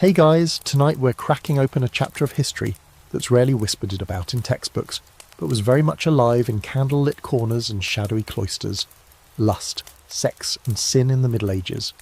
Hey guys, tonight we're cracking open a chapter of history that's rarely whispered about in textbooks, but was very much alive in candle-lit corners and shadowy cloisters. Lust, sex and sin in the Middle Ages.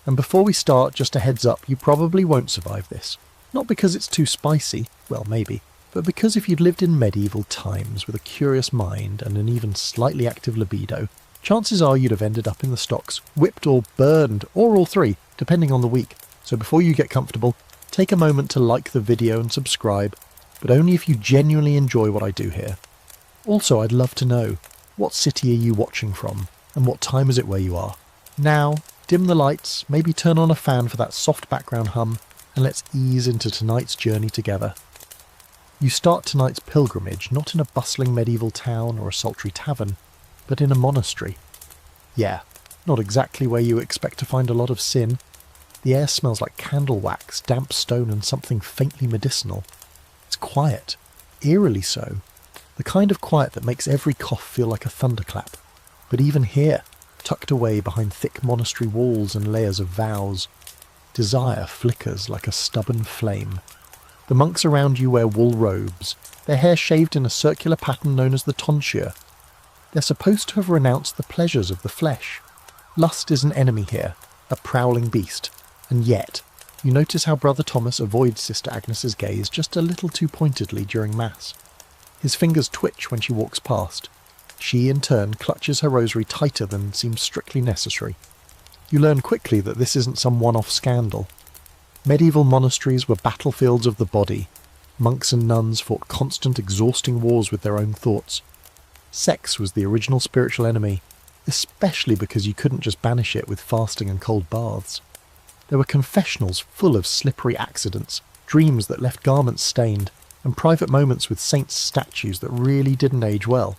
And before we start, just a heads up, you probably won't survive this. Not because it's too spicy, well maybe, but because if you'd lived in medieval times with a curious mind and an even slightly active libido, chances are you'd have ended up in the stocks, whipped or burned, or all three, depending on the week. So before you get comfortable, take a moment to like the video and subscribe, but only if you genuinely enjoy what I do here. Also, I'd love to know, what city are you watching from, and what time is it where you are? Now, dim the lights, maybe turn on a fan for that soft background hum, and let's ease into tonight's journey together. You start tonight's pilgrimage not in a bustling medieval town or a sultry tavern, but in a monastery. Yeah, not exactly where you expect to find a lot of sin. The air smells like candle wax, damp stone and something faintly medicinal. It's quiet, eerily so. The kind of quiet that makes every cough feel like a thunderclap. But even here, tucked away behind thick monastery walls and layers of vows, desire flickers like a stubborn flame. The monks around you wear wool robes, their hair shaved in a circular pattern known as the tonsure. They're supposed to have renounced the pleasures of the flesh. Lust is an enemy here, a prowling beast. And yet, you notice how Brother Thomas avoids Sister Agnes's gaze just a little too pointedly during Mass. His fingers twitch when she walks past. She, in turn, clutches her rosary tighter than seems strictly necessary. You learn quickly that this isn't some one-off scandal. Medieval monasteries were battlefields of the body. Monks and nuns fought constant, exhausting wars with their own thoughts. Sex was the original spiritual enemy, especially because you couldn't just banish it with fasting and cold baths. There were confessionals full of slippery accidents, dreams that left garments stained, and private moments with saints' statues that really didn't age well.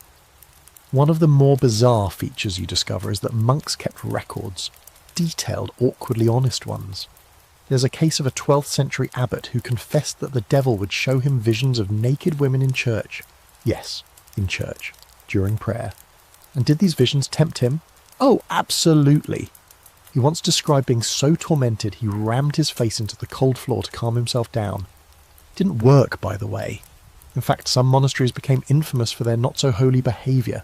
One of the more bizarre features you discover is that monks kept records, detailed, awkwardly honest ones. There's a case of a 12th century abbot who confessed that the devil would show him visions of naked women in church. Yes, in church, during prayer. And did these visions tempt him? Oh, absolutely! He once described being so tormented he rammed his face into the cold floor to calm himself down. It didn't work, by the way. In fact, some monasteries became infamous for their not-so-holy behaviour.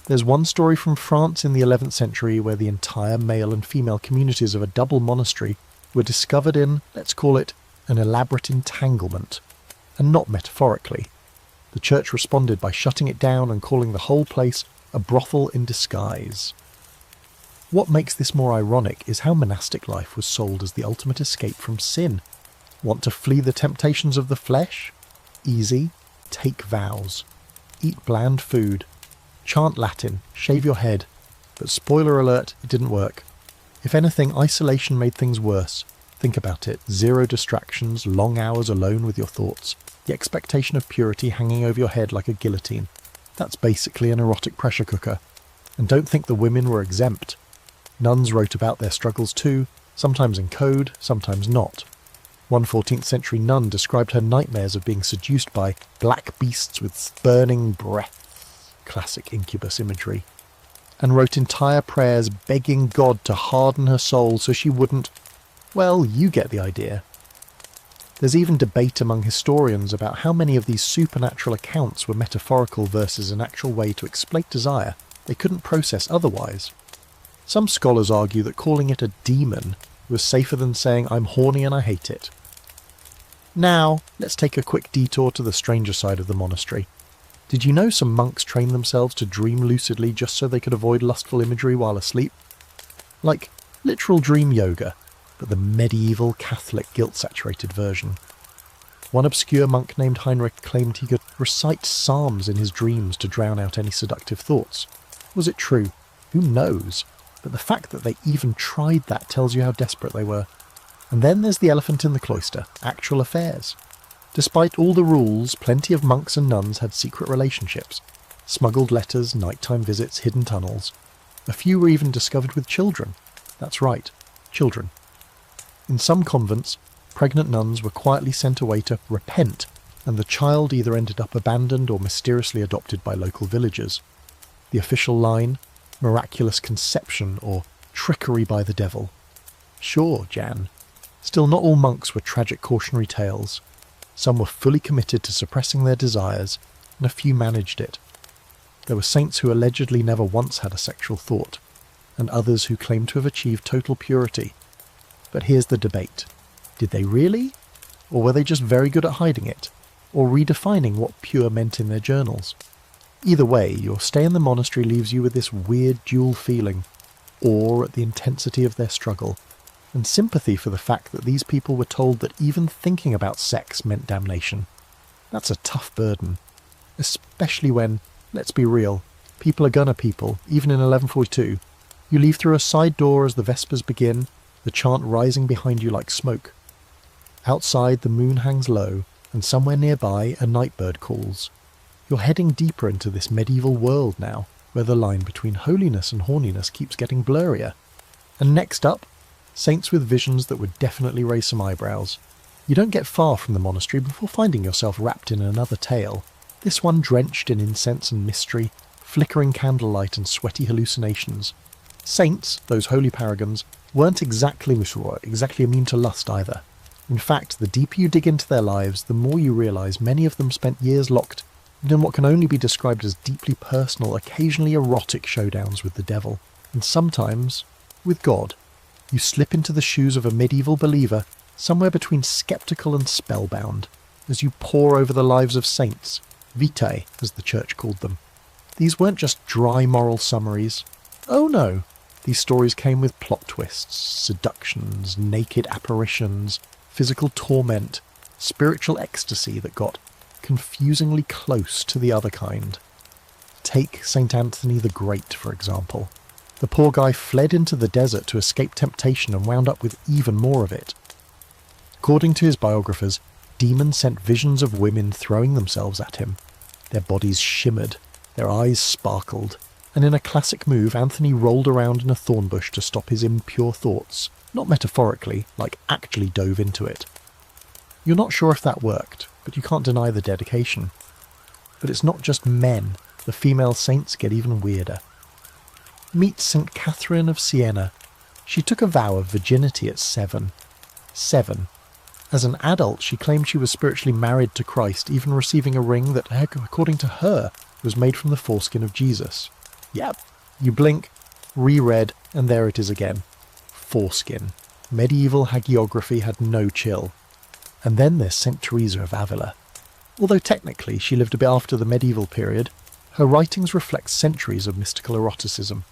There's one story from France in the 11th century where the entire male and female communities of a double monastery were discovered in, let's call it, an elaborate entanglement. And not metaphorically. The church responded by shutting it down and calling the whole place a brothel in disguise. What makes this more ironic is how monastic life was sold as the ultimate escape from sin. Want to flee the temptations of the flesh? Easy. Take vows. Eat bland food. Chant Latin. Shave your head. But spoiler alert, it didn't work. If anything, isolation made things worse. Think about it. 0 distractions, long hours alone with your thoughts. The expectation of purity hanging over your head like a guillotine. That's basically an erotic pressure cooker. And don't think the women were exempt. Nuns wrote about their struggles too, sometimes in code, sometimes not. One 14th century nun described her nightmares of being seduced by black beasts with burning breath, classic incubus imagery, and wrote entire prayers begging God to harden her soul so she wouldn't... Well, you get the idea. There's even debate among historians about how many of these supernatural accounts were metaphorical versus an actual way to explain desire they couldn't process otherwise. Some scholars argue that calling it a demon was safer than saying I'm horny and I hate it. Now, let's take a quick detour to the stranger side of the monastery. Did you know some monks trained themselves to dream lucidly just so they could avoid lustful imagery while asleep? Like literal dream yoga, but the medieval Catholic guilt-saturated version. One obscure monk named Heinrich claimed he could recite psalms in his dreams to drown out any seductive thoughts. Was it true? Who knows? But the fact that they even tried that tells you how desperate they were. And then there's the elephant in the cloister, actual affairs. Despite all the rules, plenty of monks and nuns had secret relationships. Smuggled letters, nighttime visits, hidden tunnels. A few were even discovered with children. That's right, children. In some convents, pregnant nuns were quietly sent away to repent, and the child either ended up abandoned or mysteriously adopted by local villagers. The official line, miraculous conception or trickery by the devil. Sure, Jan. Still, not all monks were tragic cautionary tales. Some were fully committed to suppressing their desires, and a few managed it. There were saints who allegedly never once had a sexual thought, and others who claimed to have achieved total purity. But here's the debate. Did they really? Or were they just very good at hiding it, or redefining what pure meant in their journals? Either way, your stay in the monastery leaves you with this weird dual feeling, awe at the intensity of their struggle, and sympathy for the fact that these people were told that even thinking about sex meant damnation. That's a tough burden, especially when, let's be real, people are gonna people, even in 1142. You leave through a side door as the Vespers begin, the chant rising behind you like smoke. Outside, the moon hangs low, and somewhere nearby a nightbird calls. You're heading deeper into this medieval world now, where the line between holiness and horniness keeps getting blurrier. And next up, saints with visions that would definitely raise some eyebrows. You don't get far from the monastery before finding yourself wrapped in another tale, this one drenched in incense and mystery, flickering candlelight and sweaty hallucinations. Saints, those holy paragons, weren't exactly immune to lust either. In fact, the deeper you dig into their lives, the more you realise many of them spent years locked in what can only be described as deeply personal, occasionally erotic showdowns with the devil, and sometimes with God. You slip into the shoes of a medieval believer, somewhere between sceptical and spellbound, as you pore over the lives of saints, vitae, as the church called them. These weren't just dry moral summaries. Oh no, these stories came with plot twists, seductions, naked apparitions, physical torment, spiritual ecstasy that got confusingly close to the other kind. Take St. Anthony the Great, for example. The poor guy fled into the desert to escape temptation and wound up with even more of it. According to his biographers, demons sent visions of women throwing themselves at him. Their bodies shimmered, their eyes sparkled, and in a classic move, Anthony rolled around in a thorn bush to stop his impure thoughts, not metaphorically, like actually dove into it. You're not sure if that worked, but you can't deny the dedication. But it's not just men. The female saints get even weirder. Meet St. Catherine of Siena. She took a vow of virginity at 7. 7. As an adult, she claimed she was spiritually married to Christ, even receiving a ring that, according to her, was made from the foreskin of Jesus. Yep. You blink, reread, and there it is again. Foreskin. Medieval hagiography had no chill. And then there's St. Teresa of Avila. Although technically she lived a bit after the medieval period, her writings reflect centuries of mystical eroticism.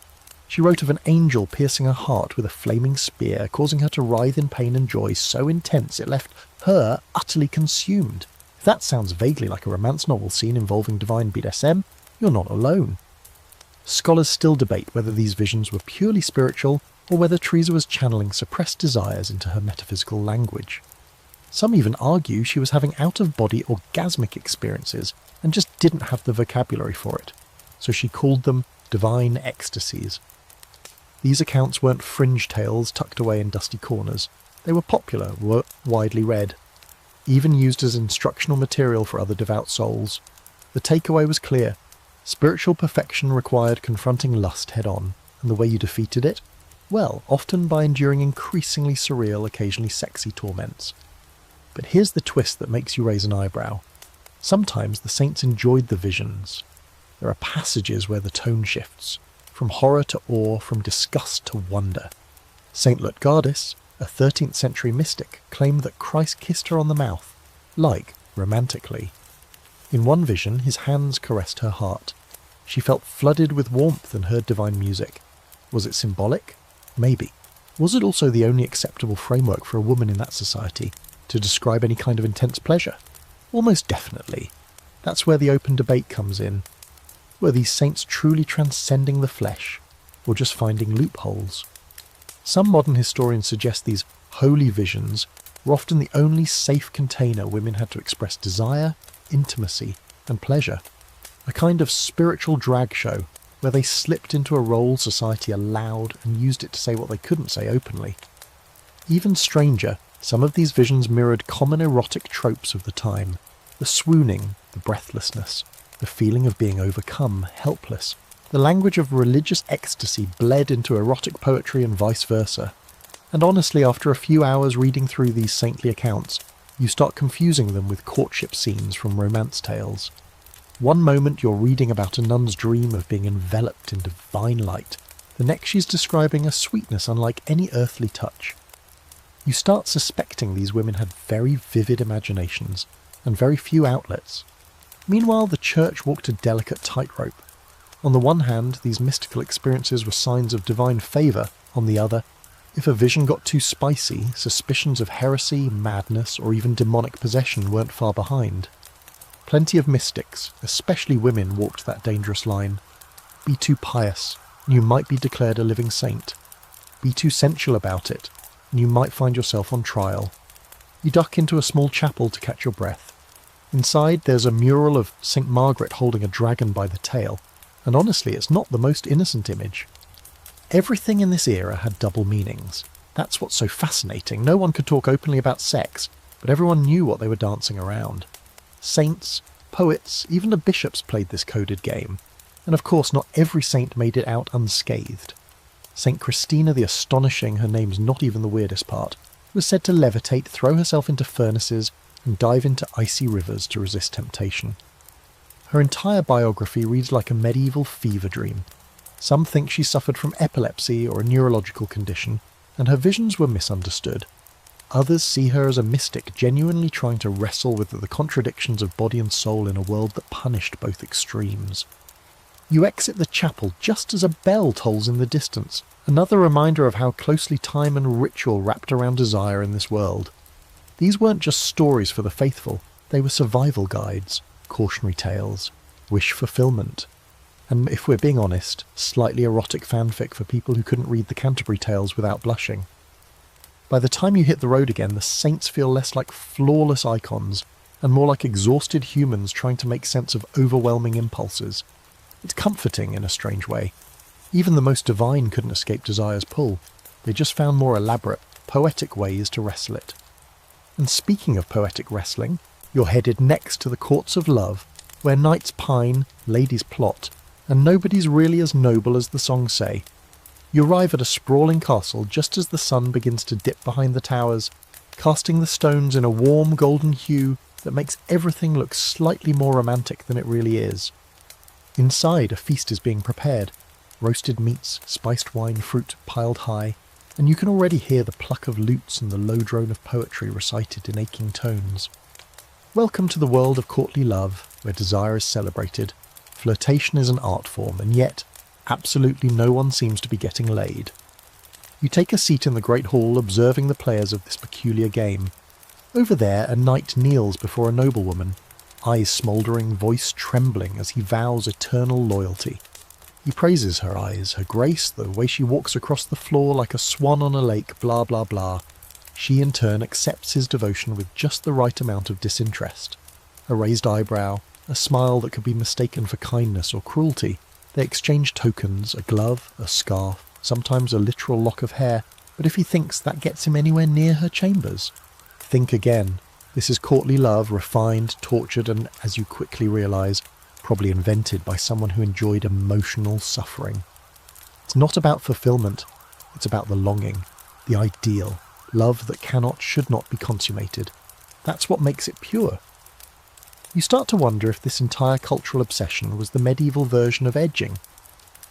She wrote of an angel piercing her heart with a flaming spear, causing her to writhe in pain and joy so intense it left her utterly consumed. If that sounds vaguely like a romance novel scene involving divine BDSM, you're not alone. Scholars still debate whether these visions were purely spiritual or whether Teresa was channeling suppressed desires into her metaphysical language. Some even argue she was having out-of-body orgasmic experiences and just didn't have the vocabulary for it, so she called them divine ecstasies. These accounts weren't fringe tales tucked away in dusty corners. They were popular, were widely read, even used as instructional material for other devout souls. The takeaway was clear. Spiritual perfection required confronting lust head-on, and the way you defeated it? Well, often by enduring increasingly surreal, occasionally sexy torments. But here's the twist that makes you raise an eyebrow. Sometimes the saints enjoyed the visions. There are passages where the tone shifts, from horror to awe, from disgust to wonder. Saint Lutgardis, a 13th century mystic, claimed that Christ kissed her on the mouth, like romantically. In one vision, his hands caressed her heart. She felt flooded with warmth and heard divine music. Was it symbolic? Maybe. Was it also the only acceptable framework for a woman in that society to describe any kind of intense pleasure? Almost definitely. That's where the open debate comes in. Were these saints truly transcending the flesh, or just finding loopholes? Some modern historians suggest these holy visions were often the only safe container women had to express desire, intimacy, and pleasure. A kind of spiritual drag show, where they slipped into a role society allowed and used it to say what they couldn't say openly. Even stranger, some of these visions mirrored common erotic tropes of the time. The swooning, the breathlessness, the feeling of being overcome, helpless. The language of religious ecstasy bled into erotic poetry and vice versa. And honestly, after a few hours reading through these saintly accounts, you start confusing them with courtship scenes from romance tales. One moment you're reading about a nun's dream of being enveloped in divine light, the next she's describing a sweetness unlike any earthly touch. You start suspecting these women had very vivid imaginations, and very few outlets. Meanwhile, the church walked a delicate tightrope. On the one hand, these mystical experiences were signs of divine favour. On the other, if a vision got too spicy, suspicions of heresy, madness, or even demonic possession weren't far behind. Plenty of mystics, especially women, walked that dangerous line. Be too pious, and you might be declared a living saint. Be too sensual about it, and you might find yourself on trial. You duck into a small chapel to catch your breath. Inside, there's a mural of St. Margaret holding a dragon by the tail, and honestly, it's not the most innocent image. Everything in this era had double meanings. That's what's so fascinating. No one could talk openly about sex, but everyone knew what they were dancing around. Saints, poets, even the bishops played this coded game. And of course, not every saint made it out unscathed. St. Christina the Astonishing, her name's not even the weirdest part, was said to levitate, throw herself into furnaces, and dive into icy rivers to resist temptation. Her entire biography reads like a medieval fever dream. Some think she suffered from epilepsy or a neurological condition, and her visions were misunderstood. Others see her as a mystic genuinely trying to wrestle with the contradictions of body and soul in a world that punished both extremes. You exit the chapel just as a bell tolls in the distance, another reminder of how closely time and ritual wrapped around desire in this world. These weren't just stories for the faithful, they were survival guides, cautionary tales, wish fulfillment, and if we're being honest, slightly erotic fanfic for people who couldn't read the Canterbury Tales without blushing. By the time you hit the road again, the saints feel less like flawless icons, and more like exhausted humans trying to make sense of overwhelming impulses. It's comforting in a strange way. Even the most divine couldn't escape desire's pull. They just found more elaborate, poetic ways to wrestle it. And speaking of poetic wrestling, you're headed next to the courts of love, where knights pine, ladies plot, and nobody's really as noble as the songs say. You arrive at a sprawling castle just as the sun begins to dip behind the towers, casting the stones in a warm golden hue that makes everything look slightly more romantic than it really is. Inside, a feast is being prepared. Roasted meats, spiced wine, fruit piled high, and you can already hear the pluck of lutes and the low drone of poetry recited in aching tones. Welcome to the world of courtly love, where desire is celebrated. Flirtation is an art form, and yet, absolutely no one seems to be getting laid. You take a seat in the great hall, observing the players of this peculiar game. Over there, a knight kneels before a noblewoman, eyes smouldering, voice trembling as he vows eternal loyalty. He praises her eyes, her grace, the way she walks across the floor like a swan on a lake, blah blah blah. She in turn accepts his devotion with just the right amount of disinterest. A raised eyebrow, a smile that could be mistaken for kindness or cruelty. They exchange tokens, a glove, a scarf, sometimes a literal lock of hair, but if he thinks that gets him anywhere near her chambers, think again. This is courtly love, refined, tortured, and, as you quickly realise, probably invented by someone who enjoyed emotional suffering. It's not about fulfillment, it's about the longing, the ideal, love that cannot, should not be consummated. That's what makes it pure. You start to wonder if this entire cultural obsession was the medieval version of edging.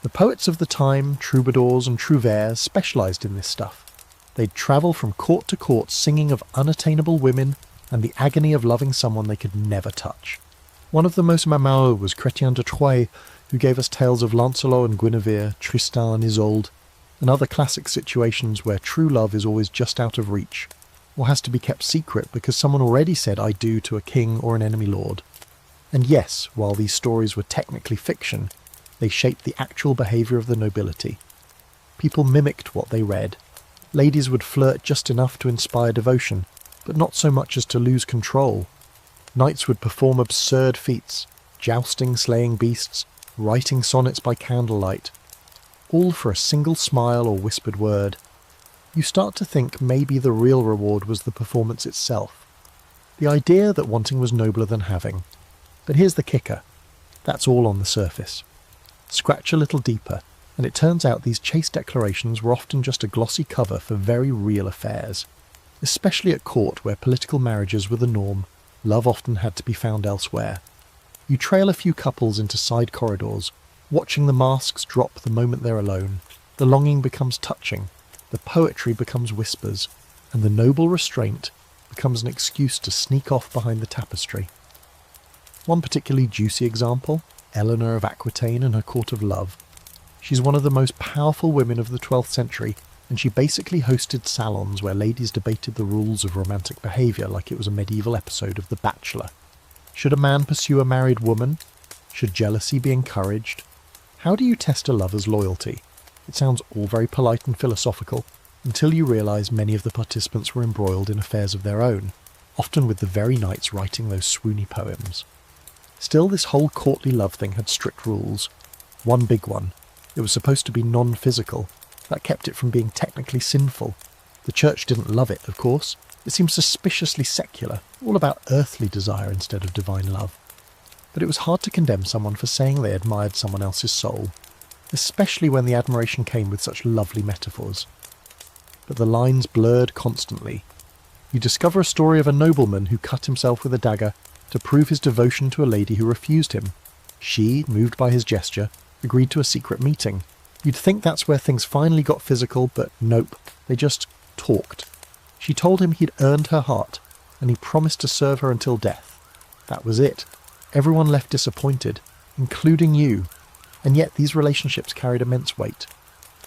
The poets of the time, troubadours and trouvères, specialised in this stuff. They'd travel from court to court singing of unattainable women and the agony of loving someone they could never touch. One of the most memorable was Chrétien de Troyes, who gave us tales of Lancelot and Guinevere, Tristan and Isolde, and other classic situations where true love is always just out of reach, or has to be kept secret because someone already said "I do" to a king or an enemy lord. And yes, while these stories were technically fiction, they shaped the actual behaviour of the nobility. People mimicked what they read. Ladies would flirt just enough to inspire devotion, but not so much as to lose control. Knights would perform absurd feats, jousting, slaying beasts, writing sonnets by candlelight, all for a single smile or whispered word. You start to think maybe the real reward was the performance itself. The idea that wanting was nobler than having. But here's the kicker. That's all on the surface. Scratch a little deeper, and it turns out these chaste declarations were often just a glossy cover for very real affairs. Especially at court, where political marriages were the norm, love often had to be found elsewhere. You trail a few couples into side corridors, watching the masks drop the moment they're alone. The longing becomes touching, the poetry becomes whispers, and the noble restraint becomes an excuse to sneak off behind the tapestry. One particularly juicy example, Eleanor of Aquitaine and her court of love. She's one of the most powerful women of the 12th century, and she basically hosted salons where ladies debated the rules of romantic behaviour like it was a medieval episode of The Bachelor. Should a man pursue a married woman? Should jealousy be encouraged? How do you test a lover's loyalty? It sounds all very polite and philosophical, until you realise many of the participants were embroiled in affairs of their own, often with the very knights writing those swoony poems. Still, this whole courtly love thing had strict rules. One big one. It was supposed to be non-physical. That kept it from being technically sinful. The church didn't love it, of course. It seemed suspiciously secular, all about earthly desire instead of divine love. But it was hard to condemn someone for saying they admired someone else's soul, especially when the admiration came with such lovely metaphors. But the lines blurred constantly. You discover a story of a nobleman who cut himself with a dagger to prove his devotion to a lady who refused him. She, moved by his gesture, agreed to a secret meeting. You'd think that's where things finally got physical, but nope, they just talked. She told him he'd earned her heart, and he promised to serve her until death. That was it. Everyone left disappointed, including you. And yet these relationships carried immense weight.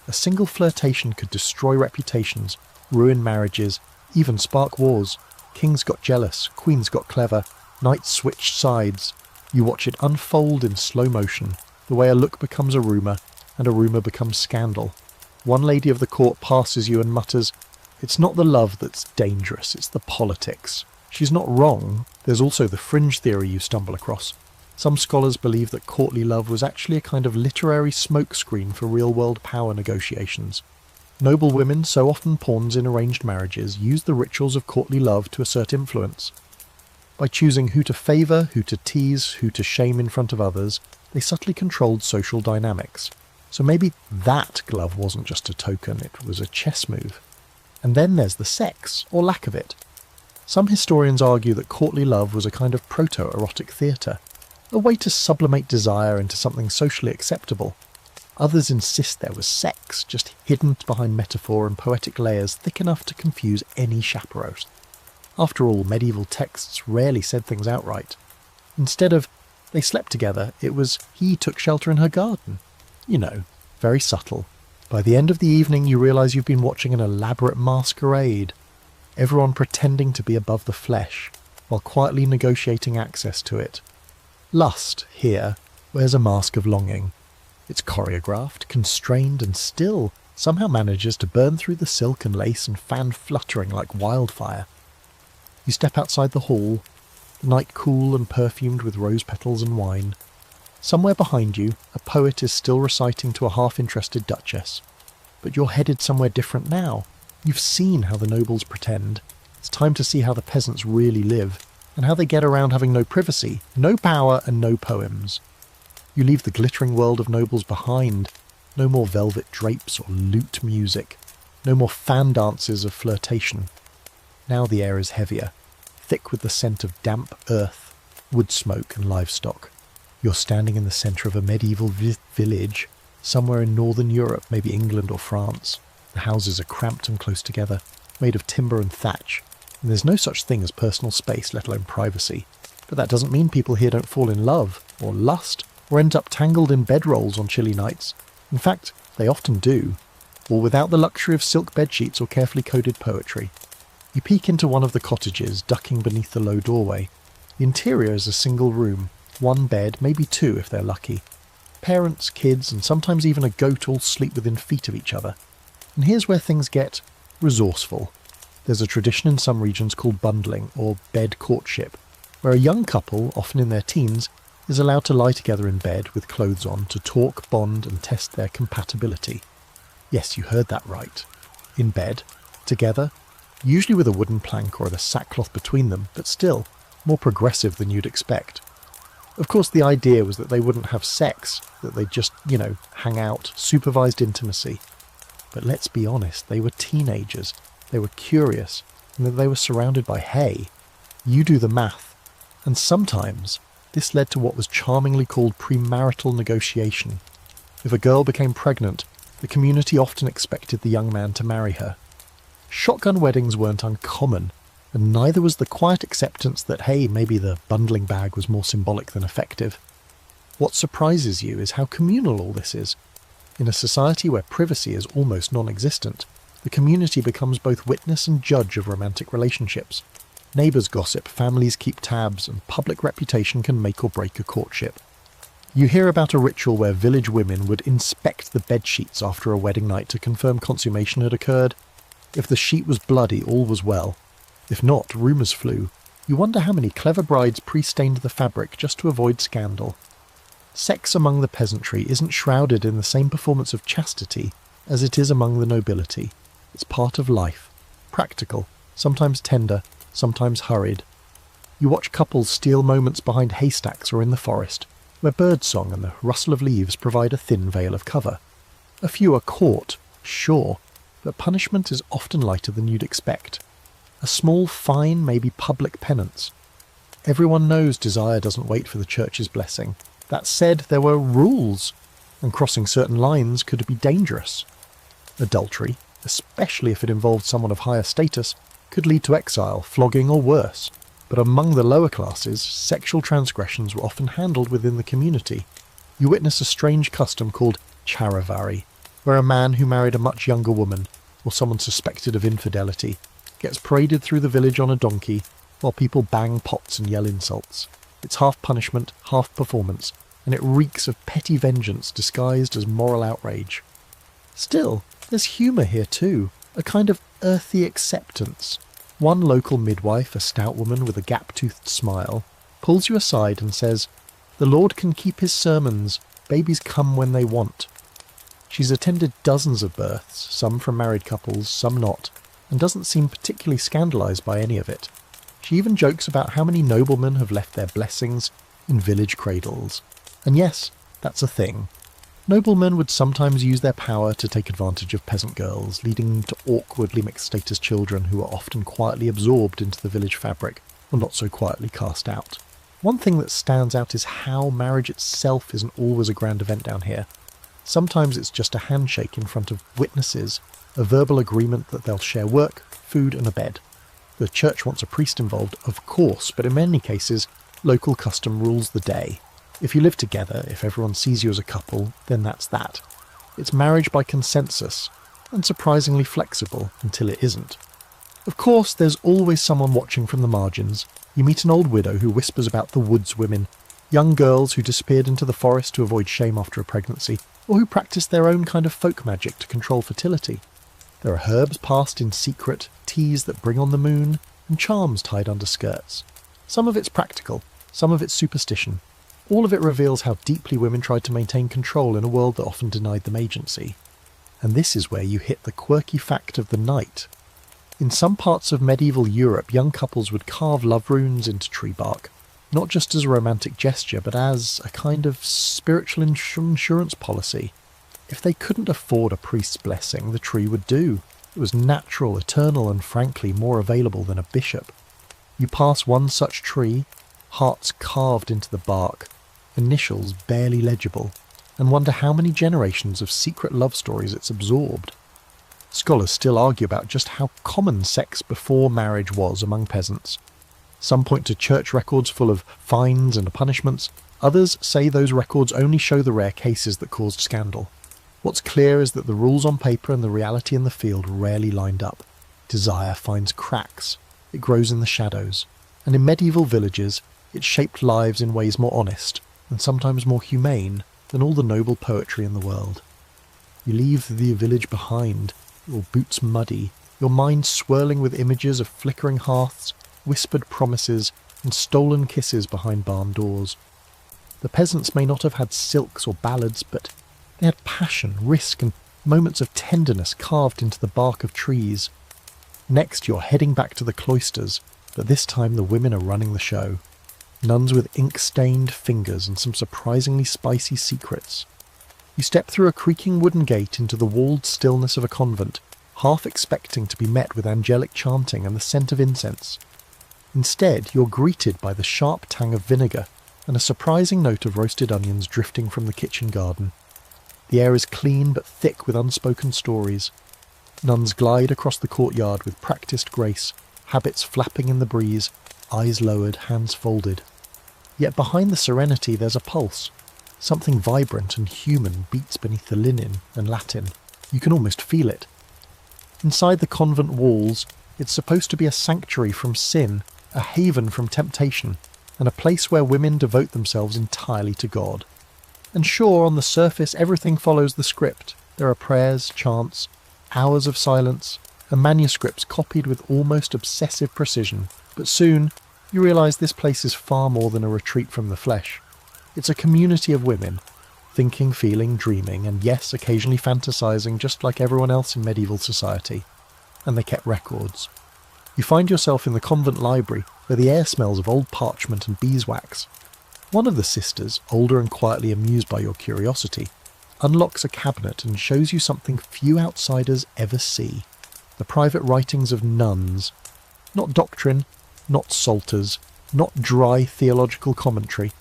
A single flirtation could destroy reputations, ruin marriages, even spark wars. Kings got jealous, queens got clever, knights switched sides. You watch it unfold in slow motion, the way a look becomes a rumour, and a rumour becomes scandal. One lady of the court passes you and mutters, "It's not the love that's dangerous, it's the politics." She's not wrong. There's also the fringe theory you stumble across. Some scholars believe that courtly love was actually a kind of literary smokescreen for real-world power negotiations. Noble women, so often pawns in arranged marriages, used the rituals of courtly love to assert influence. By choosing who to favour, who to tease, who to shame in front of others, they subtly controlled social dynamics. So maybe that glove wasn't just a token, it was a chess move. And then there's the sex, or lack of it. Some historians argue that courtly love was a kind of proto-erotic theatre, a way to sublimate desire into something socially acceptable. Others insist there was sex, just hidden behind metaphor and poetic layers thick enough to confuse any chaperone. After all, medieval texts rarely said things outright. Instead of, they slept together, it was, he took shelter in her garden. You know, very subtle. By the end of the evening you realise you've been watching an elaborate masquerade. Everyone pretending to be above the flesh, while quietly negotiating access to it. Lust, here, wears a mask of longing. It's choreographed, constrained, and still somehow manages to burn through the silk and lace and fan fluttering like wildfire. You step outside the hall, the night cool and perfumed with rose petals and wine. Somewhere behind you, a poet is still reciting to a half-interested duchess. But you're headed somewhere different now. You've seen how the nobles pretend. It's time to see how the peasants really live, and how they get around having no privacy, no power, and no poems. You leave the glittering world of nobles behind. No more velvet drapes or lute music. No more fan dances of flirtation. Now the air is heavier, thick with the scent of damp earth, wood smoke and livestock. You're standing in the centre of a medieval village, somewhere in northern Europe, maybe England or France. The houses are cramped and close together, made of timber and thatch, and there's no such thing as personal space, let alone privacy. But that doesn't mean people here don't fall in love, or lust, or end up tangled in bedrolls on chilly nights. In fact, they often do, all without the luxury of silk bedsheets or carefully coded poetry. You peek into one of the cottages, ducking beneath the low doorway. The interior is a single room, one bed, maybe two if they're lucky. Parents, kids, and sometimes even a goat all sleep within feet of each other. And here's where things get resourceful. There's a tradition in some regions called bundling, or bed courtship, where a young couple, often in their teens, is allowed to lie together in bed with clothes on to talk, bond, and test their compatibility. Yes, you heard that right. In bed, together, usually with a wooden plank or a sackcloth between them, but still, more progressive than you'd expect. Of course, the idea was that they wouldn't have sex, that they'd just, hang out, supervised intimacy. But let's be honest, they were teenagers, they were curious, and that they were surrounded by hay. You do the math. And sometimes this led to what was charmingly called premarital negotiation. If a girl became pregnant, the community often expected the young man to marry her. Shotgun weddings weren't uncommon, and neither was the quiet acceptance that, hey, maybe the bundling bag was more symbolic than effective. What surprises you is how communal all this is. In a society where privacy is almost non-existent, the community becomes both witness and judge of romantic relationships. Neighbours gossip, families keep tabs, and public reputation can make or break a courtship. You hear about a ritual where village women would inspect the bed sheets after a wedding night to confirm consummation had occurred. If the sheet was bloody, all was well. If not, rumours flew. You wonder how many clever brides pre-stained the fabric just to avoid scandal. Sex among the peasantry isn't shrouded in the same performance of chastity as it is among the nobility. It's part of life. Practical, sometimes tender, sometimes hurried. You watch couples steal moments behind haystacks or in the forest, where birdsong and the rustle of leaves provide a thin veil of cover. A few are caught, sure, but punishment is often lighter than you'd expect. A small fine may be public penance. Everyone knows desire doesn't wait for the church's blessing. That said, there were rules, and crossing certain lines could be dangerous. Adultery, especially if it involved someone of higher status, could lead to exile, flogging, or worse. But among the lower classes, sexual transgressions were often handled within the community. You witness a strange custom called charivari, where a man who married a much younger woman, or someone suspected of infidelity, gets paraded through the village on a donkey, while people bang pots and yell insults. It's half punishment, half performance, and it reeks of petty vengeance disguised as moral outrage. Still, there's humour here too, a kind of earthy acceptance. One local midwife, a stout woman with a gap-toothed smile, pulls you aside and says, "The Lord can keep his sermons, babies come when they want." She's attended dozens of births, some from married couples, some not, and doesn't seem particularly scandalised by any of it. She even jokes about how many noblemen have left their blessings in village cradles. And yes, that's a thing. Noblemen would sometimes use their power to take advantage of peasant girls, leading to awkwardly mixed-status children who are often quietly absorbed into the village fabric, or not so quietly cast out. One thing that stands out is how marriage itself isn't always a grand event down here. Sometimes it's just a handshake in front of witnesses, a verbal agreement that they'll share work, food and a bed. The church wants a priest involved, of course, but in many cases, local custom rules the day. If you live together, if everyone sees you as a couple, then that's that. It's marriage by consensus, and surprisingly flexible until it isn't. Of course, there's always someone watching from the margins. You meet an old widow who whispers about the woods women, young girls who disappeared into the forest to avoid shame after a pregnancy, or who practice their own kind of folk magic to control fertility. There are herbs passed in secret, teas that bring on the moon, and charms tied under skirts. Some of it's practical, some of it's superstition. All of it reveals how deeply women tried to maintain control in a world that often denied them agency. And this is where you hit the quirky fact of the night. In some parts of medieval Europe, young couples would carve love runes into tree bark, not just as a romantic gesture, but as a kind of spiritual insurance policy. If they couldn't afford a priest's blessing, the tree would do. It was natural, eternal, and frankly more available than a bishop. You pass one such tree, hearts carved into the bark, initials barely legible, and wonder how many generations of secret love stories it's absorbed. Scholars still argue about just how common sex before marriage was among peasants. Some point to church records full of fines and punishments. Others say those records only show the rare cases that caused scandal. What's clear is that the rules on paper and the reality in the field rarely lined up. Desire finds cracks. It grows in the shadows. And in medieval villages, it shaped lives in ways more honest, and sometimes more humane, than all the noble poetry in the world. You leave the village behind, your boots muddy, your mind swirling with images of flickering hearths, whispered promises, and stolen kisses behind barn doors. The peasants may not have had silks or ballads, but they had passion, risk, and moments of tenderness carved into the bark of trees. Next, you're heading back to the cloisters, but this time the women are running the show. nuns with ink-stained fingers and some surprisingly spicy secrets. You step through a creaking wooden gate into the walled stillness of a convent, half expecting to be met with angelic chanting and the scent of incense. Instead, you're greeted by the sharp tang of vinegar and a surprising note of roasted onions drifting from the kitchen garden. The air is clean but thick with unspoken stories. Nuns glide across the courtyard with practised grace, habits flapping in the breeze, eyes lowered, hands folded. Yet behind the serenity there's a pulse. Something vibrant and human beats beneath the linen and Latin. You can almost feel it. Inside the convent walls, it's supposed to be a sanctuary from sin, a haven from temptation, and a place where women devote themselves entirely to God. And sure, on the surface everything follows the script. There are prayers, chants, hours of silence, and manuscripts copied with almost obsessive precision. But soon, you realise this place is far more than a retreat from the flesh. It's a community of women, thinking, feeling, dreaming, and yes, occasionally fantasising just like everyone else in medieval society. And they kept records. You find yourself in the convent library, where the air smells of old parchment and beeswax. One of the sisters, older and quietly amused by your curiosity, unlocks a cabinet and shows you something few outsiders ever see. The private writings of nuns. Not doctrine, not psalters, not dry theological commentary.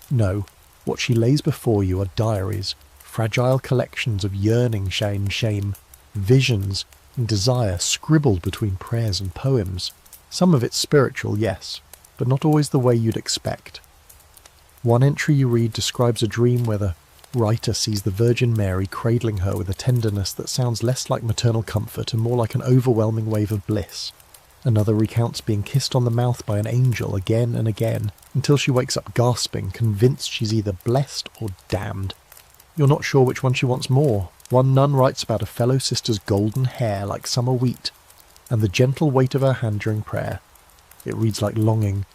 No, what she lays before you are diaries, fragile collections of yearning and shame, visions and desire scribbled between prayers and poems. Some of it spiritual, yes, but not always the way you'd expect. One entry you read describes a dream where the writer sees the Virgin Mary cradling her with a tenderness that sounds less like maternal comfort and more like an overwhelming wave of bliss. Another recounts being kissed on the mouth by an angel again and again, until she wakes up gasping, convinced she's either blessed or damned. You're not sure which one she wants more. One nun writes about a fellow sister's golden hair like summer wheat, and the gentle weight of her hand during prayer. It reads like longing,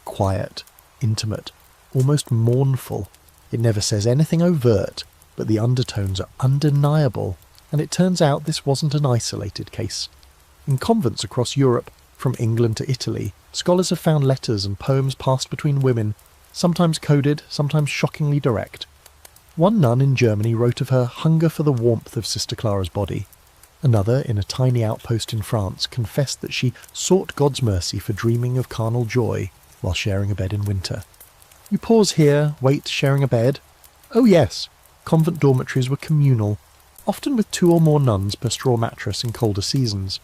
quiet, intimate, almost mournful. It never says anything overt, but the undertones are undeniable, and it turns out this wasn't an isolated case. In convents across Europe, from England to Italy, scholars have found letters and poems passed between women, sometimes coded, sometimes shockingly direct. One nun in Germany wrote of her hunger for the warmth of Sister Clara's body. Another, in a tiny outpost in France, confessed that she sought God's mercy for dreaming of carnal joy while sharing a bed in winter. You pause here, wait, sharing a bed? Oh yes, convent dormitories were communal, often with 2 or more nuns per straw mattress in colder seasons.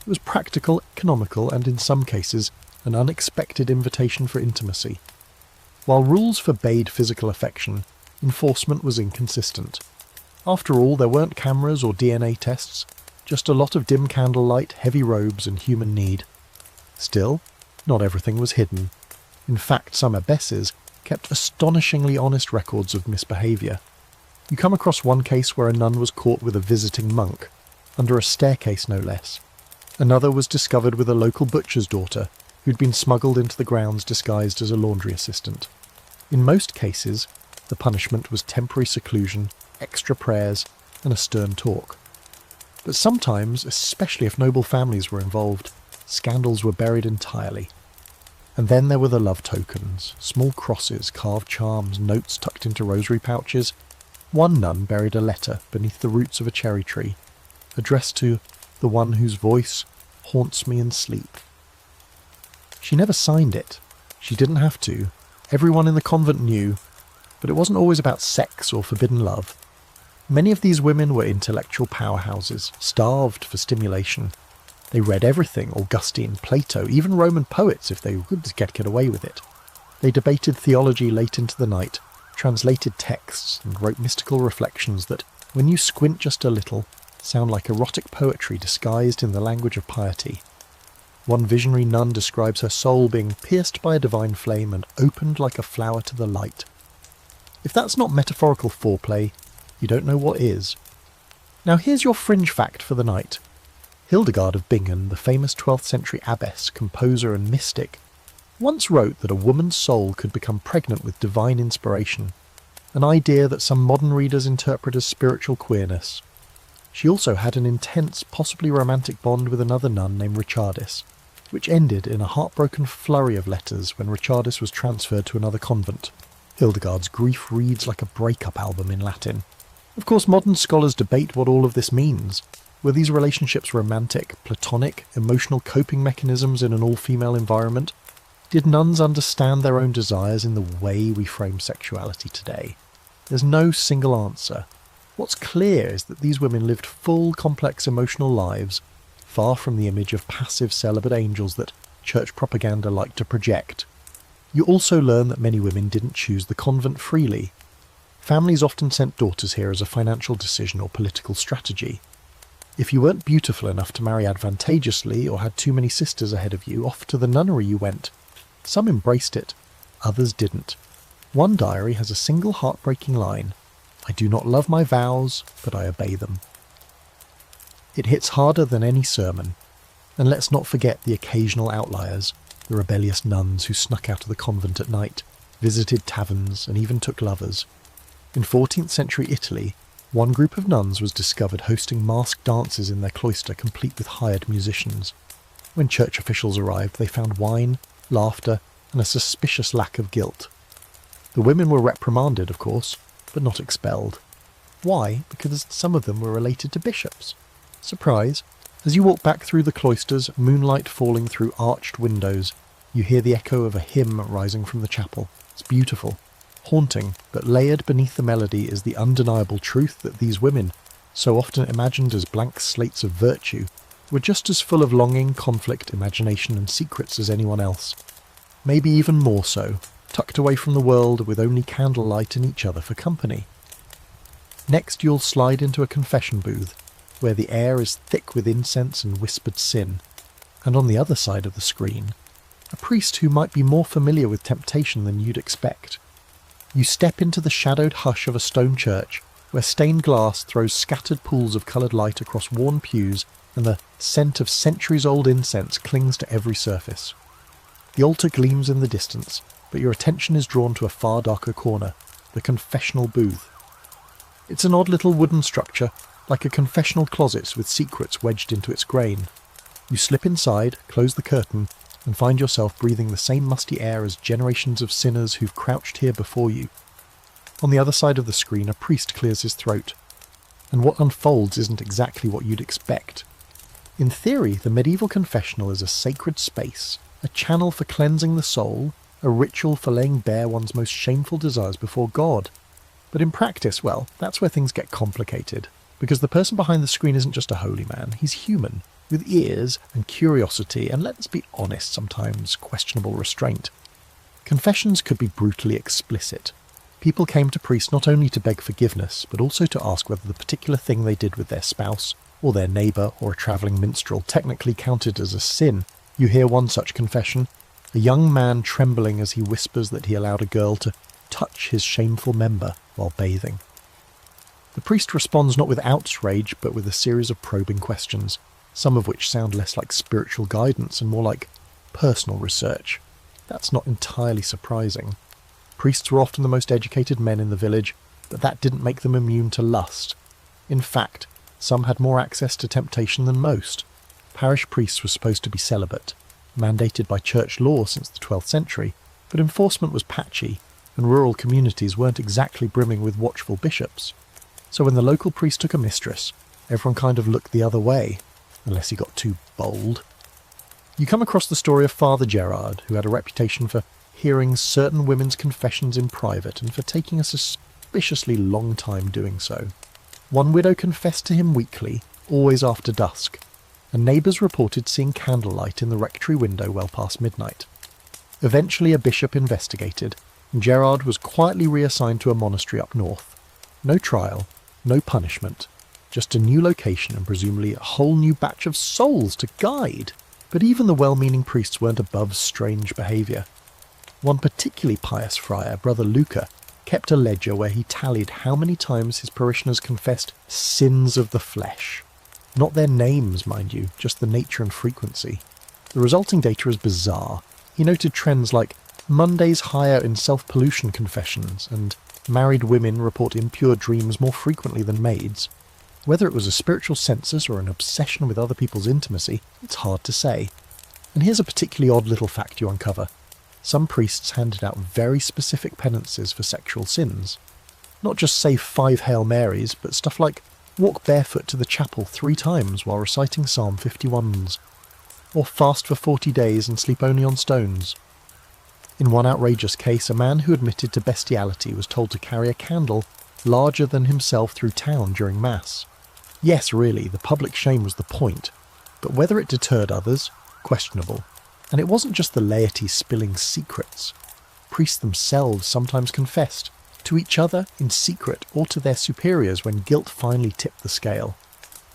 It was practical, economical, and in some cases, an unexpected invitation for intimacy. While rules forbade physical affection, enforcement was inconsistent. After all, there weren't cameras or DNA tests, just a lot of dim candlelight, heavy robes, and human need. Still, not everything was hidden. In fact, some abbesses kept astonishingly honest records of misbehaviour. You come across one case where a nun was caught with a visiting monk, under a staircase no less. Another was discovered with a local butcher's daughter, who'd been smuggled into the grounds disguised as a laundry assistant. In most cases, the punishment was temporary seclusion, extra prayers, and a stern talk. But sometimes, especially if noble families were involved, scandals were buried entirely. And then there were the love tokens, small crosses, carved charms, notes tucked into rosary pouches. One nun buried a letter beneath the roots of a cherry tree, addressed to the one whose voice haunts me in sleep. She never signed it. She didn't have to. Everyone in the convent knew, but it wasn't always about sex or forbidden love. Many of these women were intellectual powerhouses, starved for stimulation. They read everything, Augustine, Plato, even Roman poets if they could get away with it. They debated theology late into the night, translated texts, and wrote mystical reflections that, when you squint just a little, sound like erotic poetry disguised in the language of piety. One visionary nun describes her soul being pierced by a divine flame and opened like a flower to the light. If that's not metaphorical foreplay, you don't know what is. Now here's your fringe fact for the night. Hildegard of Bingen, the famous 12th century abbess, composer and mystic, once wrote that a woman's soul could become pregnant with divine inspiration, an idea that some modern readers interpret as spiritual queerness. She also had an intense, possibly romantic bond with another nun named Richardis. which ended in a heartbroken flurry of letters when Richardis was transferred to another convent. Hildegard's grief reads like a breakup album in Latin. Of course, modern scholars debate what all of this means. Were these relationships romantic, platonic, emotional coping mechanisms in an all-female environment? Did nuns understand their own desires in the way we frame sexuality today? There's no single answer. What's clear is that these women lived full, complex emotional lives, far from the image of passive celibate angels that church propaganda liked to project. You also learn that many women didn't choose the convent freely. Families often sent daughters here as a financial decision or political strategy. If you weren't beautiful enough to marry advantageously or had too many sisters ahead of you, off to the nunnery you went. Some embraced it, others didn't. One diary has a single heartbreaking line: "I do not love my vows, but I obey them." It hits harder than any sermon. And let's not forget the occasional outliers, the rebellious nuns who snuck out of the convent at night, visited taverns, and even took lovers. In 14th century Italy, one group of nuns was discovered hosting masked dances in their cloister complete with hired musicians. When church officials arrived, they found wine, laughter, and a suspicious lack of guilt. The women were reprimanded, of course, but not expelled. Why? Because some of them were related to bishops. Surprise! As you walk back through the cloisters, moonlight falling through arched windows, you hear the echo of a hymn rising from the chapel. It's beautiful, haunting, but layered beneath the melody is the undeniable truth that these women, so often imagined as blank slates of virtue, were just as full of longing, conflict, imagination and secrets as anyone else. Maybe even more so, tucked away from the world with only candlelight and each other for company. Next you'll slide into a confession booth, where the air is thick with incense and whispered sin, and on the other side of the screen, a priest who might be more familiar with temptation than you'd expect. You step into the shadowed hush of a stone church, where stained glass throws scattered pools of coloured light across worn pews, and the scent of centuries-old incense clings to every surface. The altar gleams in the distance, but your attention is drawn to a far darker corner, the confessional booth. It's an odd little wooden structure, like a confessional closet with secrets wedged into its grain. You slip inside, close the curtain, and find yourself breathing the same musty air as generations of sinners who've crouched here before you. On the other side of the screen, a priest clears his throat, and what unfolds isn't exactly what you'd expect. In theory, the medieval confessional is a sacred space, a channel for cleansing the soul, a ritual for laying bare one's most shameful desires before God. But in practice, well, that's where things get complicated, because the person behind the screen isn't just a holy man, he's human, with ears and curiosity and, let's be honest, sometimes questionable restraint. Confessions could be brutally explicit. People came to priests not only to beg forgiveness, but also to ask whether the particular thing they did with their spouse, or their neighbour, or a travelling minstrel technically counted as a sin. You hear one such confession, a young man trembling as he whispers that he allowed a girl to touch his shameful member while bathing. The priest responds not with outrage, but with a series of probing questions, some of which sound less like spiritual guidance and more like personal research. That's not entirely surprising. Priests were often the most educated men in the village, but that didn't make them immune to lust. In fact, some had more access to temptation than most. Parish priests were supposed to be celibate, mandated by church law since the 12th century, but enforcement was patchy, and rural communities weren't exactly brimming with watchful bishops. So when the local priest took a mistress, everyone kind of looked the other way, unless he got too bold. You come across the story of Father Gerard, who had a reputation for hearing certain women's confessions in private and for taking a suspiciously long time doing so. One widow confessed to him weekly, always after dusk, and neighbours reported seeing candlelight in the rectory window well past midnight. Eventually a bishop investigated, and Gerard was quietly reassigned to a monastery up north. No trial, no punishment, just a new location and presumably a whole new batch of souls to guide. But even the well-meaning priests weren't above strange behaviour. One particularly pious friar, Brother Luca, kept a ledger where he tallied how many times his parishioners confessed sins of the flesh. Not their names, mind you, just the nature and frequency. The resulting data is bizarre. He noted trends like Mondays higher in self-pollution confessions, and married women report impure dreams more frequently than maids. Whether it was a spiritual census or an obsession with other people's intimacy, it's hard to say. And here's a particularly odd little fact you uncover. Some priests handed out very specific penances for sexual sins. Not just say 5 Hail Marys, but stuff like walk barefoot to the chapel 3 times while reciting Psalm 51s, or fast for 40 days and sleep only on stones. In one outrageous case, a man who admitted to bestiality was told to carry a candle larger than himself through town during Mass. Yes, really, the public shame was the point, but whether it deterred others, questionable. And it wasn't just the laity spilling secrets. Priests themselves sometimes confessed, to each other in secret or to their superiors when guilt finally tipped the scale.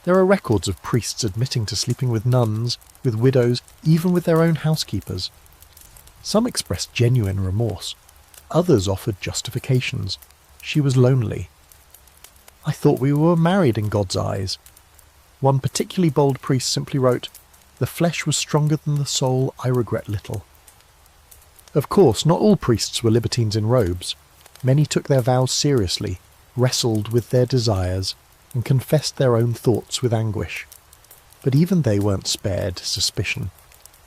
There are records of priests admitting to sleeping with nuns, with widows, even with their own housekeepers. Some expressed genuine remorse. Others offered justifications. She was lonely. I thought we were married in God's eyes. One particularly bold priest simply wrote, "The flesh was stronger than the soul, I regret little." Of course, not all priests were libertines in robes. Many took their vows seriously, wrestled with their desires, and confessed their own thoughts with anguish. But even they weren't spared suspicion.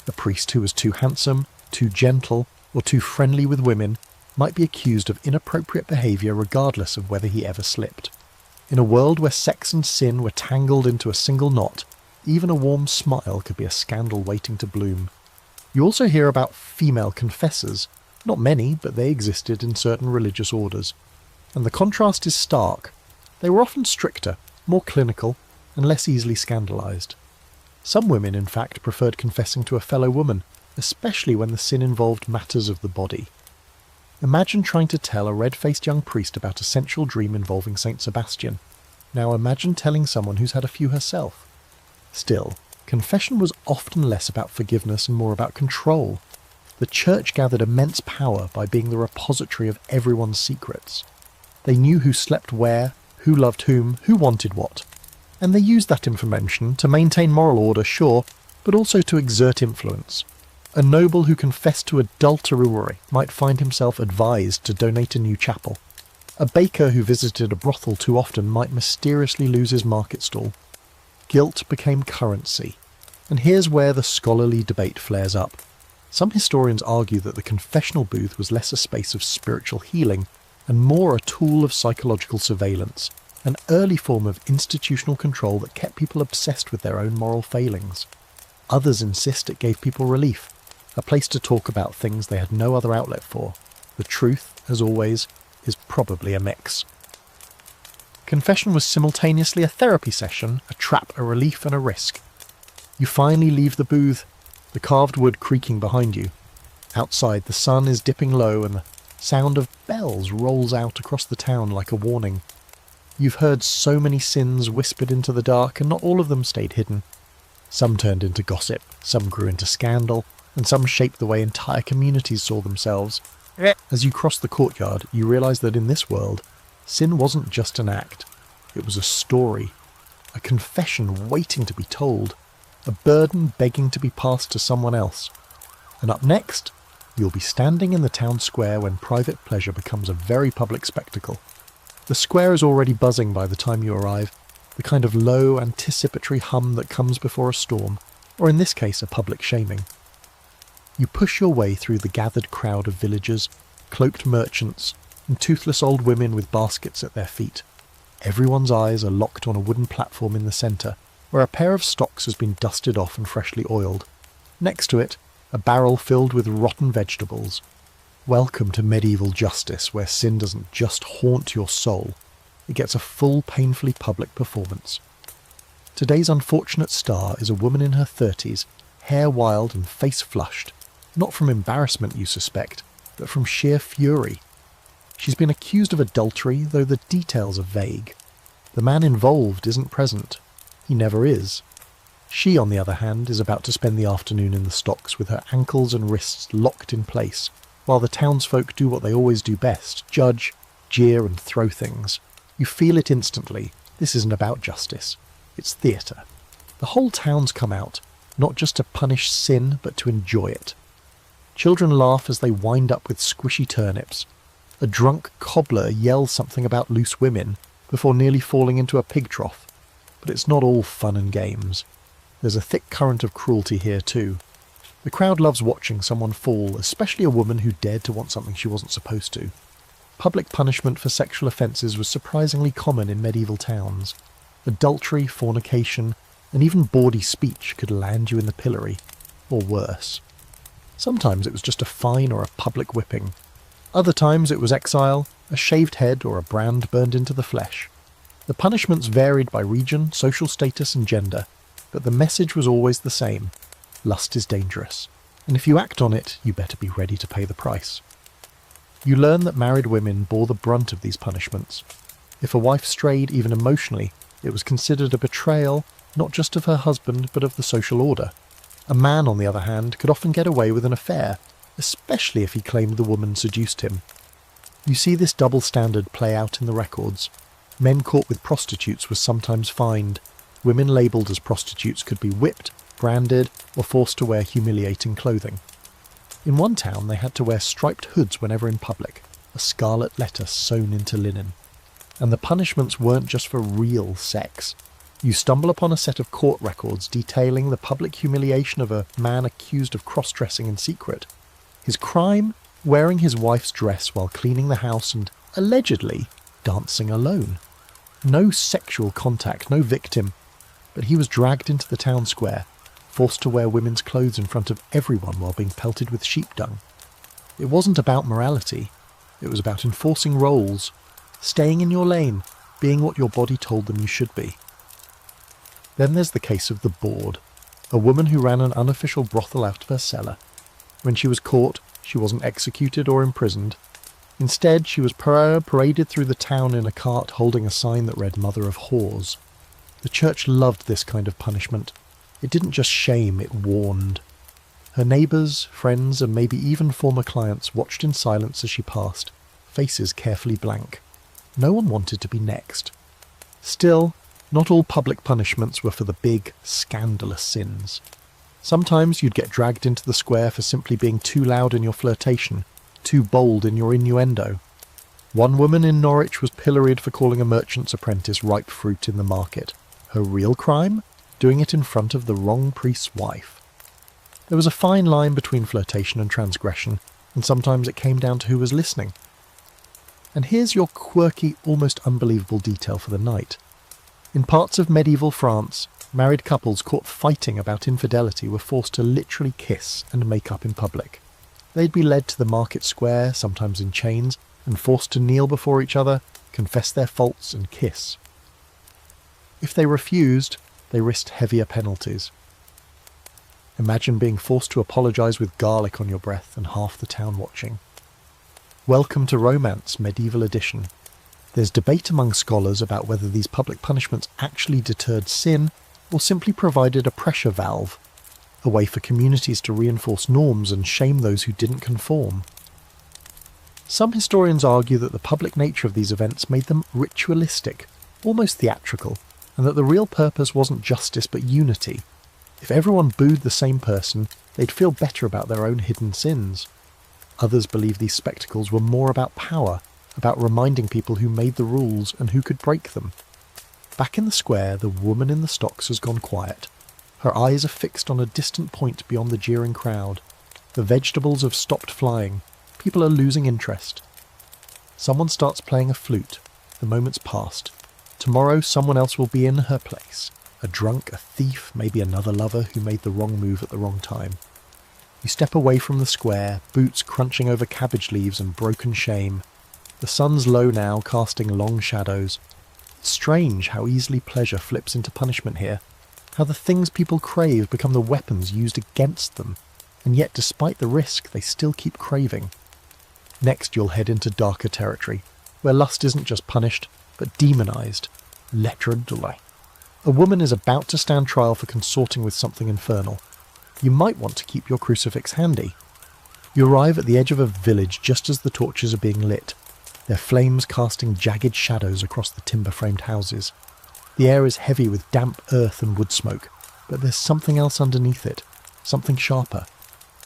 A priest who was too handsome, too gentle, or too friendly with women might be accused of inappropriate behaviour regardless of whether he ever slipped. In a world where sex and sin were tangled into a single knot, even a warm smile could be a scandal waiting to bloom. You also hear about female confessors. Not many, but they existed in certain religious orders. And the contrast is stark. They were often stricter, more clinical, and less easily scandalised. Some women, in fact, preferred confessing to a fellow woman, especially when the sin involved matters of the body. Imagine trying to tell a red-faced young priest about a sensual dream involving Saint Sebastian. Now imagine telling someone who's had a few herself. Still, confession was often less about forgiveness and more about control. The church gathered immense power by being the repository of everyone's secrets. They knew who slept where, who loved whom, who wanted what. And they used that information to maintain moral order, sure, but also to exert influence. A noble who confessed to adultery might find himself advised to donate a new chapel. A baker who visited a brothel too often might mysteriously lose his market stall. Guilt became currency. And here's where the scholarly debate flares up. Some historians argue that the confessional booth was less a space of spiritual healing and more a tool of psychological surveillance, an early form of institutional control that kept people obsessed with their own moral failings. Others insist it gave people relief, a place to talk about things they had no other outlet for. The truth, as always, is probably a mix. Confession was simultaneously a therapy session, a trap, a relief, and a risk. You finally leave the booth, the carved wood creaking behind you. Outside, the sun is dipping low and the sound of bells rolls out across the town like a warning. You've heard so many sins whispered into the dark, and not all of them stayed hidden. Some turned into gossip, some grew into scandal, and some shaped the way entire communities saw themselves. As you cross the courtyard, you realise that in this world, sin wasn't just an act. It was a story, a confession waiting to be told, a burden begging to be passed to someone else. And up next, you'll be standing in the town square when private pleasure becomes a very public spectacle. The square is already buzzing by the time you arrive, the kind of low, anticipatory hum that comes before a storm, or in this case a public shaming. You push your way through the gathered crowd of villagers, cloaked merchants, and toothless old women with baskets at their feet. Everyone's eyes are locked on a wooden platform in the centre, where a pair of stocks has been dusted off and freshly oiled. Next to it, a barrel filled with rotten vegetables. Welcome to medieval justice, where sin doesn't just haunt your soul, it gets a full, painfully public performance. Today's unfortunate star is a woman in her 30s, hair wild and face flushed, not from embarrassment you suspect, but from sheer fury. She's been accused of adultery, though the details are vague. The man involved isn't present. He never is. She, on the other hand, is about to spend the afternoon in the stocks with her ankles and wrists locked in place, while the townsfolk do what they always do best, judge, jeer and throw things. You feel it instantly. This isn't about justice. It's theatre. The whole town's come out, not just to punish sin, but to enjoy it. Children laugh as they wind up with squishy turnips. A drunk cobbler yells something about loose women before nearly falling into a pig trough. But it's not all fun and games. There's a thick current of cruelty here too. The crowd loves watching someone fall, especially a woman who dared to want something she wasn't supposed to. Public punishment for sexual offences was surprisingly common in medieval towns. Adultery, fornication, and even bawdy speech could land you in the pillory, or worse. Sometimes it was just a fine or a public whipping. Other times it was exile, a shaved head, or a brand burned into the flesh. The punishments varied by region, social status, and gender, but the message was always the same. Lust is dangerous, and if you act on it, you better be ready to pay the price. You learn that married women bore the brunt of these punishments. If a wife strayed even emotionally, it was considered a betrayal not just of her husband but of the social order. A man, on the other hand, could often get away with an affair, especially if he claimed the woman seduced him. You see this double standard play out in the records. Men caught with prostitutes were sometimes fined. Women labelled as prostitutes could be whipped, branded, or forced to wear humiliating clothing. In one town they had to wear striped hoods whenever in public, a scarlet letter sewn into linen. And the punishments weren't just for real sex. You stumble upon a set of court records detailing the public humiliation of a man accused of cross-dressing in secret. His crime? Wearing his wife's dress while cleaning the house and, allegedly, dancing alone. No sexual contact, no victim, but he was dragged into the town square, forced to wear women's clothes in front of everyone while being pelted with sheep dung. It wasn't about morality, it was about enforcing roles, staying in your lane, being what your body told them you should be. Then there's the case of the Board, a woman who ran an unofficial brothel out of her cellar. When she was caught, she wasn't executed or imprisoned. Instead, she was paraded through the town in a cart holding a sign that read Mother of Whores. The church loved this kind of punishment. It didn't just shame, it warned. Her neighbours, friends, and maybe even former clients watched in silence as she passed, faces carefully blank. No one wanted to be next. Still, not all public punishments were for the big, scandalous sins. Sometimes you'd get dragged into the square for simply being too loud in your flirtation, too bold in your innuendo. One woman in Norwich was pilloried for calling a merchant's apprentice ripe fruit in the market. Her real crime? Doing it in front of the wrong priest's wife. There was a fine line between flirtation and transgression, and sometimes it came down to who was listening. And here's your quirky, almost unbelievable detail for the night. In parts of medieval France, married couples caught fighting about infidelity were forced to literally kiss and make up in public. They'd be led to the market square, sometimes in chains, and forced to kneel before each other, confess their faults and kiss. If they refused, they risked heavier penalties. Imagine being forced to apologise with garlic on your breath and half the town watching. Welcome to Romance, Medieval Edition. There's debate among scholars about whether these public punishments actually deterred sin or simply provided a pressure valve, a way for communities to reinforce norms and shame those who didn't conform. Some historians argue that the public nature of these events made them ritualistic, almost theatrical, and that the real purpose wasn't justice but unity. If everyone booed the same person, they'd feel better about their own hidden sins. Others believe these spectacles were more about power, about reminding people who made the rules and who could break them. Back in the square, the woman in the stocks has gone quiet. Her eyes are fixed on a distant point beyond the jeering crowd. The vegetables have stopped flying. People are losing interest. Someone starts playing a flute. The moment's passed. Tomorrow someone else will be in her place. A drunk, a thief, maybe another lover who made the wrong move at the wrong time. You step away from the square, boots crunching over cabbage leaves and broken shame. The sun's low now, casting long shadows. It's strange how easily pleasure flips into punishment here. How the things people crave become the weapons used against them. And yet, despite the risk, they still keep craving. Next you'll head into darker territory, where lust isn't just punished, but demonised. Lettre de la. A woman is about to stand trial for consorting with something infernal. You might want to keep your crucifix handy. You arrive at the edge of a village just as the torches are being lit, their flames casting jagged shadows across the timber-framed houses. The air is heavy with damp earth and wood smoke, but there's something else underneath it, something sharper.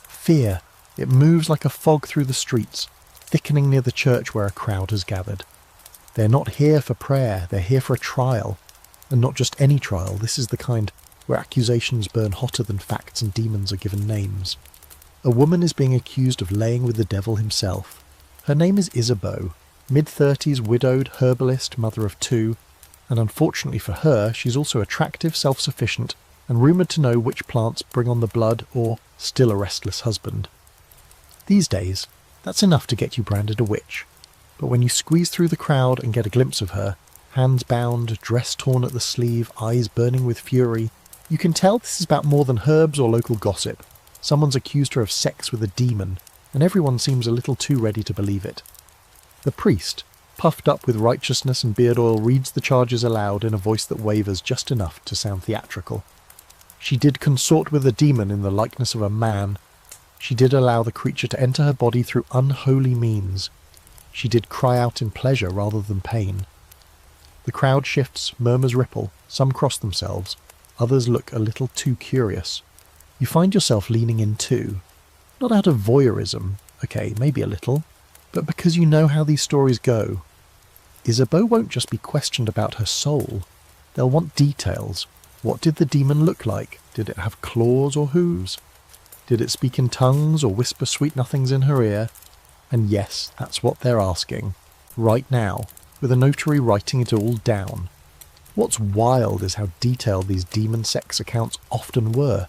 Fear. It moves like a fog through the streets, thickening near the church where a crowd has gathered. They're not here for prayer, they're here for a trial. And not just any trial, this is the kind where accusations burn hotter than facts and demons are given names. A woman is being accused of laying with the devil himself. Her name is Isabeau, mid-30s, widowed, herbalist, mother of 2, and unfortunately for her, she's also attractive, self-sufficient, and rumoured to know which plants bring on the blood or still a restless husband. These days, that's enough to get you branded a witch. But when you squeeze through the crowd and get a glimpse of her, hands bound, dress torn at the sleeve, eyes burning with fury, you can tell this is about more than herbs or local gossip. Someone's accused her of sex with a demon, and everyone seems a little too ready to believe it. The priest, puffed up with righteousness and beard oil, reads the charges aloud in a voice that wavers just enough to sound theatrical. She did consort with a demon in the likeness of a man. She did allow the creature to enter her body through unholy means. She did cry out in pleasure rather than pain. The crowd shifts, murmurs ripple, some cross themselves, others look a little too curious. You find yourself leaning in too. Not out of voyeurism, okay, maybe a little, but because you know how these stories go. Isabeau won't just be questioned about her soul. They'll want details. What did the demon look like? Did it have claws or hooves? Did it speak in tongues or whisper sweet nothings in her ear? And yes, that's what they're asking. Right now, with a notary writing it all down. What's wild is how detailed these demon sex accounts often were.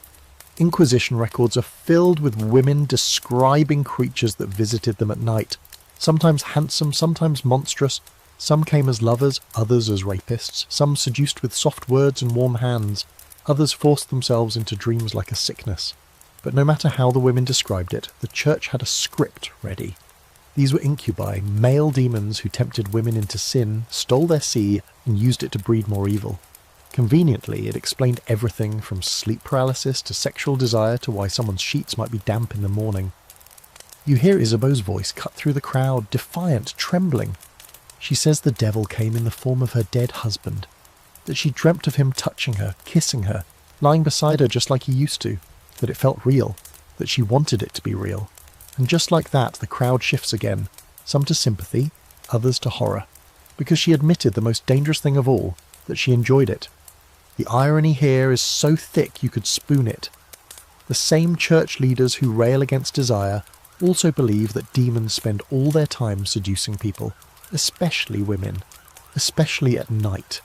Inquisition records are filled with women describing creatures that visited them at night. Sometimes handsome, sometimes monstrous. Some came as lovers, others as rapists. Some seduced with soft words and warm hands. Others forced themselves into dreams like a sickness. But no matter how the women described it, the church had a script ready. These were incubi, male demons who tempted women into sin, stole their seed, and used it to breed more evil. Conveniently, it explained everything from sleep paralysis to sexual desire to why someone's sheets might be damp in the morning. You hear Isabeau's voice cut through the crowd, defiant, trembling. She says the devil came in the form of her dead husband, that she dreamt of him touching her, kissing her, lying beside her just like he used to, that it felt real, that she wanted it to be real. And just like that, the crowd shifts again, some to sympathy, others to horror, because she admitted the most dangerous thing of all, that she enjoyed it. The irony here is so thick you could spoon it. The same church leaders who rail against desire also believe that demons spend all their time seducing people, especially women, especially at night,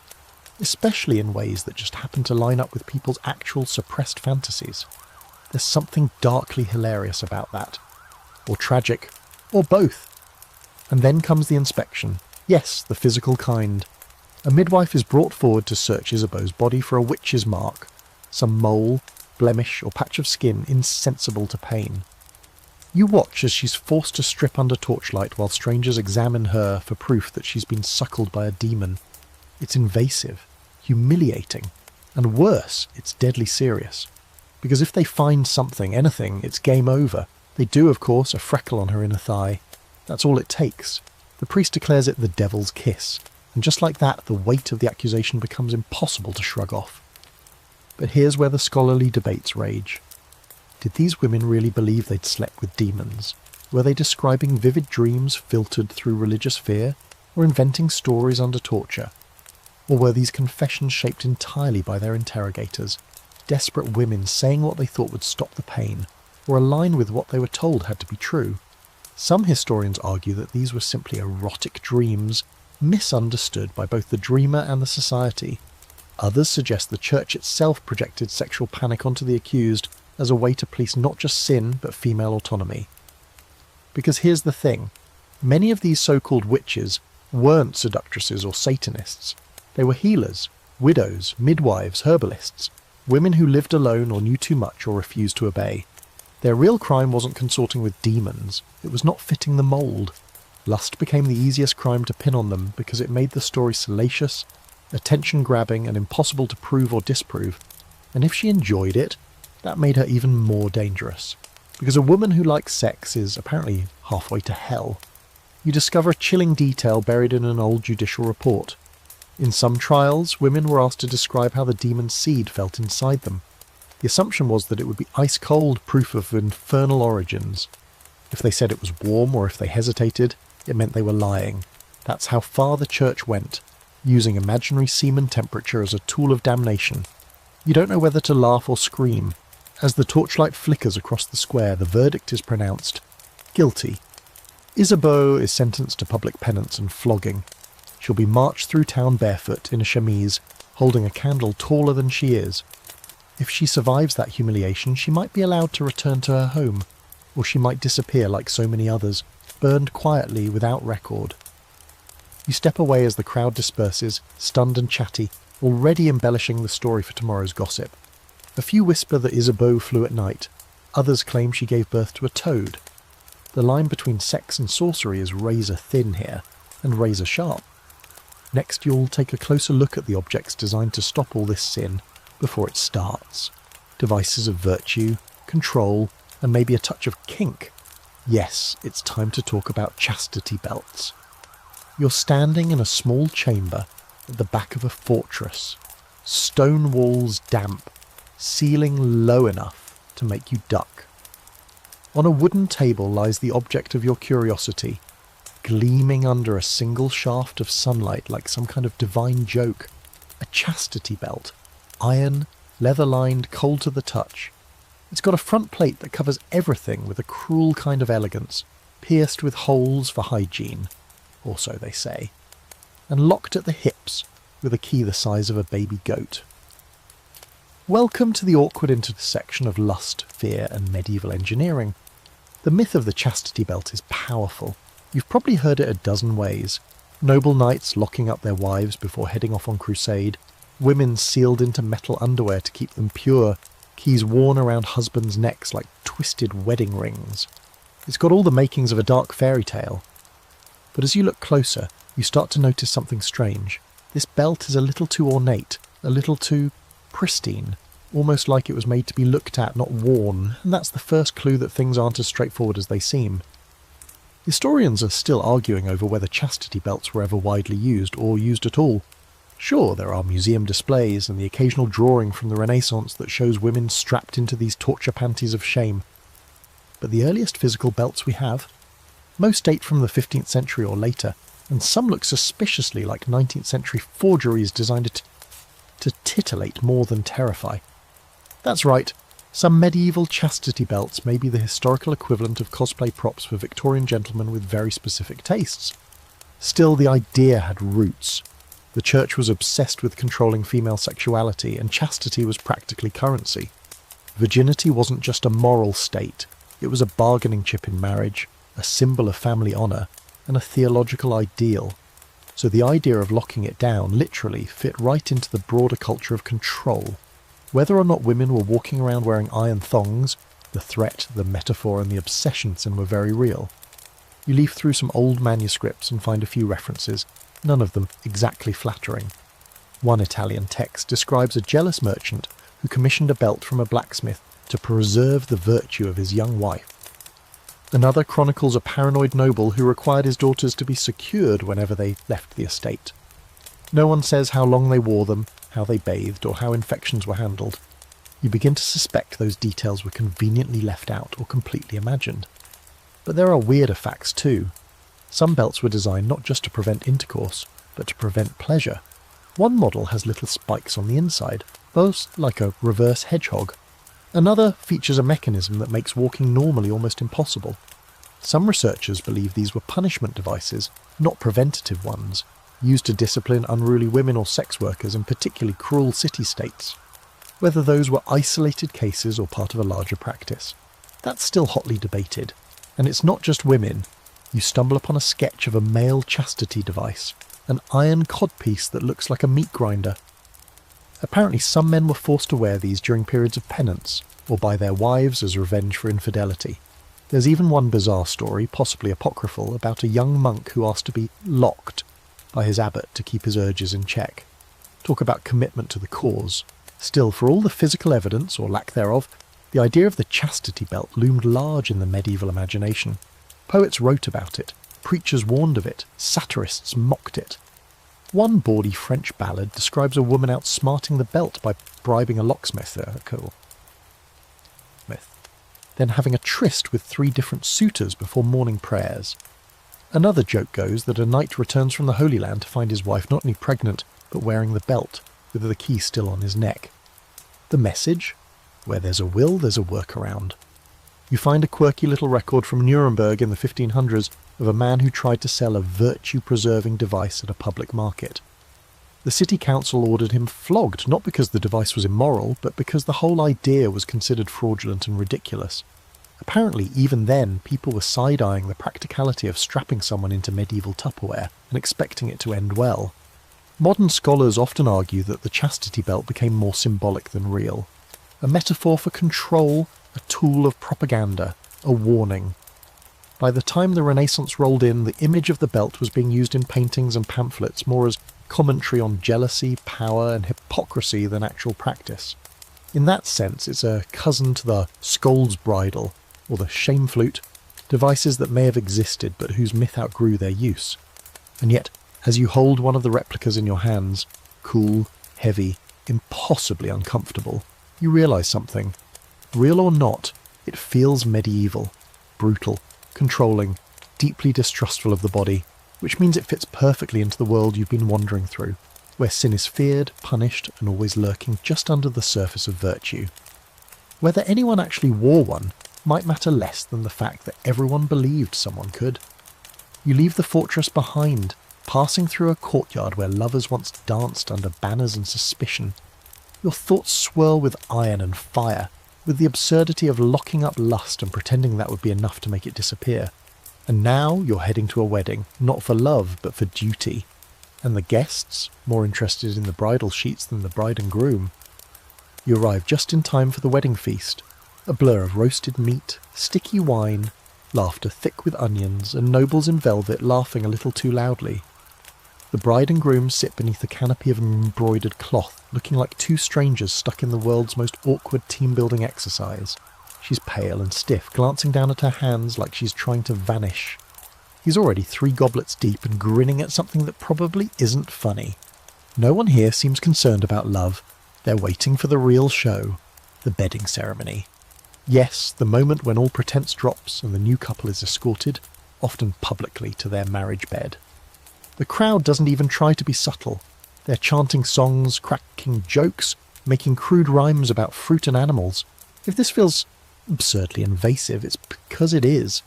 especially in ways that just happen to line up with people's actual suppressed fantasies. There's something darkly hilarious about that. Or tragic, or both. And then comes the inspection. Yes, the physical kind. A midwife is brought forward to search Isabeau's body for a witch's mark, some mole, blemish, or patch of skin insensible to pain. You watch as she's forced to strip under torchlight while strangers examine her for proof that she's been suckled by a demon. It's invasive, humiliating, and worse, it's deadly serious. Because if they find something, anything, it's game over. They do, of course, a freckle on her inner thigh. That's all it takes. The priest declares it the devil's kiss, and just like that, the weight of the accusation becomes impossible to shrug off. But here's where the scholarly debates rage. Did these women really believe they'd slept with demons? Were they describing vivid dreams filtered through religious fear, or inventing stories under torture? Or were these confessions shaped entirely by their interrogators, desperate women saying what they thought would stop the pain, or align with what they were told had to be true? Some historians argue that these were simply erotic dreams, misunderstood by both the dreamer and the society. Others suggest the church itself projected sexual panic onto the accused as a way to police not just sin, but female autonomy. Because here's the thing, many of these so-called witches weren't seductresses or Satanists. They were healers, widows, midwives, herbalists, women who lived alone or knew too much or refused to obey. Their real crime wasn't consorting with demons, it was not fitting the mould. Lust became the easiest crime to pin on them because it made the story salacious, attention-grabbing and impossible to prove or disprove, and if she enjoyed it, that made her even more dangerous. Because a woman who likes sex is apparently halfway to hell. You discover a chilling detail buried in an old judicial report. In some trials, women were asked to describe how the demon's seed felt inside them. The assumption was that it would be ice-cold proof of infernal origins. If they said it was warm or if they hesitated, it meant they were lying. That's how far the church went, using imaginary semen temperature as a tool of damnation. You don't know whether to laugh or scream. As the torchlight flickers across the square, the verdict is pronounced. Guilty. Isabeau is sentenced to public penance and flogging. She'll be marched through town barefoot in a chemise, holding a candle taller than she is. If she survives that humiliation, she might be allowed to return to her home, or she might disappear like so many others, burned quietly without record. You step away as the crowd disperses, stunned and chatty, already embellishing the story for tomorrow's gossip. A few whisper that Isabeau flew at night. Others claim she gave birth to a toad. The line between sex and sorcery is razor thin here, and razor sharp. Next you'll take a closer look at the objects designed to stop all this sin before it starts. Devices of virtue, control, and maybe a touch of kink. Yes, it's time to talk about chastity belts. You're standing in a small chamber at the back of a fortress. Stone walls damp, ceiling low enough to make you duck. On a wooden table lies the object of your curiosity, gleaming under a single shaft of sunlight like some kind of divine joke. A chastity belt. Iron, leather-lined, cold to the touch. It's got a front plate that covers everything with a cruel kind of elegance, pierced with holes for hygiene, or so they say, and locked at the hips with a key the size of a baby goat. Welcome to the awkward intersection of lust, fear, and medieval engineering. The myth of the chastity belt is powerful. You've probably heard it a dozen ways. Noble knights locking up their wives before heading off on crusade, women sealed into metal underwear to keep them pure, keys worn around husbands' necks like twisted wedding rings. It's got all the makings of a dark fairy tale. But as you look closer, you start to notice something strange. This belt is a little too ornate, a little too pristine, almost like it was made to be looked at, not worn, and that's the first clue that things aren't as straightforward as they seem. Historians are still arguing over whether chastity belts were ever widely used, or used at all. Sure, there are museum displays and the occasional drawing from the Renaissance that shows women strapped into these torture panties of shame. But the earliest physical belts we have, most date from the 15th century or later, and some look suspiciously like 19th century forgeries designed to titillate more than terrify. That's right, some medieval chastity belts may be the historical equivalent of cosplay props for Victorian gentlemen with very specific tastes. Still, the idea had roots. The church was obsessed with controlling female sexuality, and chastity was practically currency. Virginity wasn't just a moral state, it was a bargaining chip in marriage, a symbol of family honour, and a theological ideal. So the idea of locking it down literally fit right into the broader culture of control. Whether or not women were walking around wearing iron thongs, the threat, the metaphor, and the obsession sin were very real. You leaf through some old manuscripts and find a few references, none of them exactly flattering. One Italian text describes a jealous merchant who commissioned a belt from a blacksmith to preserve the virtue of his young wife. Another chronicles a paranoid noble who required his daughters to be secured whenever they left the estate. No one says how long they wore them, how they bathed, or how infections were handled. You begin to suspect those details were conveniently left out or completely imagined. But there are weirder facts too. Some belts were designed not just to prevent intercourse, but to prevent pleasure. One model has little spikes on the inside, both like a reverse hedgehog. Another features a mechanism that makes walking normally almost impossible. Some researchers believe these were punishment devices, not preventative ones, used to discipline unruly women or sex workers in particularly cruel city-states. Whether those were isolated cases or part of a larger practice, that's still hotly debated. And it's not just women. You stumble upon a sketch of a male chastity device, an iron codpiece that looks like a meat grinder. Apparently some men were forced to wear these during periods of penance, or by their wives as revenge for infidelity. There's even one bizarre story, possibly apocryphal, about a young monk who asked to be locked by his abbot to keep his urges in check. Talk about commitment to the cause. Still, for all the physical evidence, or lack thereof, the idea of the chastity belt loomed large in the medieval imagination. Poets wrote about it, preachers warned of it, satirists mocked it. One bawdy French ballad describes a woman outsmarting the belt by bribing a locksmith, then having a tryst with 3 different suitors before morning prayers. Another joke goes that a knight returns from the Holy Land to find his wife not only pregnant, but wearing the belt, with the key still on his neck. The message? Where there's a will, there's a workaround. You find a quirky little record from Nuremberg in the 1500s of a man who tried to sell a virtue-preserving device at a public market. The city council ordered him flogged, not because the device was immoral, but because the whole idea was considered fraudulent and ridiculous. Apparently, even then, people were side-eyeing the practicality of strapping someone into medieval Tupperware and expecting it to end well. Modern scholars often argue that the chastity belt became more symbolic than real. A metaphor for control, a tool of propaganda, a warning. By the time the Renaissance rolled in, the image of the belt was being used in paintings and pamphlets more as commentary on jealousy, power, and hypocrisy than actual practice. In that sense, it's a cousin to the scold's bridle, or the shame flute, devices that may have existed but whose myth outgrew their use. And yet, as you hold one of the replicas in your hands, cool, heavy, impossibly uncomfortable, you realise something. Real or not, it feels medieval, brutal, controlling, deeply distrustful of the body, which means it fits perfectly into the world you've been wandering through, where sin is feared, punished, and always lurking just under the surface of virtue. Whether anyone actually wore one might matter less than the fact that everyone believed someone could. You leave the fortress behind, passing through a courtyard where lovers once danced under banners and suspicion. Your thoughts swirl with iron and fire, with the absurdity of locking up lust and pretending that would be enough to make it disappear. And now you're heading to a wedding, not for love, but for duty. And the guests, more interested in the bridal sheets than the bride and groom. You arrive just in time for the wedding feast. A blur of roasted meat, sticky wine, laughter thick with onions, and nobles in velvet laughing a little too loudly. The bride and groom sit beneath a canopy of embroidered cloth, looking like two strangers stuck in the world's most awkward team-building exercise. She's pale and stiff, glancing down at her hands like she's trying to vanish. He's already 3 goblets deep and grinning at something that probably isn't funny. No one here seems concerned about love. They're waiting for the real show, the bedding ceremony. Yes, the moment when all pretense drops and the new couple is escorted, often publicly, to their marriage bed. The crowd doesn't even try to be subtle. They're chanting songs, cracking jokes, making crude rhymes about fruit and animals. If this feels absurdly invasive, it's because it is.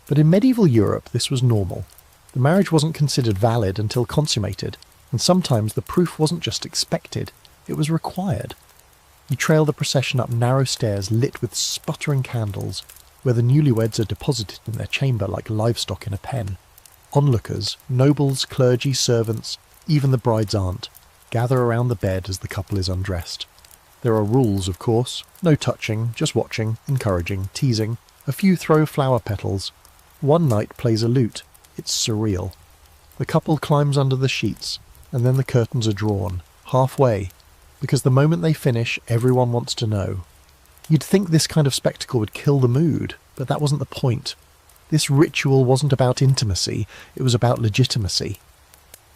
But in medieval Europe, this was normal. The marriage wasn't considered valid until consummated, and sometimes the proof wasn't just expected, it was required. You trail the procession up narrow stairs lit with sputtering candles, where the newlyweds are deposited in their chamber like livestock in a pen. Onlookers, nobles, clergy, servants, even the bride's aunt, gather around the bed as the couple is undressed. There are rules, of course. No touching, just watching, encouraging, teasing. A few throw flower petals. One knight plays a lute. It's surreal. The couple climbs under the sheets, and then the curtains are drawn, halfway, because the moment they finish, everyone wants to know. You'd think this kind of spectacle would kill the mood, but that wasn't the point. This ritual wasn't about intimacy, it was about legitimacy.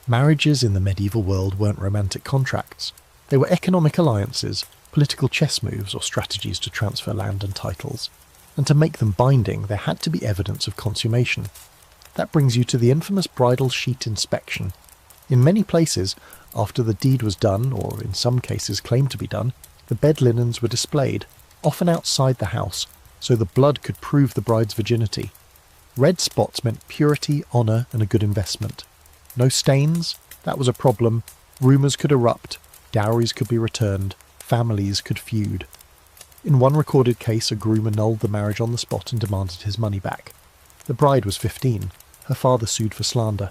Marriages in the medieval world weren't romantic contracts. They were economic alliances, political chess moves or strategies to transfer land and titles. And to make them binding, there had to be evidence of consummation. That brings you to the infamous bridal sheet inspection. In many places, after the deed was done, or in some cases claimed to be done, the bed linens were displayed, often outside the house, so the blood could prove the bride's virginity. Red spots meant purity, honour, and a good investment. No stains? That was a problem. Rumours could erupt, dowries could be returned, families could feud. In one recorded case, a groom annulled the marriage on the spot and demanded his money back. The bride was 15. Her father sued for slander.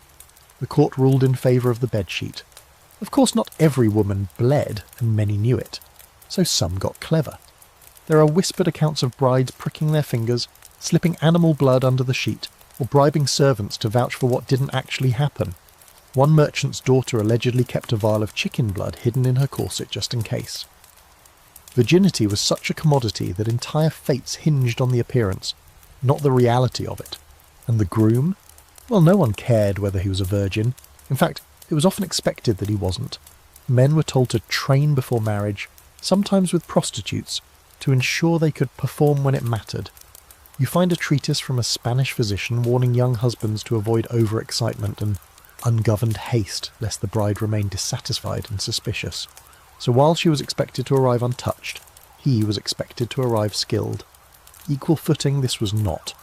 The court ruled in favour of the bedsheet. Of course, not every woman bled, and many knew it. So some got clever. There are whispered accounts of brides pricking their fingers, slipping animal blood under the sheet, or bribing servants to vouch for what didn't actually happen. One merchant's daughter allegedly kept a vial of chicken blood hidden in her corset just in case. Virginity was such a commodity that entire fates hinged on the appearance, not the reality of it. And the groom? Well, no one cared whether he was a virgin. In fact, it was often expected that he wasn't. Men were told to train before marriage, sometimes with prostitutes, to ensure they could perform when it mattered. You find a treatise from a Spanish physician warning young husbands to avoid overexcitement and ungoverned haste, lest the bride remain dissatisfied and suspicious. So while she was expected to arrive untouched, he was expected to arrive skilled. Equal footing this was not.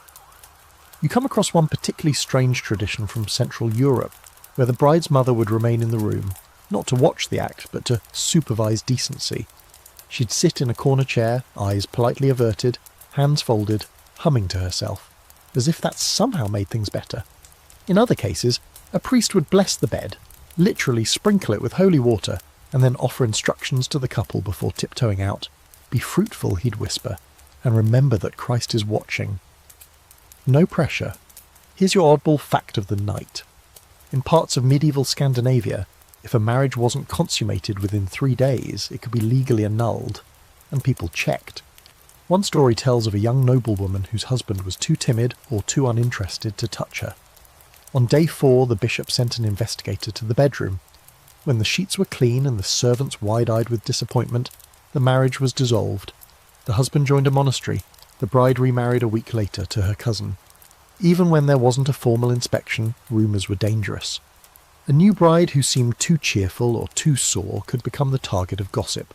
You come across one particularly strange tradition from Central Europe, where the bride's mother would remain in the room, not to watch the act, but to supervise decency. She'd sit in a corner chair, eyes politely averted, hands folded, humming to herself, as if that somehow made things better. In other cases, a priest would bless the bed, literally sprinkle it with holy water, and then offer instructions to the couple before tiptoeing out. "Be fruitful," he'd whisper, "and remember that Christ is watching." No pressure. Here's your oddball fact of the night. In parts of medieval Scandinavia, if a marriage wasn't consummated within 3 days, it could be legally annulled, and people checked. One story tells of a young noblewoman whose husband was too timid or too uninterested to touch her. On day 4, the bishop sent an investigator to the bedroom. When the sheets were clean and the servants wide-eyed with disappointment, the marriage was dissolved. The husband joined a monastery. The bride remarried a week later to her cousin. Even when there wasn't a formal inspection, rumours were dangerous. A new bride who seemed too cheerful or too sore could become the target of gossip.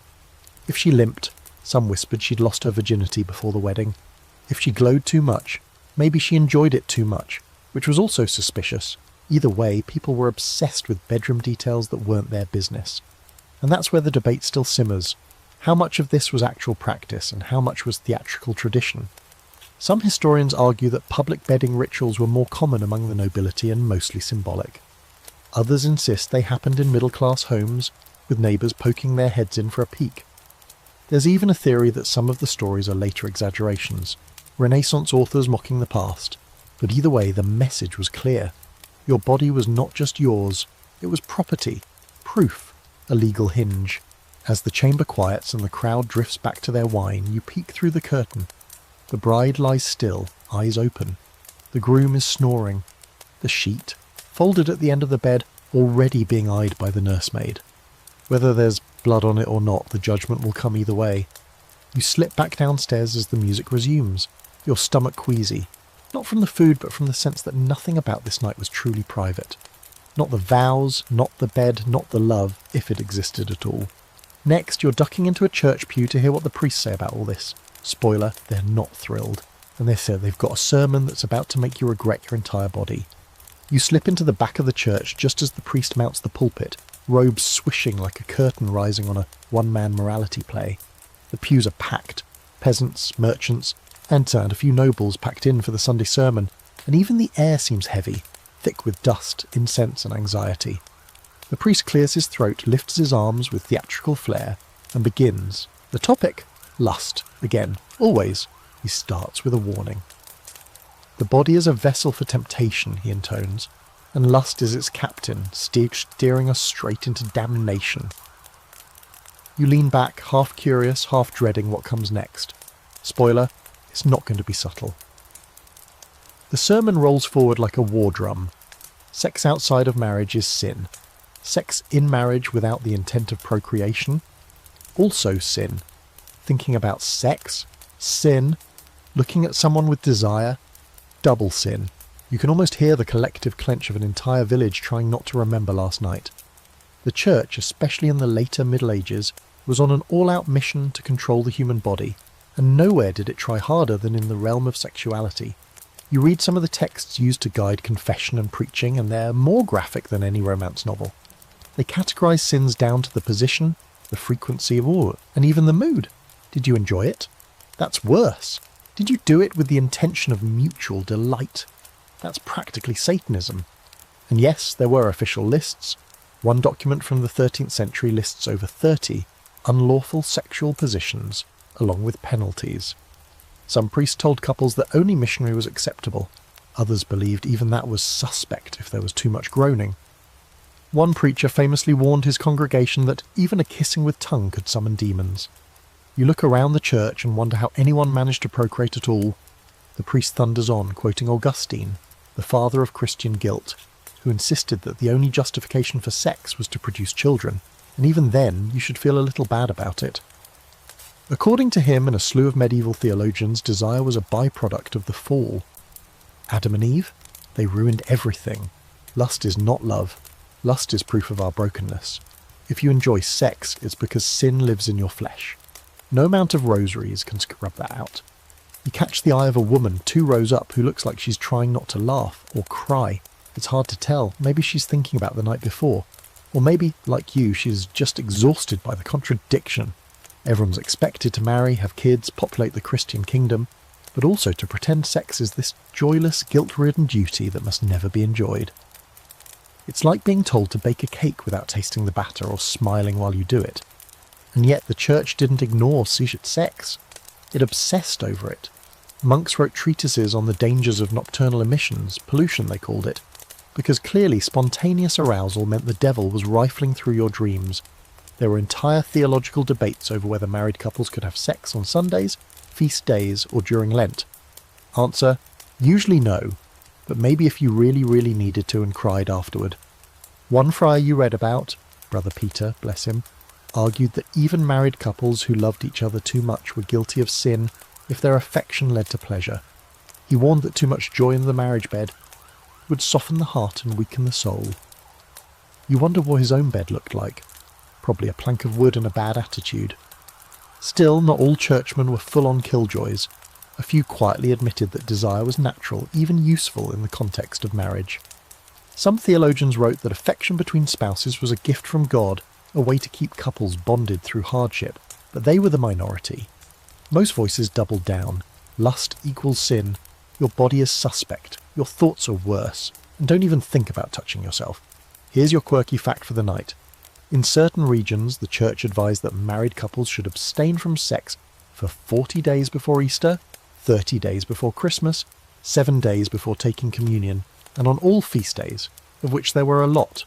If she limped, some whispered she'd lost her virginity before the wedding. If she glowed too much, maybe she enjoyed it too much, which was also suspicious. Either way, people were obsessed with bedroom details that weren't their business. And that's where the debate still simmers. How much of this was actual practice and how much was theatrical tradition? Some historians argue that public bedding rituals were more common among the nobility and mostly symbolic. Others insist they happened in middle-class homes, with neighbours poking their heads in for a peek. There's even a theory that some of the stories are later exaggerations, Renaissance authors mocking the past, but either way the message was clear. Your body was not just yours, it was property, proof, a legal hinge. As the chamber quiets and the crowd drifts back to their wine, you peek through the curtain. The bride lies still, eyes open. The groom is snoring. The sheet, folded at the end of the bed, already being eyed by the nursemaid. Whether there's blood on it or not, the judgment will come either way. You slip back downstairs as the music resumes, your stomach queasy. Not from the food, but from the sense that nothing about this night was truly private. Not the vows, not the bed, not the love, if it existed at all. Next, you're ducking into a church pew to hear what the priests say about all this. Spoiler, they're not thrilled. And they say they've got a sermon that's about to make you regret your entire body. You slip into the back of the church just as the priest mounts the pulpit, robes swishing like a curtain rising on a one-man morality play. The pews are packed. Peasants, merchants, and a few nobles packed in for the Sunday sermon, and even the air seems heavy, thick with dust, incense and anxiety. The priest clears his throat, lifts his arms with theatrical flair, and begins. The topic? Lust. Again. Always. He starts with a warning. The body is a vessel for temptation, he intones, and lust is its captain, steering us straight into damnation. You lean back, half curious, half dreading what comes next. Spoiler, it's not going to be subtle. The sermon rolls forward like a war drum. Sex outside of marriage is sin. Sex in marriage without the intent of procreation, also sin. Thinking about sex, sin. Looking at someone with desire, double sin. You can almost hear the collective clench of an entire village trying not to remember last night. The church, especially in the later Middle Ages, was on an all-out mission to control the human body, and nowhere did it try harder than in the realm of sexuality. You read some of the texts used to guide confession and preaching, and they're more graphic than any romance novel. They categorise sins down to the position, the frequency of all, and even the mood. Did you enjoy it? That's worse. Did you do it with the intention of mutual delight? That's practically Satanism. And yes, there were official lists. One document from the 13th century lists over 30 unlawful sexual positions, along with penalties. Some priests told couples that only missionary was acceptable. Others believed even that was suspect if there was too much groaning. One preacher famously warned his congregation that even a kissing with tongue could summon demons. You look around the church and wonder how anyone managed to procreate at all. The priest thunders on, quoting Augustine, the father of Christian guilt, who insisted that the only justification for sex was to produce children, and even then you should feel a little bad about it. According to him and a slew of medieval theologians, desire was a byproduct of the fall. Adam and Eve? They ruined everything. Lust is not love. Lust is proof of our brokenness. If you enjoy sex, it's because sin lives in your flesh. No amount of rosaries can scrub that out. You catch the eye of a woman 2 rows up who looks like she's trying not to laugh or cry. It's hard to tell. Maybe she's thinking about the night before. Or maybe, like you, she's just exhausted by the contradiction. Everyone's expected to marry, have kids, populate the Christian kingdom, but also to pretend sex is this joyless, guilt-ridden duty that must never be enjoyed. It's like being told to bake a cake without tasting the batter or smiling while you do it. And yet the church didn't ignore sex. It obsessed over it. Monks wrote treatises on the dangers of nocturnal emissions, pollution they called it, because clearly spontaneous arousal meant the devil was rifling through your dreams. There were entire theological debates over whether married couples could have sex on Sundays, feast days, or during Lent. Answer: usually no, but maybe if you really, really needed to and cried afterward. One friar you read about, Brother Peter, bless him, argued that even married couples who loved each other too much were guilty of sin if their affection led to pleasure. He warned that too much joy in the marriage bed would soften the heart and weaken the soul. You wonder what his own bed looked like. Probably a plank of wood and a bad attitude. Still, not all churchmen were full-on killjoys. A few quietly admitted that desire was natural, even useful in the context of marriage. Some theologians wrote that affection between spouses was a gift from God, a way to keep couples bonded through hardship, but they were the minority. Most voices doubled down. Lust equals sin. Your body is suspect. Your thoughts are worse. And don't even think about touching yourself. Here's your quirky fact for the night. In certain regions, the church advised that married couples should abstain from sex for 40 days before Easter, 30 days before Christmas, 7 days before taking communion, and on all feast days, of which there were a lot.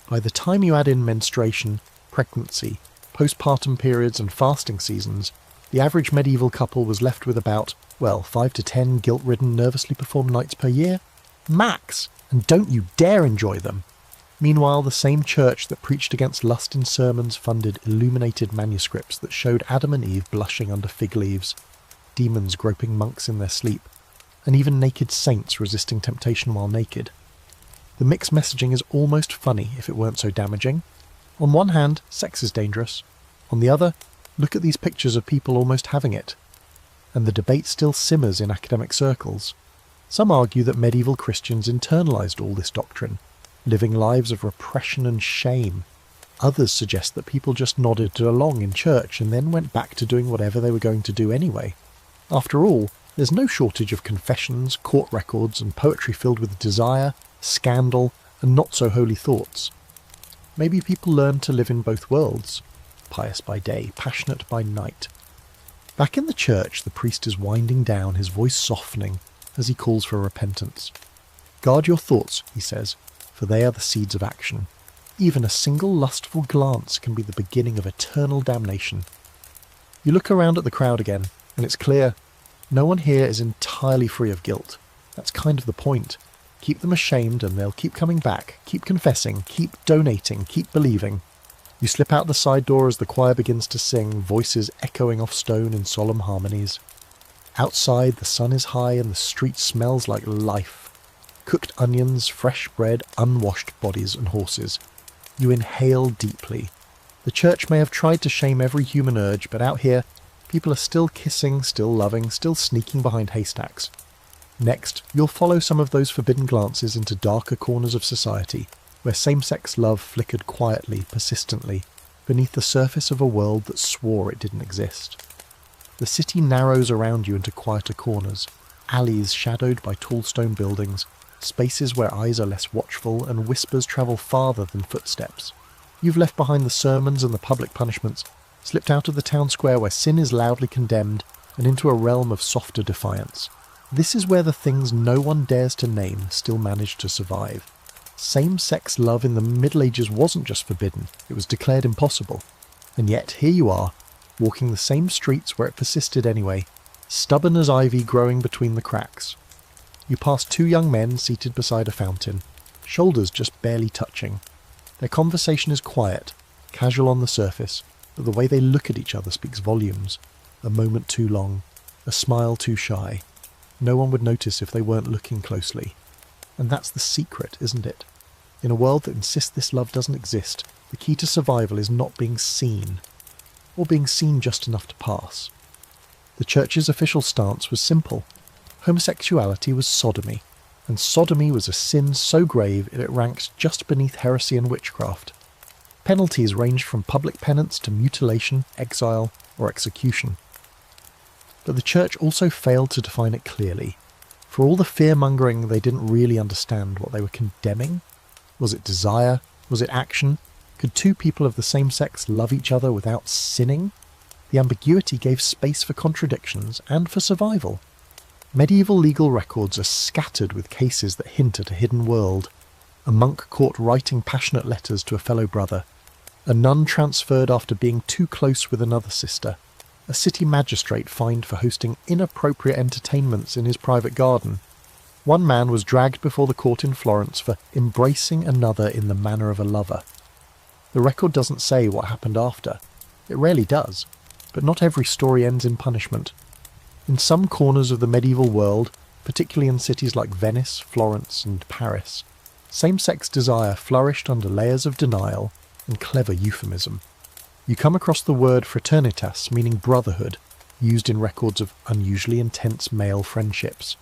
By the time you add in menstruation, pregnancy, postpartum periods and fasting seasons, the average medieval couple was left with about, 5 to 10 guilt-ridden, nervously performed nights per year. Max! And don't you dare enjoy them! Meanwhile, the same church that preached against lust in sermons funded illuminated manuscripts that showed Adam and Eve blushing under fig leaves, demons groping monks in their sleep, and even naked saints resisting temptation while naked. The mixed messaging is almost funny if it weren't so damaging. On one hand, sex is dangerous. On the other, look at these pictures of people almost having it. And the debate still simmers in academic circles. Some argue that medieval Christians internalized all this doctrine, living lives of repression and shame. Others suggest that people just nodded along in church and then went back to doing whatever they were going to do anyway. After all, there's no shortage of confessions, court records, and poetry filled with desire, scandal, and not-so-holy thoughts. Maybe people learned to live in both worlds, pious by day, passionate by night. Back in the church, the priest is winding down, his voice softening, as he calls for repentance. Guard your thoughts, he says, for they are the seeds of action. Even a single lustful glance can be the beginning of eternal damnation. You look around at the crowd again, and it's clear, no one here is entirely free of guilt. That's kind of the point. Keep them ashamed and they'll keep coming back, keep confessing, keep donating, keep believing. You slip out the side door as the choir begins to sing, voices echoing off stone in solemn harmonies. Outside, the sun is high and the street smells like life. Cooked onions, fresh bread, unwashed bodies and horses. You inhale deeply. The church may have tried to shame every human urge, but out here, people are still kissing, still loving, still sneaking behind haystacks. Next, you'll follow some of those forbidden glances into darker corners of society, where same-sex love flickered quietly, persistently, beneath the surface of a world that swore it didn't exist. The city narrows around you into quieter corners, alleys shadowed by tall stone buildings, spaces where eyes are less watchful and whispers travel farther than footsteps. You've left behind the sermons and the public punishments, slipped out of the town square where sin is loudly condemned, and into a realm of softer defiance. This is where the things no one dares to name still manage to survive. Same-sex love in the Middle Ages wasn't just forbidden, it was declared impossible. And yet here you are, walking the same streets where it persisted anyway, stubborn as ivy growing between the cracks. You pass 2 young men seated beside a fountain, shoulders just barely touching. Their conversation is quiet, casual on the surface, but the way they look at each other speaks volumes. A moment too long, a smile too shy. No one would notice if they weren't looking closely. And that's the secret, isn't it? In a world that insists this love doesn't exist, the key to survival is not being seen, or being seen just enough to pass. The church's official stance was simple. Homosexuality was sodomy, and sodomy was a sin so grave it ranked just beneath heresy and witchcraft. Penalties ranged from public penance to mutilation, exile, or execution. But the church also failed to define it clearly. For all the fear-mongering, they didn't really understand what they were condemning. Was it desire? Was it action? Could two people of the same sex love each other without sinning? The ambiguity gave space for contradictions and for survival. Medieval legal records are scattered with cases that hint at a hidden world. A monk caught writing passionate letters to a fellow brother. A nun transferred after being too close with another sister. A city magistrate fined for hosting inappropriate entertainments in his private garden. One man was dragged before the court in Florence for embracing another in the manner of a lover. The record doesn't say what happened after. It rarely does, but not every story ends in punishment. In some corners of the medieval world, particularly in cities like Venice, Florence, and Paris, same-sex desire flourished under layers of denial and clever euphemism. You come across the word fraternitas, meaning brotherhood, used in records of unusually intense male friendships.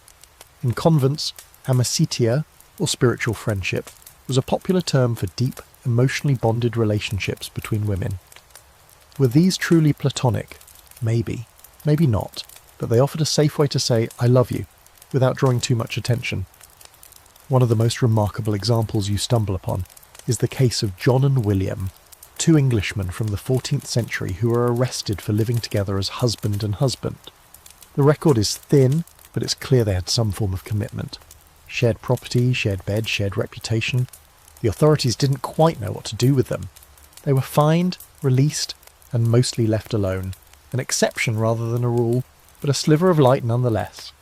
In convents, amicitia, or spiritual friendship, was a popular term for deep, emotionally bonded relationships between women. Were these truly platonic? Maybe. Maybe not. But they offered a safe way to say, I love you, without drawing too much attention. One of the most remarkable examples you stumble upon is the case of John and William, two Englishmen from the 14th century who were arrested for living together as husband and husband. The record is thin, but it's clear they had some form of commitment. Shared property, shared bed, shared reputation. The authorities didn't quite know what to do with them. They were fined, released, and mostly left alone. An exception rather than a rule, but a sliver of light nonetheless.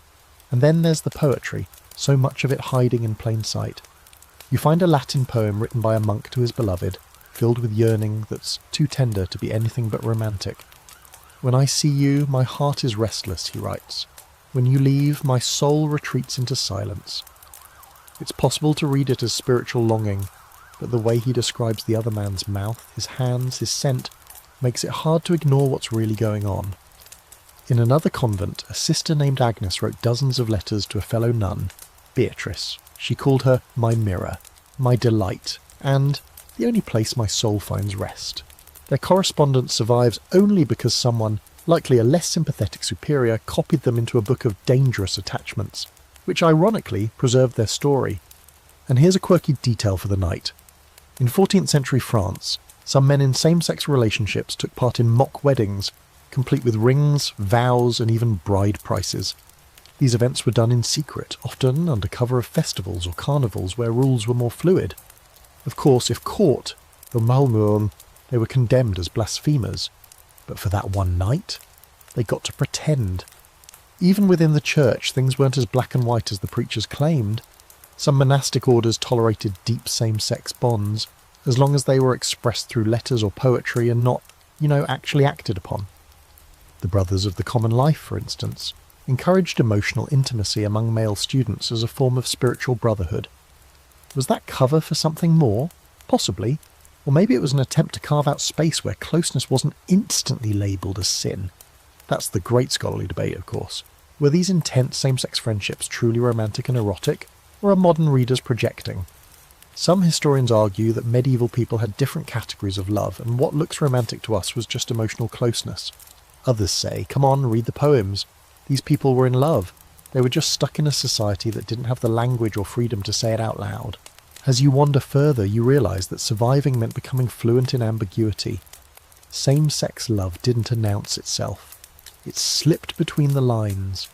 And then there's the poetry, so much of it hiding in plain sight. You find a Latin poem written by a monk to his beloved, filled with yearning that's too tender to be anything but romantic. When I see you, my heart is restless, he writes. When you leave, my soul retreats into silence. It's possible to read it as spiritual longing, but the way he describes the other man's mouth, his hands, his scent, makes it hard to ignore what's really going on. In another convent, a sister named Agnes wrote dozens of letters to a fellow nun, Beatrice. She called her my mirror, my delight, and the only place my soul finds rest. Their correspondence survives only because someone, likely a less sympathetic superior, copied them into a book of dangerous attachments, which ironically preserved their story. And here's a quirky detail for the night. In 14th century France, some men in same-sex relationships took part in mock weddings, complete with rings, vows, and even bride prices. These events were done in secret, often under cover of festivals or carnivals where rules were more fluid. Of course, if caught, they were condemned as blasphemers. But for that one night, they got to pretend. Even within the church, things weren't as black and white as the preachers claimed. Some monastic orders tolerated deep same-sex bonds, as long as they were expressed through letters or poetry and not, actually acted upon. The Brothers of the Common Life, for instance, encouraged emotional intimacy among male students as a form of spiritual brotherhood. Was that cover for something more? Possibly. Or maybe it was an attempt to carve out space where closeness wasn't instantly labelled as sin. That's the great scholarly debate, of course. Were these intense same-sex friendships truly romantic and erotic, or are modern readers projecting? Some historians argue that medieval people had different categories of love, and what looks romantic to us was just emotional closeness. Others say, come on, read the poems. These people were in love. They were just stuck in a society that didn't have the language or freedom to say it out loud. As you wander further, you realise that surviving meant becoming fluent in ambiguity. Same-sex love didn't announce itself. It slipped between the lines.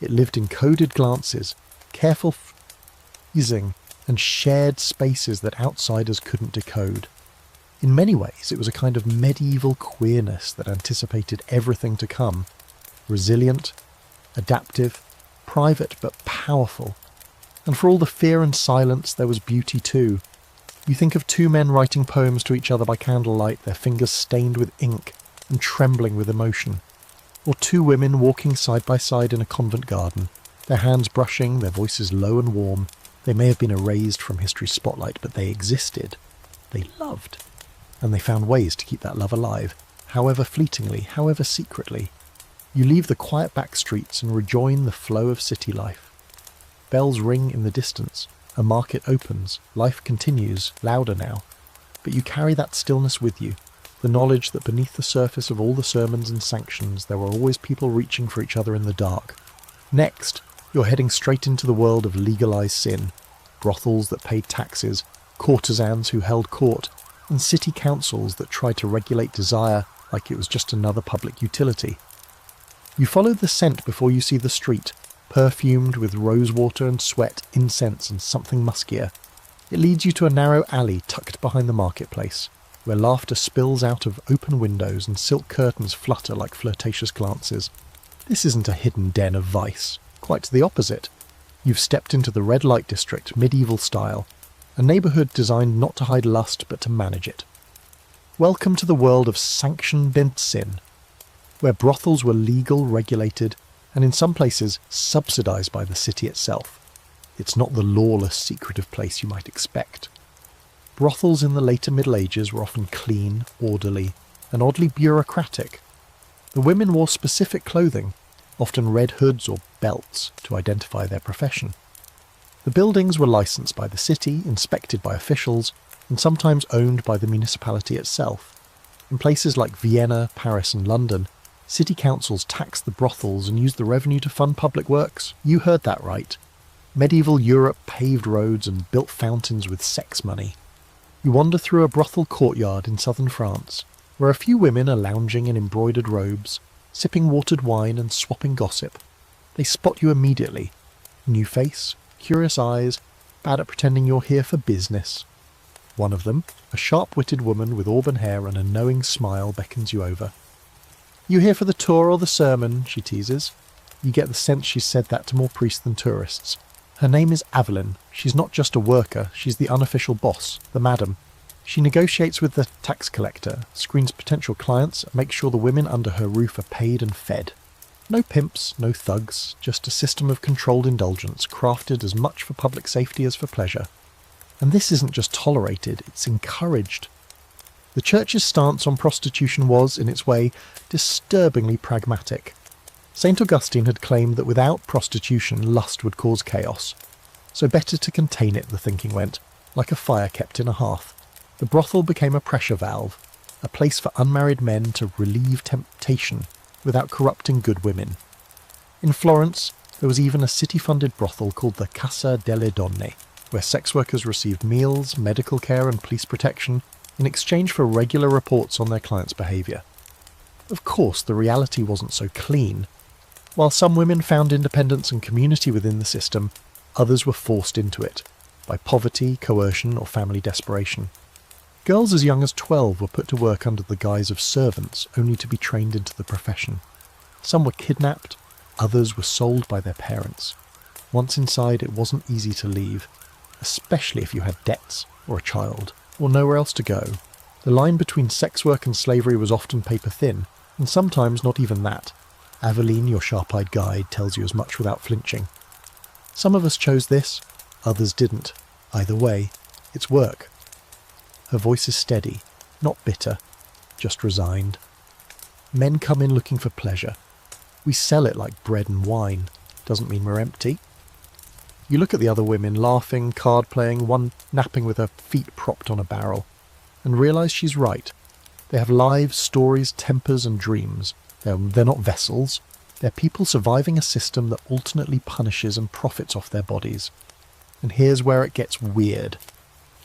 It lived in coded glances, careful phrasing, and shared spaces that outsiders couldn't decode. In many ways, it was a kind of medieval queerness that anticipated everything to come. Resilient, adaptive, private but powerful. And for all the fear and silence, there was beauty too. You think of two men writing poems to each other by candlelight, their fingers stained with ink and trembling with emotion. Or two women walking side by side in a convent garden, their hands brushing, their voices low and warm. They may have been erased from history's spotlight, but they existed. They loved. and they found ways to keep that love alive, however fleetingly, however secretly. You leave the quiet back streets and rejoin the flow of city life. Bells ring in the distance, a market opens, life continues, louder now. But you carry that stillness with you, the knowledge that beneath the surface of all the sermons and sanctions there were always people reaching for each other in the dark. Next, you're heading straight into the world of legalised sin, brothels that paid taxes, courtesans who held court, and city councils that tried to regulate desire like it was just another public utility. You follow the scent before you see the street, perfumed with rosewater and sweat, incense and something muskier. It leads you to a narrow alley tucked behind the marketplace, where laughter spills out of open windows and silk curtains flutter like flirtatious glances. This isn't a hidden den of vice, quite the opposite. You've stepped into the red light district, medieval style, a neighbourhood designed not to hide lust but to manage it. Welcome to the world of sanctioned sin, where brothels were legal, regulated, and in some places subsidised by the city itself. It's not the lawless, secretive place you might expect. Brothels in the later Middle Ages were often clean, orderly, and oddly bureaucratic. The women wore specific clothing, often red hoods or belts, to identify their profession. The buildings were licensed by the city, inspected by officials, and sometimes owned by the municipality itself. In places like Vienna, Paris and London, city councils taxed the brothels and used the revenue to fund public works. You heard that right. Medieval Europe paved roads and built fountains with sex money. You wander through a brothel courtyard in southern France, where a few women are lounging in embroidered robes, sipping watered wine and swapping gossip. They spot you immediately. New face, curious eyes, bad at pretending you're here for business. One of them, a sharp-witted woman with auburn hair and a knowing smile, beckons you over. "You here for the tour or the sermon?" she teases. You get the sense she's said that to more priests than tourists. Her name is Evelyn. She's not just a worker, she's the unofficial boss, the madam. She negotiates with the tax collector, screens potential clients, and makes sure the women under her roof are paid and fed. No pimps, no thugs, just a system of controlled indulgence, crafted as much for public safety as for pleasure. And this isn't just tolerated, it's encouraged. The church's stance on prostitution was, in its way, disturbingly pragmatic. St. Augustine had claimed that without prostitution, lust would cause chaos. So better to contain it, the thinking went, like a fire kept in a hearth. The brothel became a pressure valve, a place for unmarried men to relieve temptation without corrupting good women. In Florence, there was even a city-funded brothel called the Casa delle Donne, where sex workers received meals, medical care and police protection in exchange for regular reports on their clients' behaviour. Of course, the reality wasn't so clean. While some women found independence and community within the system, others were forced into it, by poverty, coercion or family desperation. Girls as young as 12 were put to work under the guise of servants, only to be trained into the profession. Some were kidnapped, others were sold by their parents. Once inside, it wasn't easy to leave, especially if you had debts, or a child, or nowhere else to go. The line between sex work and slavery was often paper-thin, and sometimes not even that. Aveline, your sharp-eyed guide, tells you as much without flinching. Some of us chose this, others didn't. Either way, it's work. Her voice is steady, not bitter, just resigned. Men come in looking for pleasure. We sell it like bread and wine. Doesn't mean we're empty. You look at the other women, laughing, card-playing, one napping with her feet propped on a barrel, and realise she's right. They have lives, stories, tempers and dreams. They're not vessels. They're people surviving a system that alternately punishes and profits off their bodies. And here's where it gets weird.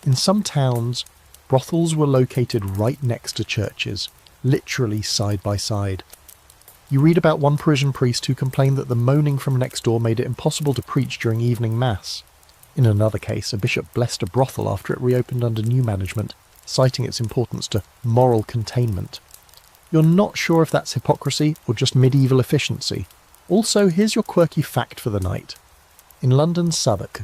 In some towns, brothels were located right next to churches, literally side by side. You read about one Parisian priest who complained that the moaning from next door made it impossible to preach during evening mass. In another case, a bishop blessed a brothel after it reopened under new management, citing its importance to moral containment. You're not sure if that's hypocrisy or just medieval efficiency. Also, here's your quirky fact for the night. In London's Southwark,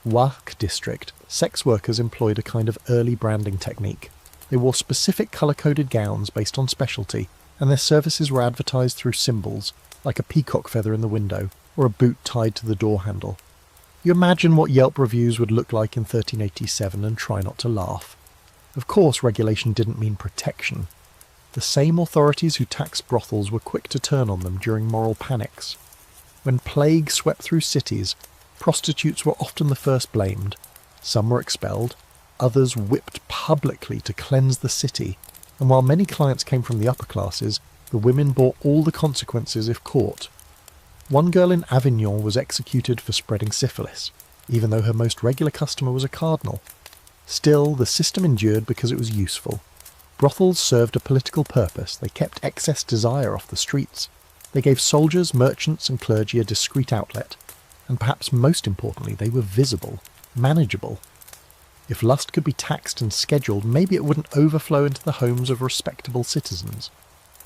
Wark district, sex workers employed a kind of early branding technique. They wore specific colour-coded gowns based on specialty, and their services were advertised through symbols, like a peacock feather in the window, or a boot tied to the door handle. You imagine what Yelp reviews would look like in 1387 and try not to laugh. Of course, regulation didn't mean protection. The same authorities who taxed brothels were quick to turn on them during moral panics. When plague swept through cities, prostitutes were often the first blamed. Some were expelled, others whipped publicly to cleanse the city, and while many clients came from the upper classes, the women bore all the consequences if caught. One girl in Avignon was executed for spreading syphilis, even though her most regular customer was a cardinal. Still, the system endured because it was useful. Brothels served a political purpose. They kept excess desire off the streets. They gave soldiers, merchants and clergy a discreet outlet. And perhaps most importantly, they were visible, manageable. If lust could be taxed and scheduled, maybe it wouldn't overflow into the homes of respectable citizens.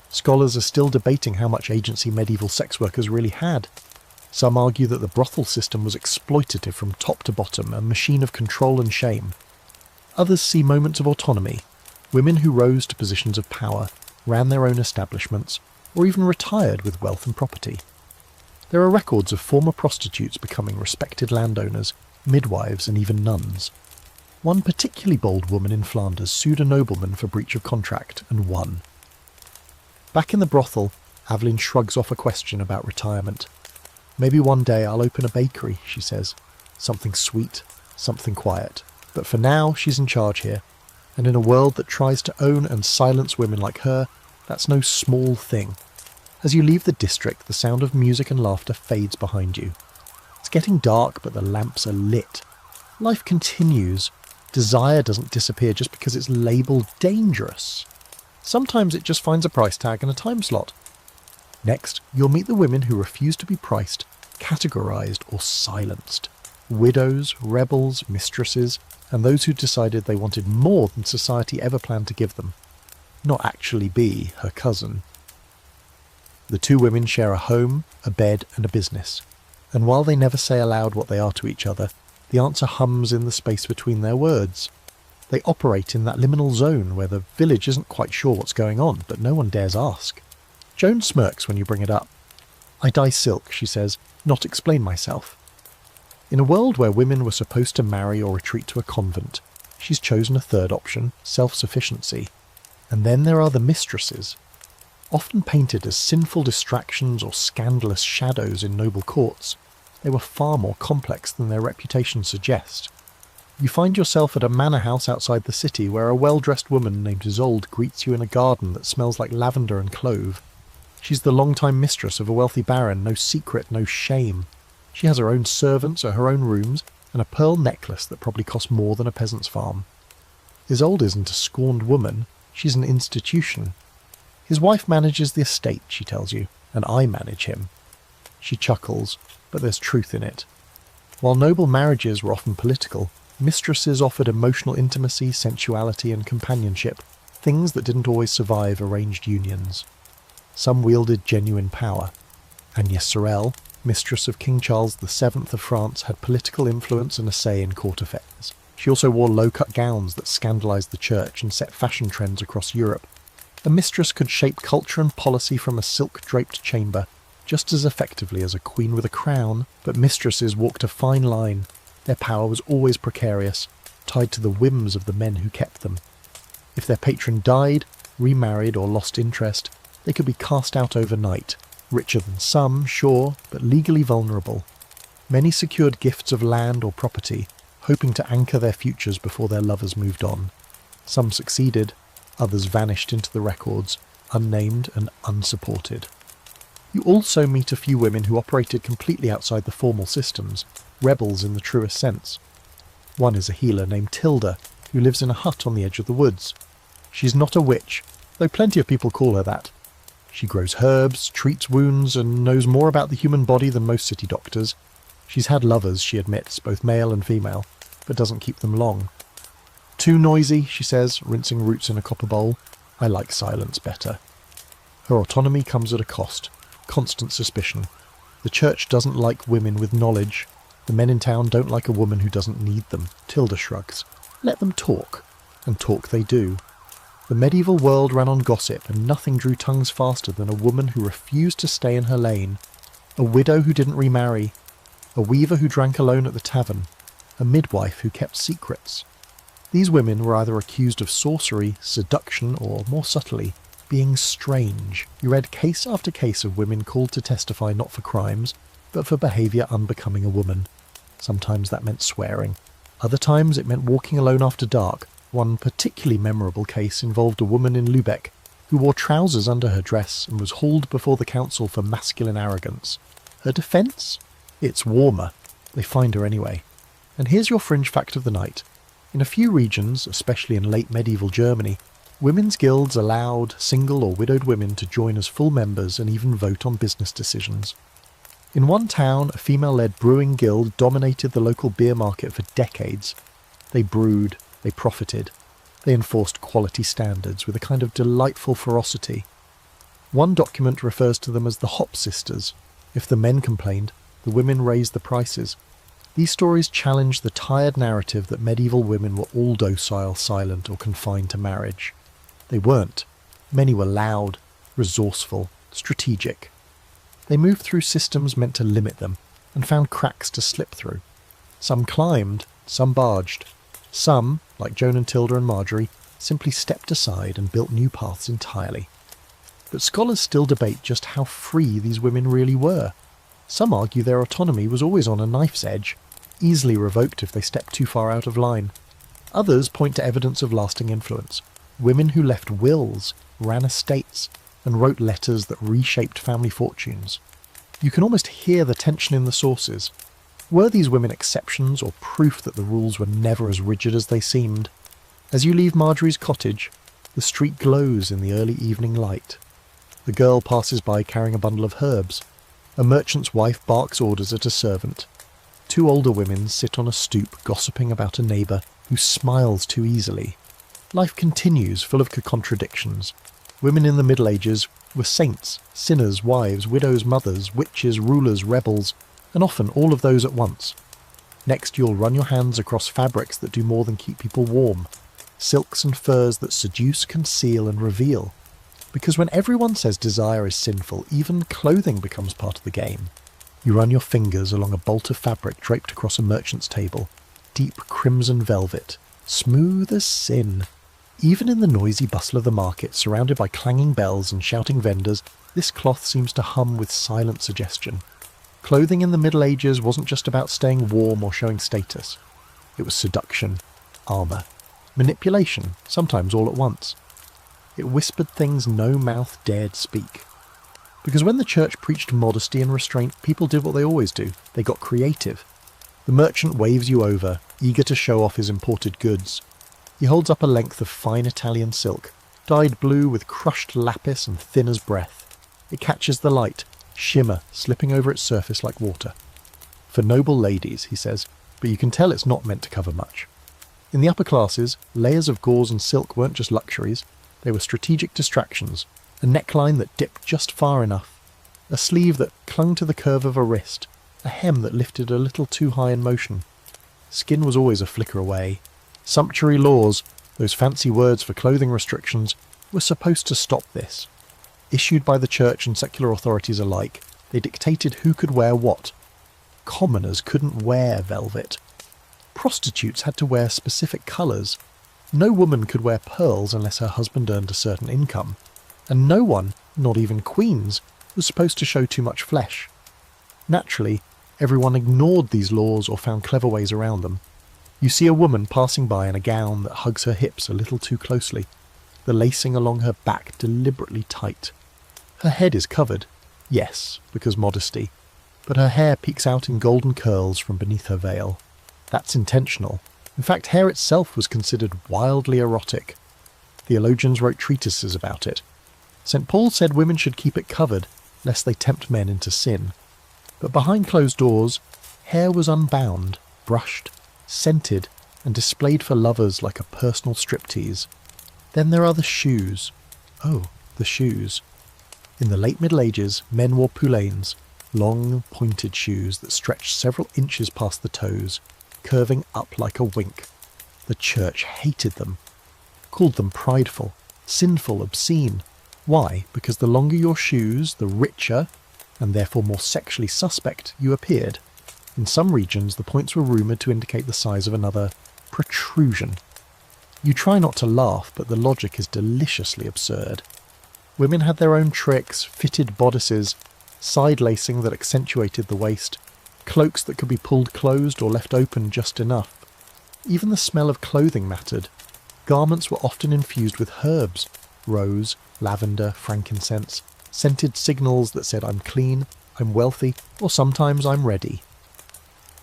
Scholars are still debating how much agency medieval sex workers really had. Some argue that the brothel system was exploitative from top to bottom, a machine of control and shame. Others see moments of autonomy. Women who rose to positions of power, ran their own establishments, or even retired with wealth and property. There are records of former prostitutes becoming respected landowners, midwives and even nuns. One particularly bold woman in Flanders sued a nobleman for breach of contract and won. Back in the brothel, Aveline shrugs off a question about retirement. Maybe one day I'll open a bakery, she says. Something sweet, something quiet. But for now, she's in charge here. And in a world that tries to own and silence women like her, that's no small thing. As you leave the district, the sound of music and laughter fades behind you. It's getting dark, but the lamps are lit. Life continues. Desire doesn't disappear just because it's labelled dangerous. Sometimes it just finds a price tag and a time slot. Next, you'll meet the women who refuse to be priced, categorised or silenced. Widows, rebels, mistresses, and those who decided they wanted more than society ever planned to give them. Not actually be her cousin. The two women share a home, a bed and a business. And while they never say aloud what they are to each other, the answer hums in the space between their words. They operate in that liminal zone where the village isn't quite sure what's going on, but no one dares ask. Joan smirks when you bring it up. I dye silk, she says, not explain myself. In a world where women were supposed to marry or retreat to a convent, she's chosen a third option, self-sufficiency. And then there are the mistresses. Often painted as sinful distractions or scandalous shadows in noble courts, they were far more complex than their reputations suggest. You find yourself at a manor house outside the city where a well-dressed woman named Isolde greets you in a garden that smells like lavender and clove. She's the long-time mistress of a wealthy baron, no secret, no shame. She has her own servants at her own rooms, and a pearl necklace that probably costs more than a peasant's farm. Isolde isn't a scorned woman, she's an institution. His wife manages the estate, she tells you, and I manage him. She chuckles, but there's truth in it. While noble marriages were often political, mistresses offered emotional intimacy, sensuality and companionship, things that didn't always survive arranged unions. Some wielded genuine power. Agnès Sorel, mistress of King Charles VII of France, had political influence and a say in court affairs. She also wore low-cut gowns that scandalised the church and set fashion trends across Europe. A mistress could shape culture and policy from a silk-draped chamber, just as effectively as a queen with a crown, but mistresses walked a fine line. Their power was always precarious, tied to the whims of the men who kept them. If their patron died, remarried or lost interest, they could be cast out overnight, richer than some, sure, but legally vulnerable. Many secured gifts of land or property, hoping to anchor their futures before their lovers moved on. Some succeeded, others vanished into the records, unnamed and unsupported. You also meet a few women who operated completely outside the formal systems, rebels in the truest sense. One is a healer named Tilda, who lives in a hut on the edge of the woods. She's not a witch, though plenty of people call her that. She grows herbs, treats wounds, and knows more about the human body than most city doctors. She's had lovers, she admits, both male and female, but doesn't keep them long. Too noisy, she says, rinsing roots in a copper bowl. I like silence better. Her autonomy comes at a cost. Constant suspicion. The church doesn't like women with knowledge. The men in town don't like a woman who doesn't need them. Tilda shrugs. Let them talk. And talk they do. The medieval world ran on gossip, and nothing drew tongues faster than a woman who refused to stay in her lane. A widow who didn't remarry. A weaver who drank alone at the tavern. A midwife who kept secrets. These women were either accused of sorcery, seduction, or, more subtly, being strange. You read case after case of women called to testify not for crimes, but for behaviour unbecoming a woman. Sometimes that meant swearing. Other times it meant walking alone after dark. One particularly memorable case involved a woman in Lübeck who wore trousers under her dress and was hauled before the council for masculine arrogance. Her defence? It's warmer. They find her anyway. And here's your fringe fact of the night. In a few regions, especially in late medieval Germany, women's guilds allowed single or widowed women to join as full members and even vote on business decisions. In one town, a female-led brewing guild dominated the local beer market for decades. They brewed, they profited, they enforced quality standards with a kind of delightful ferocity. One document refers to them as the Hop Sisters. If the men complained, the women raised the prices. These stories challenge the tired narrative that medieval women were all docile, silent, or confined to marriage. They weren't. Many were loud, resourceful, strategic. They moved through systems meant to limit them, and found cracks to slip through. Some climbed, some barged. Some, like Joan and Tilda and Marjorie, simply stepped aside and built new paths entirely. But scholars still debate just how free these women really were. Some argue their autonomy was always on a knife's edge, easily revoked if they stepped too far out of line. Others point to evidence of lasting influence. Women who left wills, ran estates, and wrote letters that reshaped family fortunes. You can almost hear the tension in the sources. Were these women exceptions or proof that the rules were never as rigid as they seemed? As you leave Marjorie's cottage, the street glows in the early evening light. The girl passes by carrying a bundle of herbs. A merchant's wife barks orders at a servant. Two older women sit on a stoop gossiping about a neighbour who smiles too easily. Life continues, full of contradictions. Women in the Middle Ages were saints, sinners, wives, widows, mothers, witches, rulers, rebels, and often all of those at once. Next you'll run your hands across fabrics that do more than keep people warm, silks and furs that seduce, conceal and reveal. Because when everyone says desire is sinful, even clothing becomes part of the game. You run your fingers along a bolt of fabric draped across a merchant's table, deep crimson velvet, smooth as sin. Even in the noisy bustle of the market, surrounded by clanging bells and shouting vendors, this cloth seems to hum with silent suggestion. Clothing in the Middle Ages wasn't just about staying warm or showing status. It was seduction, armour, manipulation, sometimes all at once. It whispered things no mouth dared speak. Because when the church preached modesty and restraint, people did what they always do. They got creative. The merchant waves you over, eager to show off his imported goods. He holds up a length of fine Italian silk, dyed blue with crushed lapis and thin as breath. It catches the light, shimmer slipping over its surface like water. For noble ladies, he says, but you can tell it's not meant to cover much. In the upper classes, layers of gauze and silk weren't just luxuries, they were strategic distractions, a neckline that dipped just far enough, a sleeve that clung to the curve of a wrist, a hem that lifted a little too high in motion. Skin was always a flicker away. Sumptuary laws, those fancy words for clothing restrictions, were supposed to stop this. Issued by the church and secular authorities alike, they dictated who could wear what. Commoners couldn't wear velvet. Prostitutes had to wear specific colours. No woman could wear pearls unless her husband earned a certain income. And no one, not even queens, was supposed to show too much flesh. Naturally, everyone ignored these laws or found clever ways around them. You see a woman passing by in a gown that hugs her hips a little too closely, the lacing along her back deliberately tight. Her head is covered, yes, because modesty, but her hair peeks out in golden curls from beneath her veil. That's intentional. In fact, hair itself was considered wildly erotic. Theologians wrote treatises about it. St. Paul said women should keep it covered, lest they tempt men into sin. But behind closed doors, hair was unbound, brushed, scented, and displayed for lovers like a personal striptease. Then there are the shoes. Oh, the shoes. In the late Middle Ages, men wore poulaines, long, pointed shoes that stretched several inches past the toes, curving up like a wink. The church hated them, called them prideful, sinful, obscene. Why? Because the longer your shoes, the richer, and therefore more sexually suspect, you appeared. In some regions, the points were rumoured to indicate the size of another protrusion. You try not to laugh, but the logic is deliciously absurd. Women had their own tricks, fitted bodices, side lacing that accentuated the waist, cloaks that could be pulled closed or left open just enough. Even the smell of clothing mattered. Garments were often infused with herbs, rose, lavender, frankincense, scented signals that said I'm clean, I'm wealthy, or sometimes I'm ready.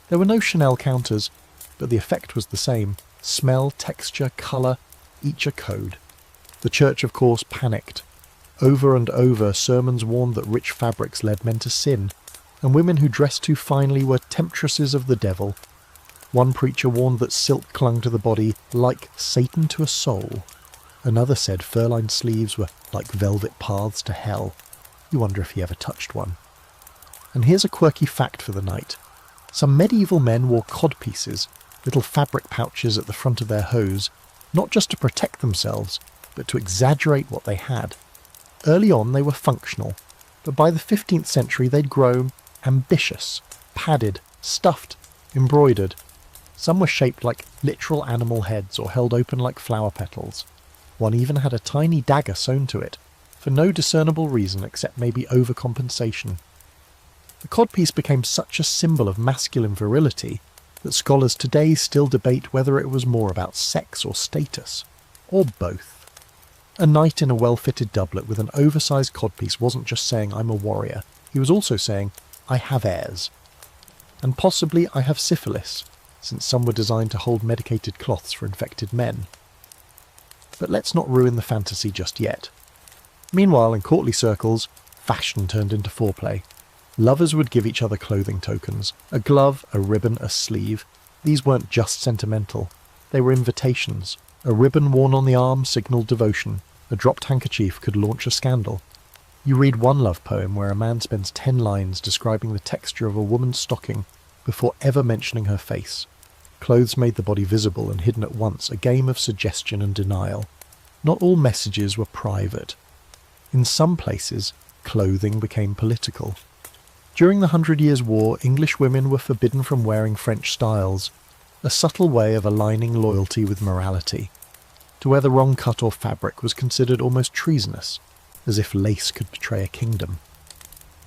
There were no Chanel counters, but the effect was the same. Smell, texture, colour, each a code. The church, of course, panicked. Over and over, sermons warned that rich fabrics led men to sin, and women who dressed too finely were temptresses of the devil. One preacher warned that silk clung to the body like Satan to a soul. Another said fur-lined sleeves were like velvet paths to hell. You wonder if he ever touched one. And here's a quirky fact for the night. Some medieval men wore codpieces, little fabric pouches at the front of their hose, not just to protect themselves, but to exaggerate what they had. Early on they were functional, but by the 15th century they'd grown ambitious, padded, stuffed, embroidered. Some were shaped like literal animal heads or held open like flower petals. One even had a tiny dagger sewn to it, for no discernible reason except maybe overcompensation. The codpiece became such a symbol of masculine virility that scholars today still debate whether it was more about sex or status, or both. A knight in a well-fitted doublet with an oversized codpiece wasn't just saying I'm a warrior, he was also saying I have heirs. And possibly I have syphilis, since some were designed to hold medicated cloths for infected men. But let's not ruin the fantasy just yet. Meanwhile, in courtly circles, fashion turned into foreplay. Lovers would give each other clothing tokens, a glove, a ribbon, a sleeve. These weren't just sentimental, they were invitations. A ribbon worn on the arm signalled devotion, a dropped handkerchief could launch a scandal. You read one love poem where a man spends 10 lines describing the texture of a woman's stocking before ever mentioning her face. Clothes made the body visible and hidden at once, a game of suggestion and denial. Not all messages were private. In some places, clothing became political. During the 100 Years' War, English women were forbidden from wearing French styles, a subtle way of aligning loyalty with morality. To wear the wrong cut or fabric was considered almost treasonous, as if lace could betray a kingdom.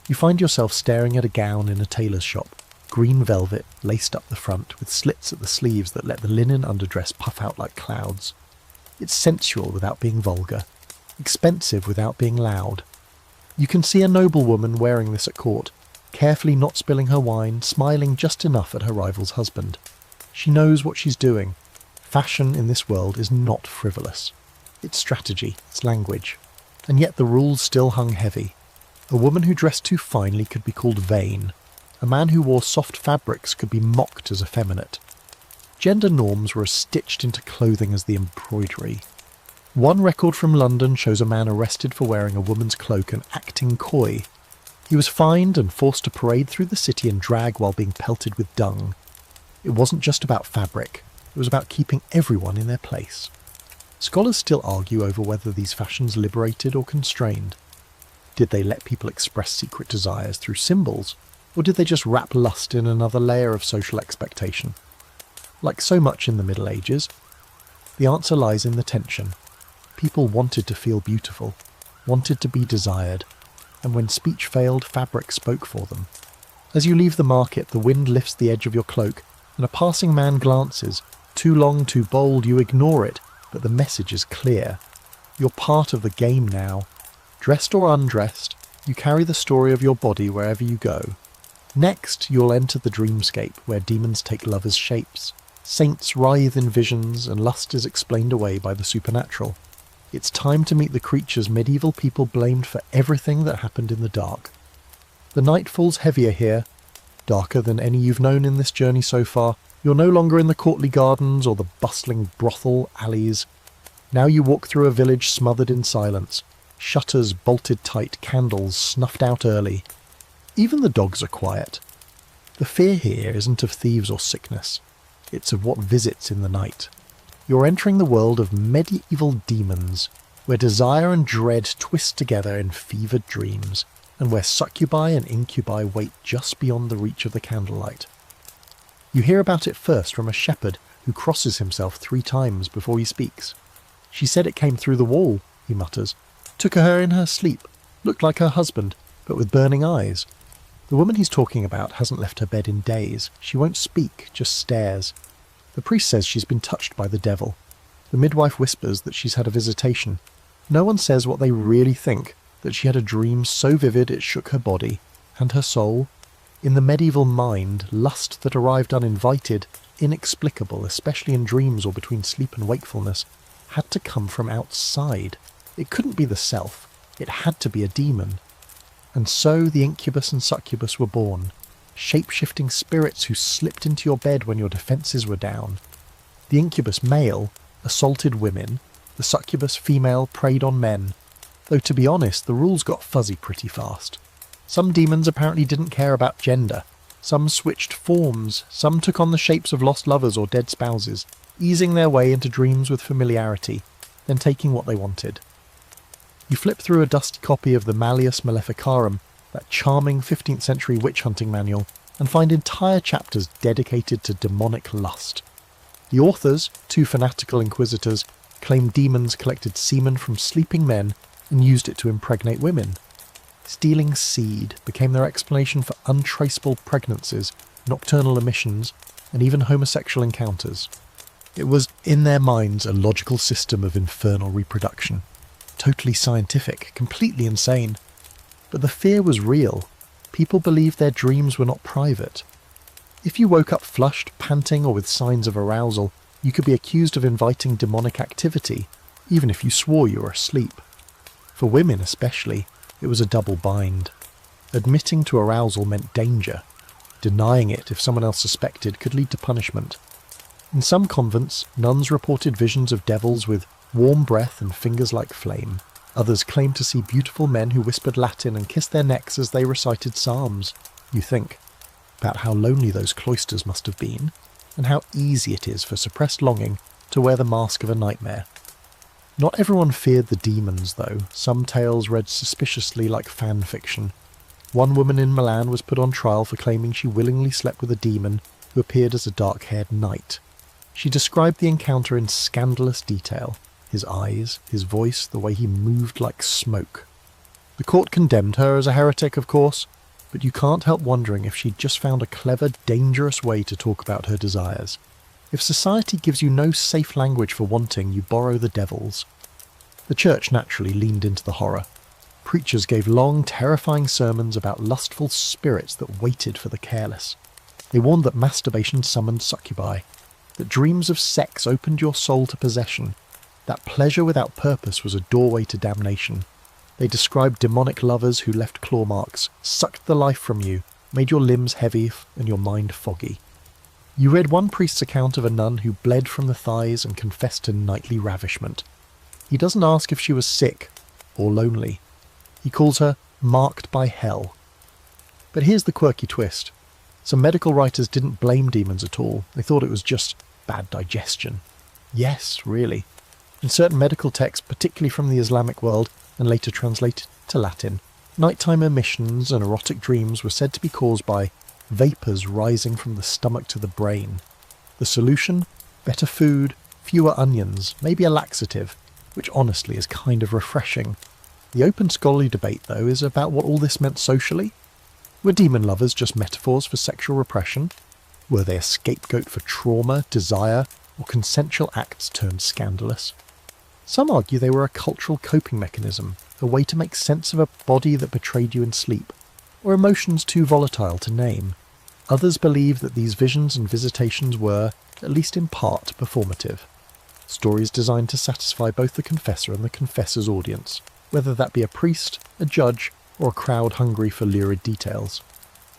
You find yourself staring at a gown in a tailor's shop, green velvet laced up the front with slits at the sleeves that let the linen underdress puff out like clouds. It's sensual without being vulgar, expensive without being loud. You can see a noblewoman wearing this at court, carefully not spilling her wine, smiling just enough at her rival's husband. She knows what she's doing. Fashion in this world is not frivolous. It's strategy, it's language. And yet the rules still hung heavy. A woman who dressed too finely could be called vain. A man who wore soft fabrics could be mocked as effeminate. Gender norms were as stitched into clothing as the embroidery. One record from London shows a man arrested for wearing a woman's cloak and acting coy. He was fined and forced to parade through the city in drag while being pelted with dung. It wasn't just about fabric, it was about keeping everyone in their place. Scholars still argue over whether these fashions liberated or constrained. Did they let people express secret desires through symbols, or did they just wrap lust in another layer of social expectation? Like so much in the Middle Ages, the answer lies in the tension. People wanted to feel beautiful, wanted to be desired, and when speech failed, fabric spoke for them. As you leave the market, the wind lifts the edge of your cloak, and a passing man glances. Too long, too bold, you ignore it, but the message is clear. You're part of the game now. Dressed or undressed, you carry the story of your body wherever you go. Next, you'll enter the dreamscape, where demons take lovers' shapes. Saints writhe in visions, and lust is explained away by the supernatural. It's time to meet the creatures medieval people blamed for everything that happened in the dark. The night falls heavier here, darker than any you've known in this journey so far. You're no longer in the courtly gardens or the bustling brothel alleys. Now you walk through a village smothered in silence, shutters bolted tight, candles snuffed out early. Even the dogs are quiet. The fear here isn't of thieves or sickness, it's of what visits in the night. You're entering the world of medieval demons, where desire and dread twist together in fevered dreams, and where succubi and incubi wait just beyond the reach of the candlelight. You hear about it first from a shepherd who crosses himself 3 times before he speaks. She said it came through the wall, he mutters. Took her in her sleep. Looked like her husband, but with burning eyes. The woman he's talking about hasn't left her bed in days. She won't speak, just stares. The priest says she's been touched by the devil. The midwife whispers that she's had a visitation. No one says what they really think, that she had a dream so vivid it shook her body, and her soul. In the medieval mind, lust that arrived uninvited, inexplicable, especially in dreams or between sleep and wakefulness, had to come from outside. It couldn't be the self. It had to be a demon. And so the incubus and succubus were born, shape-shifting spirits who slipped into your bed when your defences were down. The incubus male assaulted women, the succubus female preyed on men, though to be honest the rules got fuzzy pretty fast. Some demons apparently didn't care about gender, some switched forms, some took on the shapes of lost lovers or dead spouses, easing their way into dreams with familiarity, then taking what they wanted. You flip through a dusty copy of the Malleus Maleficarum, that charming 15th century witch-hunting manual, and find entire chapters dedicated to demonic lust. The authors, 2 fanatical inquisitors, claim demons collected semen from sleeping men and used it to impregnate women. Stealing seed became their explanation for untraceable pregnancies, nocturnal emissions, and even homosexual encounters. It was, in their minds, a logical system of infernal reproduction. Totally scientific, completely insane. But the fear was real. People believed their dreams were not private. If you woke up flushed, panting, or with signs of arousal, you could be accused of inviting demonic activity, even if you swore you were asleep. For women especially, it was a double bind. Admitting to arousal meant danger. Denying it, if someone else suspected, could lead to punishment. In some convents, nuns reported visions of devils with warm breath and fingers like flame. Others claimed to see beautiful men who whispered Latin and kissed their necks as they recited psalms. You think about how lonely those cloisters must have been, and how easy it is for suppressed longing to wear the mask of a nightmare. Not everyone feared the demons, though. Some tales read suspiciously like fan fiction. One woman in Milan was put on trial for claiming she willingly slept with a demon who appeared as a dark-haired knight. She described the encounter in scandalous detail. His eyes, his voice, the way he moved like smoke. The court condemned her as a heretic, of course, but you can't help wondering if she'd just found a clever, dangerous way to talk about her desires. If society gives you no safe language for wanting, you borrow the devil's. The church naturally leaned into the horror. Preachers gave long, terrifying sermons about lustful spirits that waited for the careless. They warned that masturbation summoned succubi, that dreams of sex opened your soul to possession, that pleasure without purpose was a doorway to damnation. They described demonic lovers who left claw marks, sucked the life from you, made your limbs heavy and your mind foggy. You read one priest's account of a nun who bled from the thighs and confessed to nightly ravishment. He doesn't ask if she was sick or lonely. He calls her marked by hell. But here's the quirky twist. Some medical writers didn't blame demons at all. They thought it was just bad digestion. Yes, really. In certain medical texts, particularly from the Islamic world, and later translated to Latin, nighttime emissions and erotic dreams were said to be caused by vapours rising from the stomach to the brain. The solution? Better food, fewer onions, maybe a laxative, which honestly is kind of refreshing. The open scholarly debate, though, is about what all this meant socially. Were demon lovers just metaphors for sexual repression? Were they a scapegoat for trauma, desire, or consensual acts turned scandalous? Some argue they were a cultural coping mechanism, a way to make sense of a body that betrayed you in sleep, or emotions too volatile to name. Others believe that these visions and visitations were, at least in part, performative. Stories designed to satisfy both the confessor and the confessor's audience, whether that be a priest, a judge, or a crowd hungry for lurid details.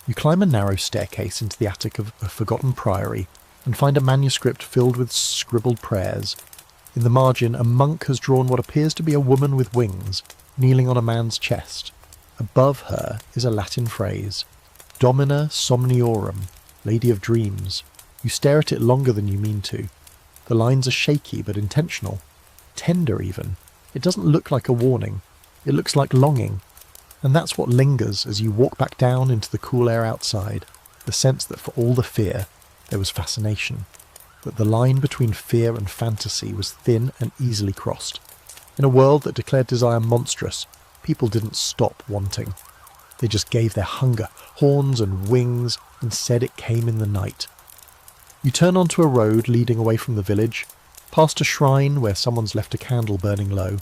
You climb a narrow staircase into the attic of a forgotten priory and find a manuscript filled with scribbled prayers. In the margin, a monk has drawn what appears to be a woman with wings, kneeling on a man's chest. Above her is a Latin phrase, Domina Somniorum, Lady of Dreams. You stare at it longer than you mean to. The lines are shaky but intentional, tender even. It doesn't look like a warning. It looks like longing. And that's what lingers as you walk back down into the cool air outside, the sense that for all the fear, there was fascination. that the line between fear and fantasy was thin and easily crossed. In a world that declared desire monstrous, people didn't stop wanting. They just gave their hunger horns and wings and said it came in the night. You turn onto a road leading away from the village, past a shrine where someone's left a candle burning low.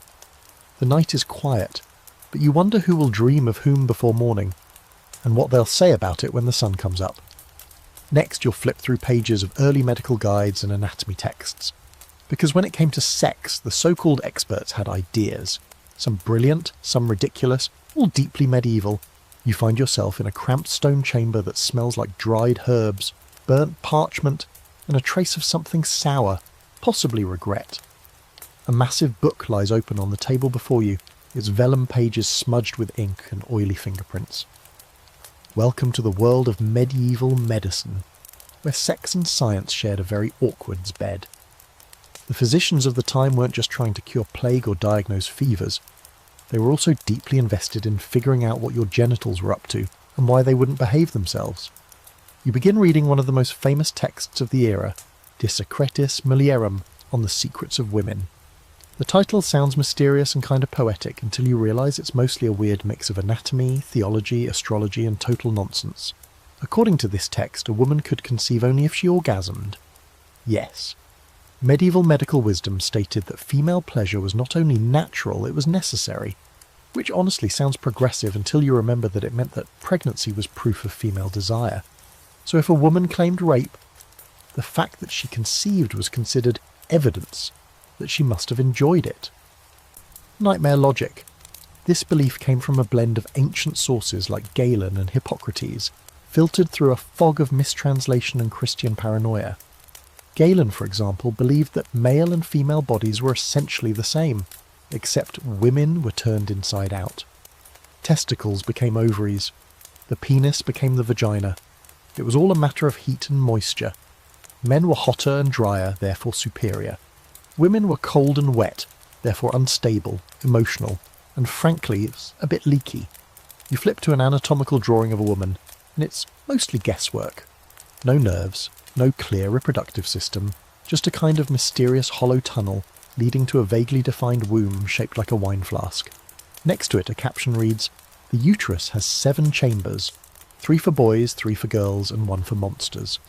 The night is quiet, but you wonder who will dream of whom before morning, and what they'll say about it when the sun comes up. Next, you'll flip through pages of early medical guides and anatomy texts. Because when it came to sex, the so-called experts had ideas. Some brilliant, some ridiculous, all deeply medieval. You find yourself in a cramped stone chamber that smells like dried herbs, burnt parchment, and a trace of something sour, possibly regret. A massive book lies open on the table before you, its vellum pages smudged with ink and oily fingerprints. Welcome to the world of medieval medicine, where sex and science shared a very awkward bed. The physicians of the time weren't just trying to cure plague or diagnose fevers. They were also deeply invested in figuring out what your genitals were up to and why they wouldn't behave themselves. You begin reading one of the most famous texts of the era, De Secretis Mulierum, on the secrets of women. The title sounds mysterious and kind of poetic until you realise it's mostly a weird mix of anatomy, theology, astrology and total nonsense. According to this text, a woman could conceive only if she orgasmed. Yes. Medieval medical wisdom stated that female pleasure was not only natural, it was necessary, which honestly sounds progressive until you remember that it meant that pregnancy was proof of female desire. So if a woman claimed rape, the fact that she conceived was considered evidence that she must have enjoyed it. Nightmare logic. This belief came from a blend of ancient sources like Galen and Hippocrates, filtered through a fog of mistranslation and Christian paranoia. Galen, for example, believed that male and female bodies were essentially the same, except women were turned inside out. Testicles became ovaries. The penis became the vagina. It was all a matter of heat and moisture. Men were hotter and drier, therefore superior. Women were cold and wet, therefore unstable, emotional, and frankly, a bit leaky. You flip to an anatomical drawing of a woman, and it's mostly guesswork. No nerves, no clear reproductive system, just a kind of mysterious hollow tunnel leading to a vaguely defined womb shaped like a wine flask. Next to it, a caption reads, "The uterus has 7 chambers, 3 for boys, 3 for girls, and 1 for monsters."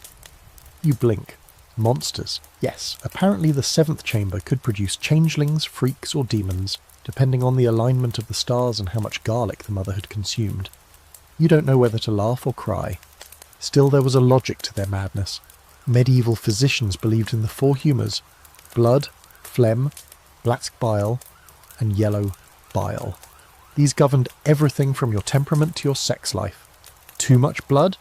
You blink. Monsters. Yes, apparently the 7th chamber could produce changelings, freaks, or demons, depending on the alignment of the stars and how much garlic the mother had consumed. You don't know whether to laugh or cry. Still, there was a logic to their madness. Medieval physicians believed in the 4 humours: blood, phlegm, black bile, and yellow bile. These governed everything from your temperament to your sex life. Too much blood?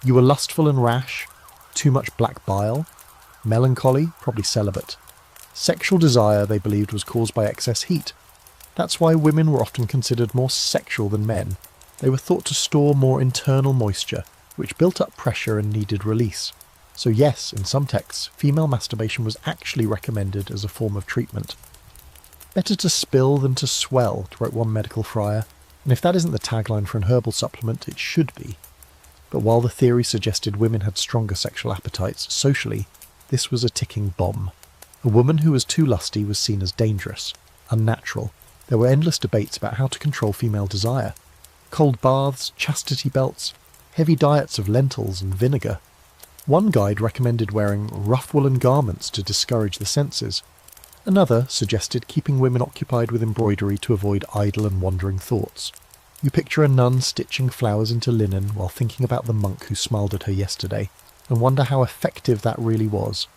You were lustful and rash. Too much black bile? Melancholy? Probably celibate. Sexual desire, they believed, was caused by excess heat. That's why women were often considered more sexual than men. They were thought to store more internal moisture, which built up pressure and needed release. So yes, in some texts, female masturbation was actually recommended as a form of treatment. Better to spill than to swell, wrote one medical friar, and if that isn't the tagline for an herbal supplement, it should be. But while the theory suggested women had stronger sexual appetites, socially, this was a ticking bomb. A woman who was too lusty was seen as dangerous, unnatural. There were endless debates about how to control female desire. Cold baths, chastity belts, heavy diets of lentils and vinegar. One guide recommended wearing rough woolen garments to discourage the senses. Another suggested keeping women occupied with embroidery to avoid idle and wandering thoughts. You picture a nun stitching flowers into linen while thinking about the monk who smiled at her yesterday, and wonder how effective that really was.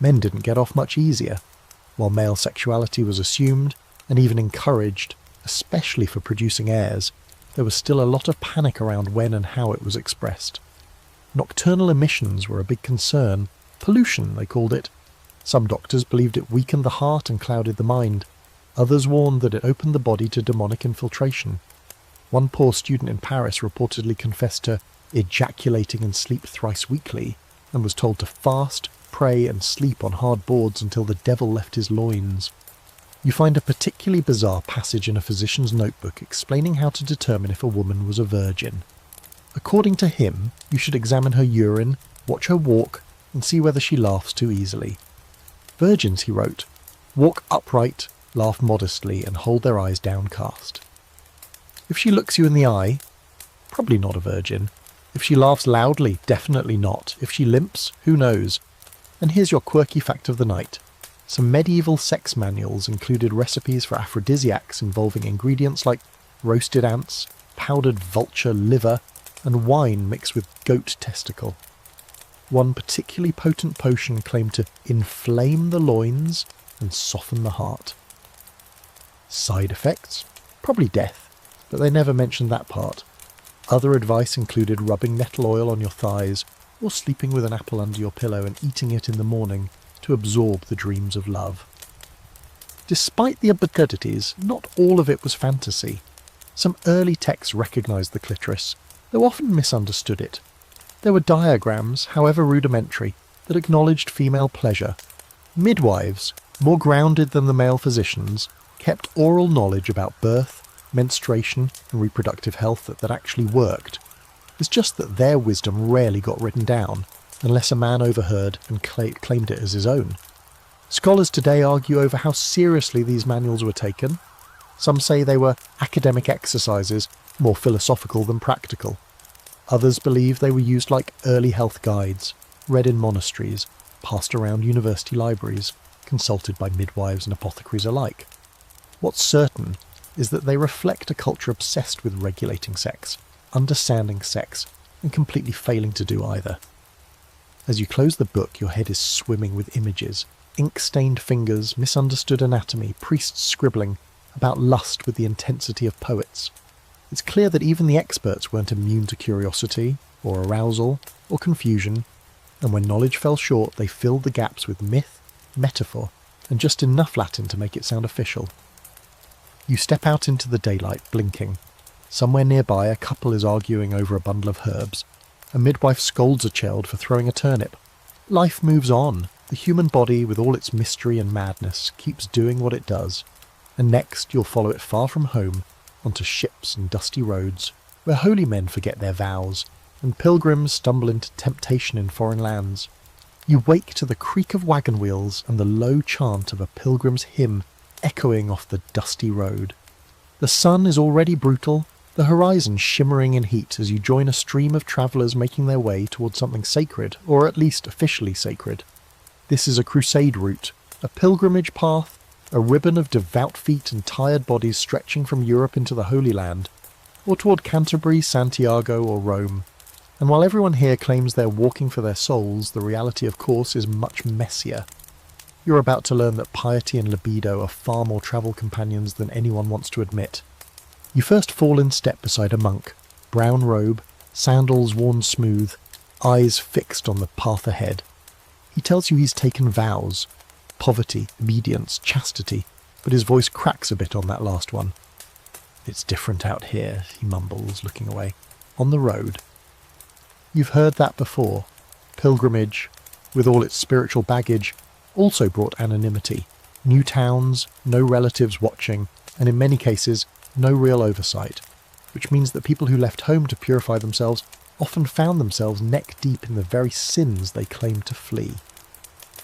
Men didn't get off much easier. While male sexuality was assumed, and even encouraged, especially for producing heirs, there was still a lot of panic around when and how it was expressed. Nocturnal emissions were a big concern. Pollution, they called it. Some doctors believed it weakened the heart and clouded the mind. Others warned that it opened the body to demonic infiltration. One poor student in Paris reportedly confessed to ejaculating in sleep thrice weekly, and was told to fast, pray, and sleep on hard boards until the devil left his loins. You find a particularly bizarre passage in a physician's notebook explaining how to determine if a woman was a virgin. According to him, you should examine her urine, watch her walk, and see whether she laughs too easily. Virgins, he wrote, walk upright, laugh modestly, and hold their eyes downcast. If she looks you in the eye, probably not a virgin. If she laughs loudly, definitely not. If she limps, who knows? And here's your quirky fact of the night. Some medieval sex manuals included recipes for aphrodisiacs involving ingredients like roasted ants, powdered vulture liver, and wine mixed with goat testicle. One particularly potent potion claimed to inflame the loins and soften the heart. Side effects? Probably death, but they never mentioned that part. Other advice included rubbing nettle oil on your thighs, or sleeping with an apple under your pillow and eating it in the morning to absorb the dreams of love. Despite the absurdities, not all of it was fantasy. Some early texts recognised the clitoris, though often misunderstood it. There were diagrams, however rudimentary, that acknowledged female pleasure. Midwives, more grounded than the male physicians, kept oral knowledge about birth, menstruation and reproductive health that actually worked. It's just that their wisdom rarely got written down, unless a man overheard and claimed it as his own. Scholars today argue over how seriously these manuals were taken. Some say they were academic exercises, more philosophical than practical. Others believe they were used like early health guides, read in monasteries, passed around university libraries, consulted by midwives and apothecaries alike. What's certain is that they reflect a culture obsessed with regulating sex, understanding sex, and completely failing to do either. As you close the book, your head is swimming with images, ink-stained fingers, misunderstood anatomy, priests scribbling about lust with the intensity of poets. It's clear that even the experts weren't immune to curiosity, or arousal, or confusion, and when knowledge fell short, they filled the gaps with myth, metaphor, and just enough Latin to make it sound official. You step out into the daylight, blinking. Somewhere nearby, a couple is arguing over a bundle of herbs. A midwife scolds a child for throwing a turnip. Life moves on. The human body, with all its mystery and madness, keeps doing what it does. And next, you'll follow it far from home, onto ships and dusty roads, where holy men forget their vows, and pilgrims stumble into temptation in foreign lands. You wake to the creak of wagon wheels and the low chant of a pilgrim's hymn echoing off the dusty road. The sun is already brutal, the horizon shimmering in heat as you join a stream of travellers making their way towards something sacred, or at least officially sacred. This is a crusade route, a pilgrimage path, a ribbon of devout feet and tired bodies stretching from Europe into the Holy Land, or toward Canterbury, Santiago, or Rome. And while everyone here claims they're walking for their souls, the reality, of course, is much messier. You're about to learn that piety and libido are far more travel companions than anyone wants to admit. You first fall in step beside a monk, brown robe, sandals worn smooth, eyes fixed on the path ahead. He tells you he's taken vows, poverty, obedience, chastity, but his voice cracks a bit on that last one. It's different out here, he mumbles, looking away. On the road. You've heard that before. Pilgrimage, with all its spiritual baggage, also brought anonymity. New towns, no relatives watching, and in many cases, no real oversight, which means that people who left home to purify themselves often found themselves neck deep in the very sins they claimed to flee.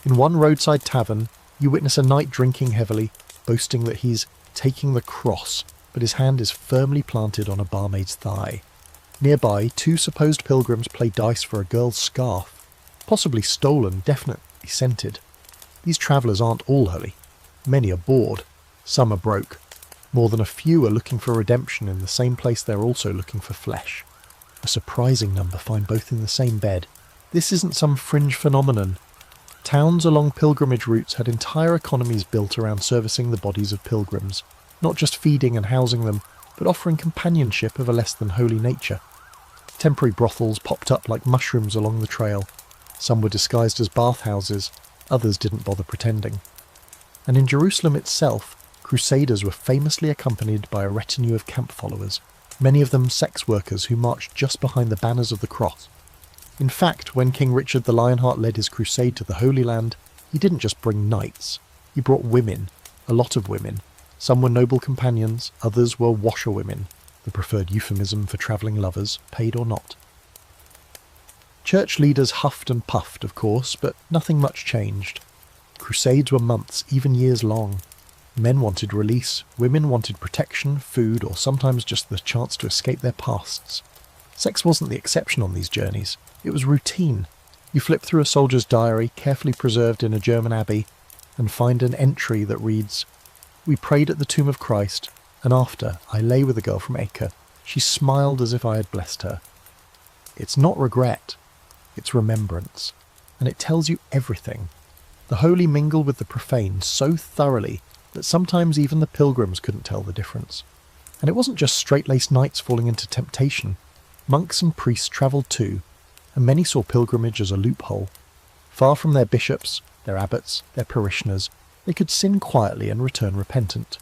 In one roadside tavern, you witness a knight drinking heavily, boasting that he's taking the cross, but his hand is firmly planted on a barmaid's thigh. Nearby, two supposed pilgrims play dice for a girl's scarf, possibly stolen, definitely scented. These travellers aren't all holy. Many are bored. Some are broke. More than a few are looking for redemption in the same place they're also looking for flesh. A surprising number find both in the same bed. This isn't some fringe phenomenon. Towns along pilgrimage routes had entire economies built around servicing the bodies of pilgrims, not just feeding and housing them, but offering companionship of a less than holy nature. Temporary brothels popped up like mushrooms along the trail. Some were disguised as bathhouses, others didn't bother pretending. And in Jerusalem itself, crusaders were famously accompanied by a retinue of camp followers, many of them sex workers who marched just behind the banners of the cross. In fact, when King Richard the Lionheart led his crusade to the Holy Land, he didn't just bring knights, he brought women, a lot of women. Some were noble companions, others were washerwomen, the preferred euphemism for travelling lovers, paid or not. Church leaders huffed and puffed, of course, but nothing much changed. Crusades were months, even years long. Men wanted release, women wanted protection, food, or sometimes just the chance to escape their pasts. Sex wasn't the exception on these journeys. It was routine. You flip through a soldier's diary, carefully preserved in a German abbey, and find an entry that reads, "We prayed at the tomb of Christ, and after I lay with a girl from Acre. She smiled as if I had blessed her." It's not regret, it's remembrance, and it tells you everything. The holy mingle with the profane so thoroughly that sometimes even the pilgrims couldn't tell the difference. And it wasn't just straight-laced knights falling into temptation. Monks and priests travelled too, and many saw pilgrimage as a loophole. Far from their bishops, their abbots, their parishioners, they could sin quietly and return repentant.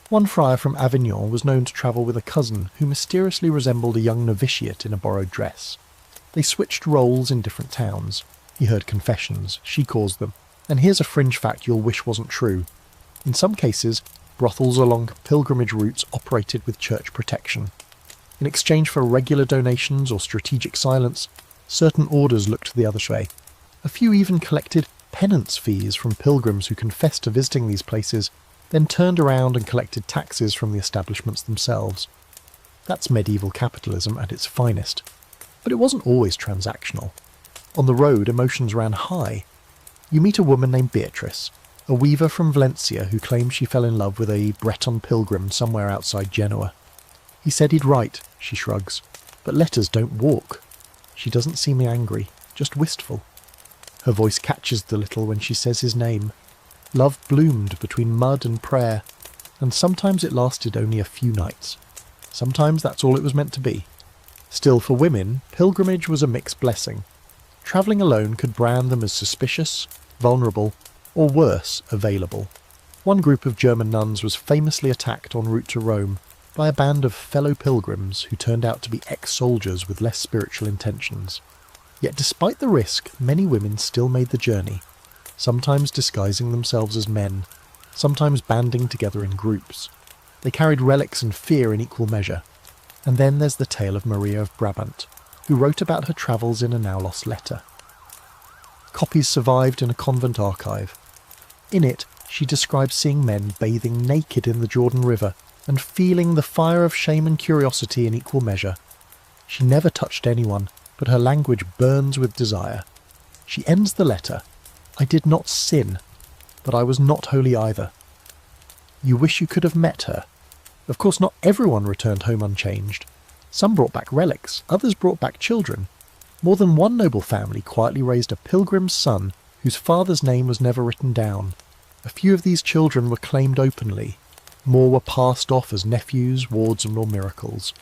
One friar from Avignon was known to travel with a cousin who mysteriously resembled a young novitiate in a borrowed dress. They switched roles in different towns. He heard confessions, she caused them, and here's a fringe fact you'll wish wasn't true. In some cases, brothels along pilgrimage routes operated with church protection. In exchange for regular donations or strategic silence, certain orders looked the other way. A few even collected penance fees from pilgrims who confessed to visiting these places, then turned around and collected taxes from the establishments themselves. That's medieval capitalism at its finest. But it wasn't always transactional. On the road, emotions ran high. You meet a woman named Beatrice, a weaver from Valencia who claimed she fell in love with a Breton pilgrim somewhere outside Genoa. He said he'd write, she shrugs, but letters don't walk. She doesn't seem angry, just wistful. Her voice catches the little when she says his name. Love bloomed between mud and prayer, and sometimes it lasted only a few nights. Sometimes that's all it was meant to be. Still, for women, pilgrimage was a mixed blessing. Travelling alone could brand them as suspicious, vulnerable, or worse, available. One group of German nuns was famously attacked en route to Rome by a band of fellow pilgrims who turned out to be ex-soldiers with less spiritual intentions. Yet despite the risk, many women still made the journey, sometimes disguising themselves as men, sometimes banding together in groups. They carried relics and fear in equal measure. And then there's the tale of Maria of Brabant, who wrote about her travels in a now-lost letter. Copies survived in a convent archive. In it, she describes seeing men bathing naked in the Jordan River and feeling the fire of shame and curiosity in equal measure. She never touched anyone, but her language burns with desire. She ends the letter, "I did not sin, but I was not holy either." You wish you could have met her. Of course, not everyone returned home unchanged. Some brought back relics, others brought back children. More than one noble family quietly raised a pilgrim's son whose father's name was never written down. A few of these children were claimed openly. More were passed off as nephews, wards, and or miracles.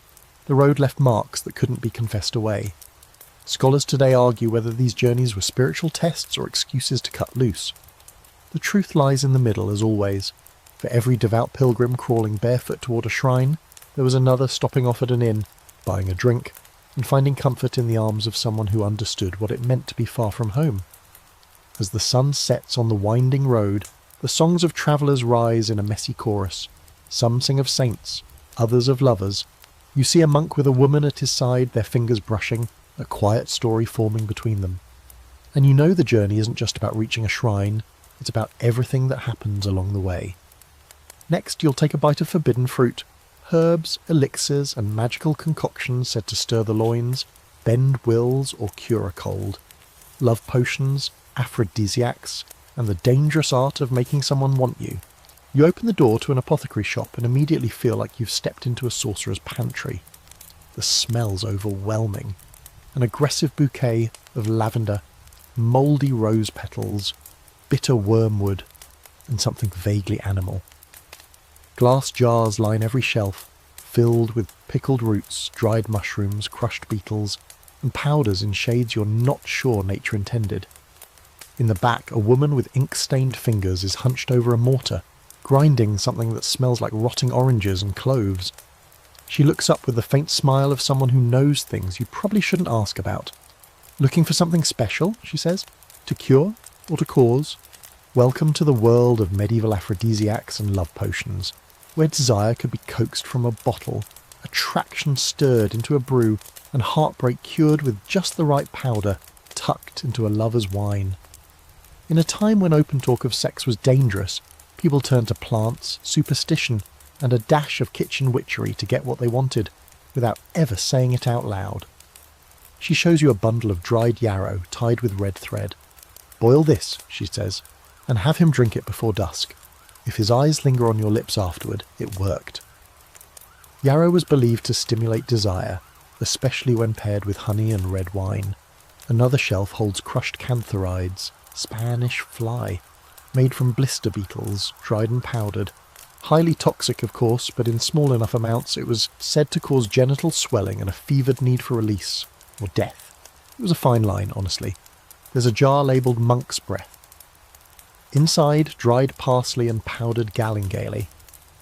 The road left marks that couldn't be confessed away. Scholars today argue whether these journeys were spiritual tests or excuses to cut loose. The truth lies in the middle, as always. For every devout pilgrim crawling barefoot toward a shrine, there was another stopping off at an inn, buying a drink, and finding comfort in the arms of someone who understood what it meant to be far from home. As the sun sets on the winding road, the songs of travellers rise in a messy chorus. Some sing of saints, others of lovers. You see a monk with a woman at his side, their fingers brushing, a quiet story forming between them. And you know the journey isn't just about reaching a shrine, it's about everything that happens along the way. Next, you'll take a bite of forbidden fruit. Herbs, elixirs, and magical concoctions said to stir the loins, bend wills, or cure a cold. Love potions, aphrodisiacs, and the dangerous art of making someone want you. You open the door to an apothecary shop and immediately feel like you've stepped into a sorcerer's pantry. The smell's overwhelming. An aggressive bouquet of lavender, mouldy rose petals, bitter wormwood, and something vaguely animal. Glass jars line every shelf, filled with pickled roots, dried mushrooms, crushed beetles, and powders in shades you're not sure nature intended. In the back, a woman with ink-stained fingers is hunched over a mortar, grinding something that smells like rotting oranges and cloves. She looks up with the faint smile of someone who knows things you probably shouldn't ask about. "Looking for something special?" she says. "To cure or to cause? Welcome to the world of medieval aphrodisiacs and love potions, where desire could be coaxed from a bottle attraction stirred into a brew, and heartbreak cured with just the right powder, tucked into a lover's wine. In a time when open talk of sex was dangerous, people turned to plants, superstition, and a dash of kitchen witchery to get what they wanted, without ever saying it out loud. She shows you a bundle of dried yarrow tied with red thread. "Boil this," she says, "and have him drink it before dusk. If his eyes linger on your lips afterward, it worked." Yarrow was believed to stimulate desire, especially when paired with honey and red wine. Another shelf holds crushed cantharides, Spanish fly, made from blister beetles, dried and powdered. Highly toxic, of course, but in small enough amounts it was said to cause genital swelling and a fevered need for release, or death. It was a fine line, honestly. There's a jar labelled monk's breath. Inside, dried parsley and powdered gallingaly.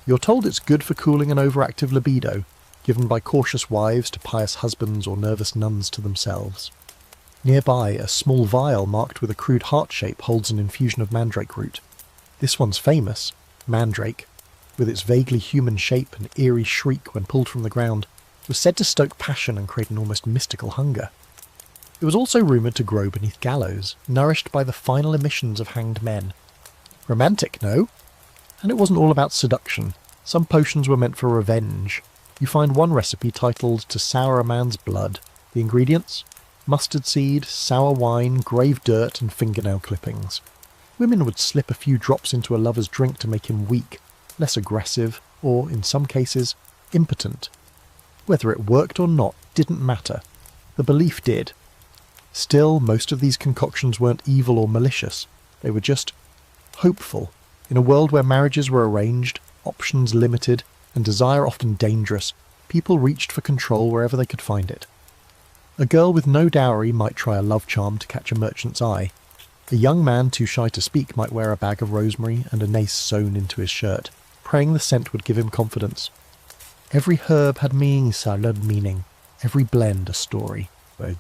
You're told it's good for cooling an overactive libido, given by cautious wives to pious husbands or nervous nuns to themselves. Nearby, a small vial marked with a crude heart shape holds an infusion of mandrake root. This one's famous, mandrake, with its vaguely human shape and eerie shriek when pulled from the ground, was said to stoke passion and create an almost mystical hunger. It was also rumoured to grow beneath gallows, nourished by the final emissions of hanged men. Romantic, no? And it wasn't all about seduction. Some potions were meant for revenge. You find one recipe titled "To Sour a Man's Blood." The ingredients? Mustard seed, sour wine, grave dirt, and fingernail clippings. Women would slip a few drops into a lover's drink to make him weak, less aggressive, or, in some cases, impotent. Whether it worked or not didn't matter. The belief did. Still, most of these concoctions weren't evil or malicious. They were just hopeful. In a world where marriages were arranged, options limited, and desire often dangerous, people reached for control wherever they could find it. A girl with no dowry might try a love charm to catch a merchant's eye. A young man too shy to speak might wear a bag of rosemary and a nace sewn into his shirt, praying the scent would give him confidence. Every herb had meaning, every blend a story. You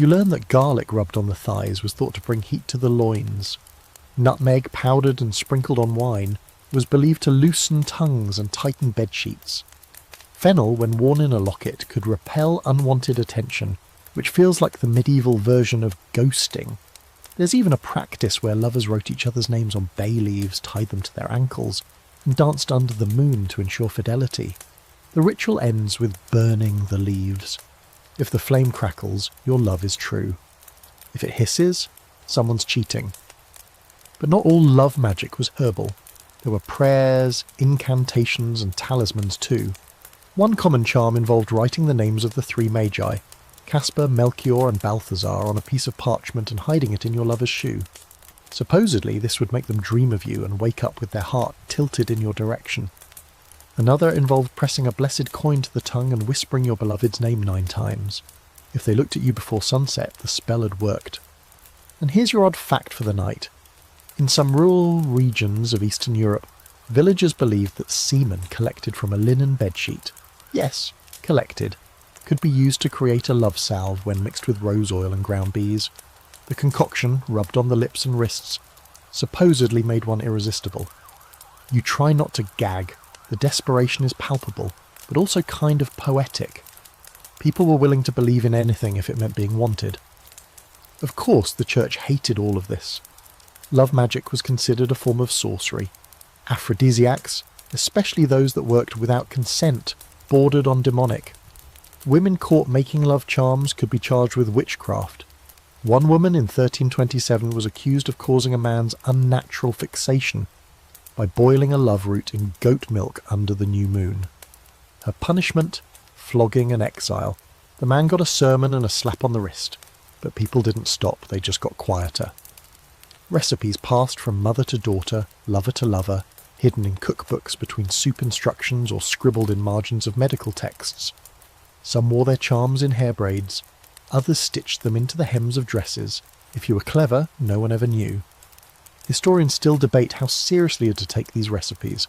learn that garlic rubbed on the thighs was thought to bring heat to the loins. Nutmeg, powdered and sprinkled on wine, was believed to loosen tongues and tighten bedsheets. Fennel, when worn in a locket, could repel unwanted attention, which feels like the medieval version of ghosting. There's even a practice where lovers wrote each other's names on bay leaves, tied them to their ankles, and danced under the moon to ensure fidelity. The ritual ends with burning the leaves. If the flame crackles, your love is true. If it hisses, someone's cheating. But not all love magic was herbal. There were prayers, incantations, and talismans too. One common charm involved writing the names of the three magi, Caspar, Melchior, and Balthazar, on a piece of parchment and hiding it in your lover's shoe. Supposedly, this would make them dream of you and wake up with their heart tilted in your direction. Another involved pressing a blessed coin to the tongue and whispering your beloved's name 9 times. If they looked at you before sunset, the spell had worked. And here's your odd fact for the night. In some rural regions of Eastern Europe, villagers believed that semen collected from a linen bedsheet, yes, collected, could be used to create a love salve when mixed with rose oil and ground bees. The concoction, rubbed on the lips and wrists, supposedly made one irresistible. You try not to gag. The desperation is palpable, but also kind of poetic. People were willing to believe in anything if it meant being wanted. Of course, the church hated all of this. Love magic was considered a form of sorcery. Aphrodisiacs, especially those that worked without consent, bordered on demonic. Women caught making love charms could be charged with witchcraft. One woman in 1327 was accused of causing a man's unnatural fixation by boiling a love root in goat milk under the new moon. Her punishment? Flogging and exile. The man got a sermon and a slap on the wrist, but people didn't stop, they just got quieter. Recipes passed from mother to daughter, lover to lover, hidden in cookbooks between soup instructions or scribbled in margins of medical texts. Some wore their charms in hair braids, others stitched them into the hems of dresses. If you were clever, no one ever knew. Historians still debate how seriously to take these recipes.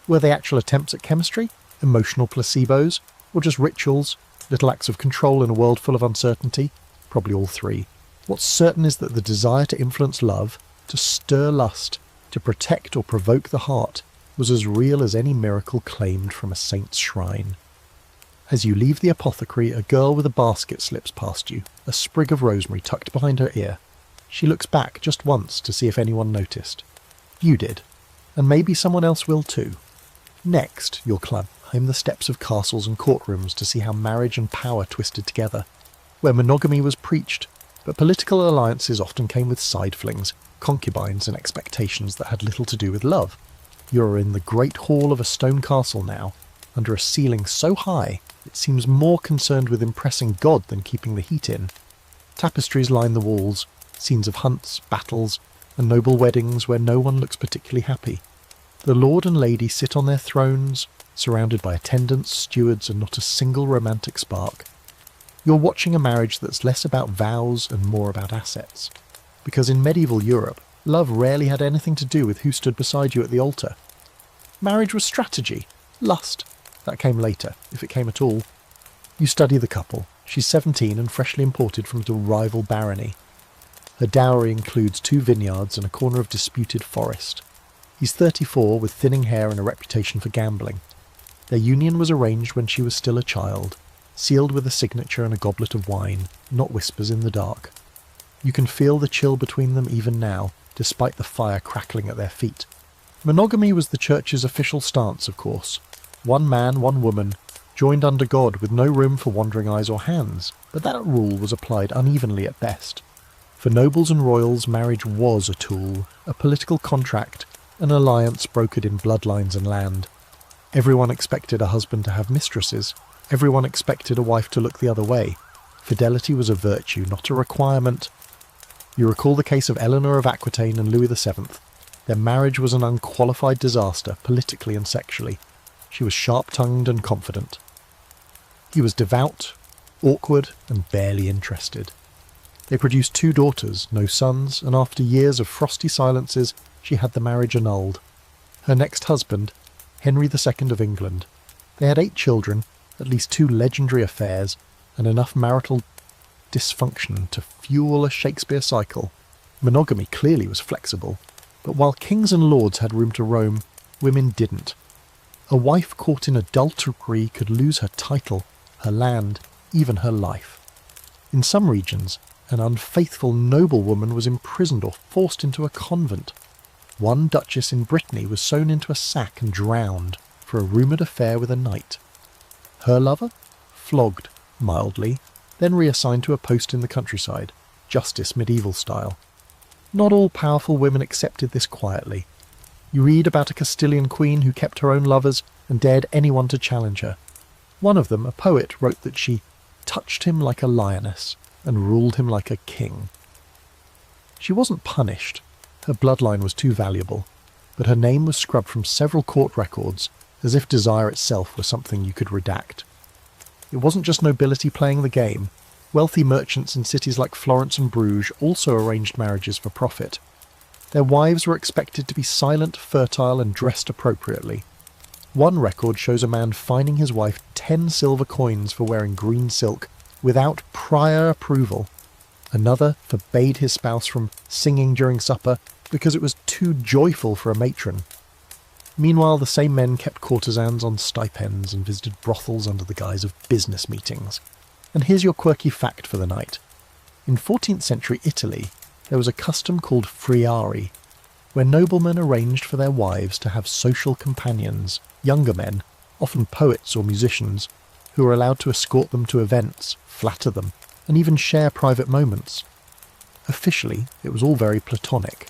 Were they actual attempts at chemistry, emotional placebos, or just rituals, little acts of control in a world full of uncertainty? Probably all three. What's certain is that the desire to influence love, to stir lust, to protect or provoke the heart, was as real as any miracle claimed from a saint's shrine. As you leave the apothecary, a girl with a basket slips past you, a sprig of rosemary tucked behind her ear. She looks back just once to see if anyone noticed. You did, and maybe someone else will too. Next, you'll climb the steps of castles and courtrooms to see how marriage and power twisted together, where monogamy was preached, but political alliances often came with side flings, concubines and expectations that had little to do with love. You're in the great hall of a stone castle now, under a ceiling so high it seems more concerned with impressing God than keeping the heat in. Tapestries line the walls, scenes of hunts, battles, and noble weddings where no one looks particularly happy. The lord and lady sit on their thrones, surrounded by attendants, stewards, and not a single romantic spark. You're watching a marriage that's less about vows and more about assets. Because in medieval Europe, love rarely had anything to do with who stood beside you at the altar. Marriage was strategy, lust. That came later, if it came at all. You study the couple. She's 17 and freshly imported from a rival barony. Her dowry includes 2 vineyards and a corner of disputed forest. He's 34 with thinning hair and a reputation for gambling. Their union was arranged when she was still a child, sealed with a signature and a goblet of wine, not whispers in the dark. You can feel the chill between them even now, despite the fire crackling at their feet. Monogamy was the church's official stance, of course. One man, one woman, joined under God with no room for wandering eyes or hands, but that rule was applied unevenly at best. For nobles and royals, marriage was a tool, a political contract, an alliance brokered in bloodlines and land. Everyone expected a husband to have mistresses. Everyone expected a wife to look the other way. Fidelity was a virtue, not a requirement. You recall the case of Eleanor of Aquitaine and Louis VII. Their marriage was an unqualified disaster, politically and sexually. She was sharp-tongued and confident. He was devout, awkward, and barely interested. They produced 2 daughters, no sons, and after years of frosty silences, she had the marriage annulled. Her next husband, Henry II of England. They had 8 children, at least 2 legendary affairs, and enough marital dysfunction to fuel a Shakespeare cycle. Monogamy clearly was flexible, but while kings and lords had room to roam, women didn't. A wife caught in adultery could lose her title, her land, even her life. In some regions, an unfaithful noblewoman was imprisoned or forced into a convent. One duchess in Brittany was sewn into a sack and drowned for a rumoured affair with a knight. Her lover? Flogged, mildly, then reassigned to a post in the countryside, justice medieval style. Not all powerful women accepted this quietly. You read about a Castilian queen who kept her own lovers and dared anyone to challenge her. One of them, a poet, wrote that she touched him like a lioness and ruled him like a king. She wasn't punished. Her bloodline was too valuable, but her name was scrubbed from several court records, as if desire itself were something you could redact. It wasn't just nobility playing the game. Wealthy merchants in cities like Florence and Bruges also arranged marriages for profit. Their wives were expected to be silent, fertile, and dressed appropriately. One record shows a man fining his wife 10 silver coins for wearing green silk without prior approval. Another forbade his spouse from singing during supper because it was too joyful for a matron. Meanwhile, the same men kept courtesans on stipends and visited brothels under the guise of business meetings. And here's your quirky fact for the night. In 14th century Italy, there was a custom called friari, where noblemen arranged for their wives to have social companions, younger men, often poets or musicians, who were allowed to escort them to events, flatter them, and even share private moments. Officially, it was all very platonic.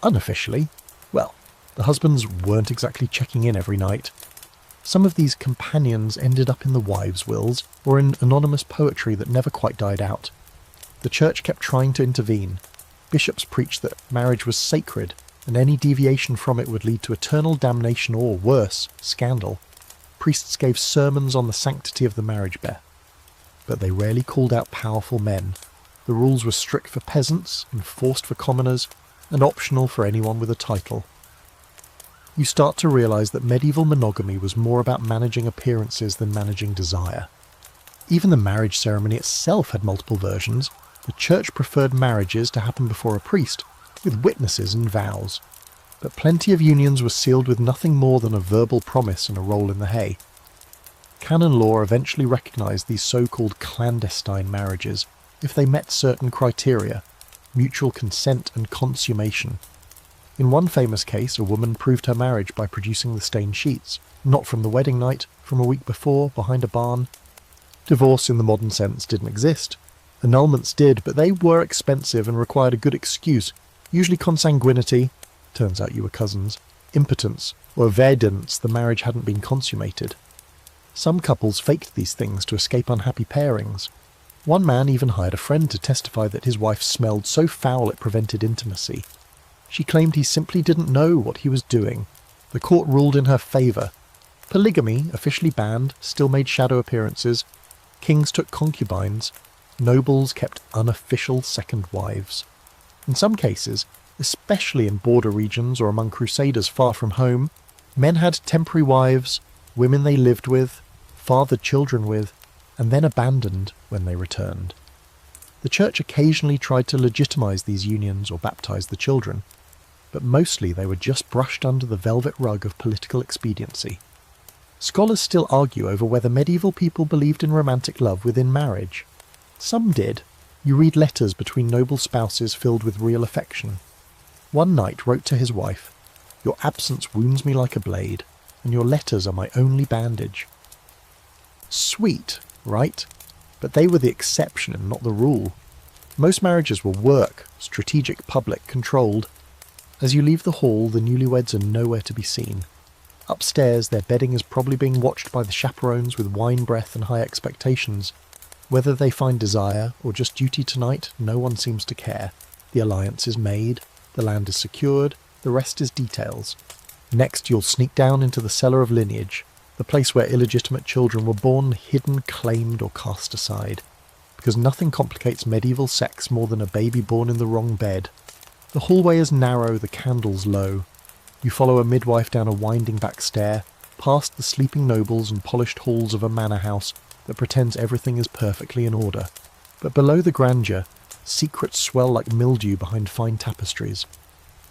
Unofficially, well, the husbands weren't exactly checking in every night. Some of these companions ended up in the wives' wills or in anonymous poetry that never quite died out. The church kept trying to intervene. Bishops preached that marriage was sacred, and any deviation from it would lead to eternal damnation or, worse, scandal. Priests gave sermons on the sanctity of the marriage bed. But they rarely called out powerful men. The rules were strict for peasants, enforced for commoners, and optional for anyone with a title. You start to realise that medieval monogamy was more about managing appearances than managing desire. Even the marriage ceremony itself had multiple versions. The church preferred marriages to happen before a priest, with witnesses and vows. but plenty of unions were sealed with nothing more than a verbal promise and a roll in the hay. Canon law eventually recognised these so-called clandestine marriages if they met certain criteria: mutual consent and consummation. In one famous case, a woman proved her marriage by producing the stained sheets, not from the wedding night, from a week before, behind a barn. Divorce in the modern sense didn't exist. Annulments did, but they were expensive and required a good excuse, usually consanguinity, turns out you were cousins, impotence, or evidence the marriage hadn't been consummated. Some couples faked these things to escape unhappy pairings. One man even hired a friend to testify that his wife smelled so foul it prevented intimacy. She claimed he simply didn't know what he was doing. The court ruled in her favour. Polygamy, officially banned, still made shadow appearances. Kings took concubines. Nobles kept unofficial second wives. In some cases, especially in border regions or among crusaders far from home, men had temporary wives, women they lived with, fathered children with, and then abandoned when they returned. The church occasionally tried to legitimize these unions or baptize the children, but mostly they were just brushed under the velvet rug of political expediency. Scholars still argue over whether medieval people believed in romantic love within marriage. Some did. You read letters between noble spouses filled with real affection. One knight wrote to his wife, "Your absence wounds me like a blade, and your letters are my only bandage." Sweet, right? But they were the exception and not the rule. Most marriages were work, strategic, public, controlled. As you leave the hall, the newlyweds are nowhere to be seen. Upstairs, their bedding is probably being watched by the chaperones with wine breath and high expectations. Whether they find desire or just duty tonight, no one seems to care. The alliance is made, the land is secured, the rest is details. Next, you'll sneak down into the cellar of lineage, the place where illegitimate children were born, hidden, claimed, or cast aside. Because nothing complicates medieval sex more than a baby born in the wrong bed. The hallway is narrow, the candles low. You follow a midwife down a winding back stair, past the sleeping nobles and polished halls of a manor house that pretends everything is perfectly in order. But below the grandeur, secrets swell like mildew behind fine tapestries.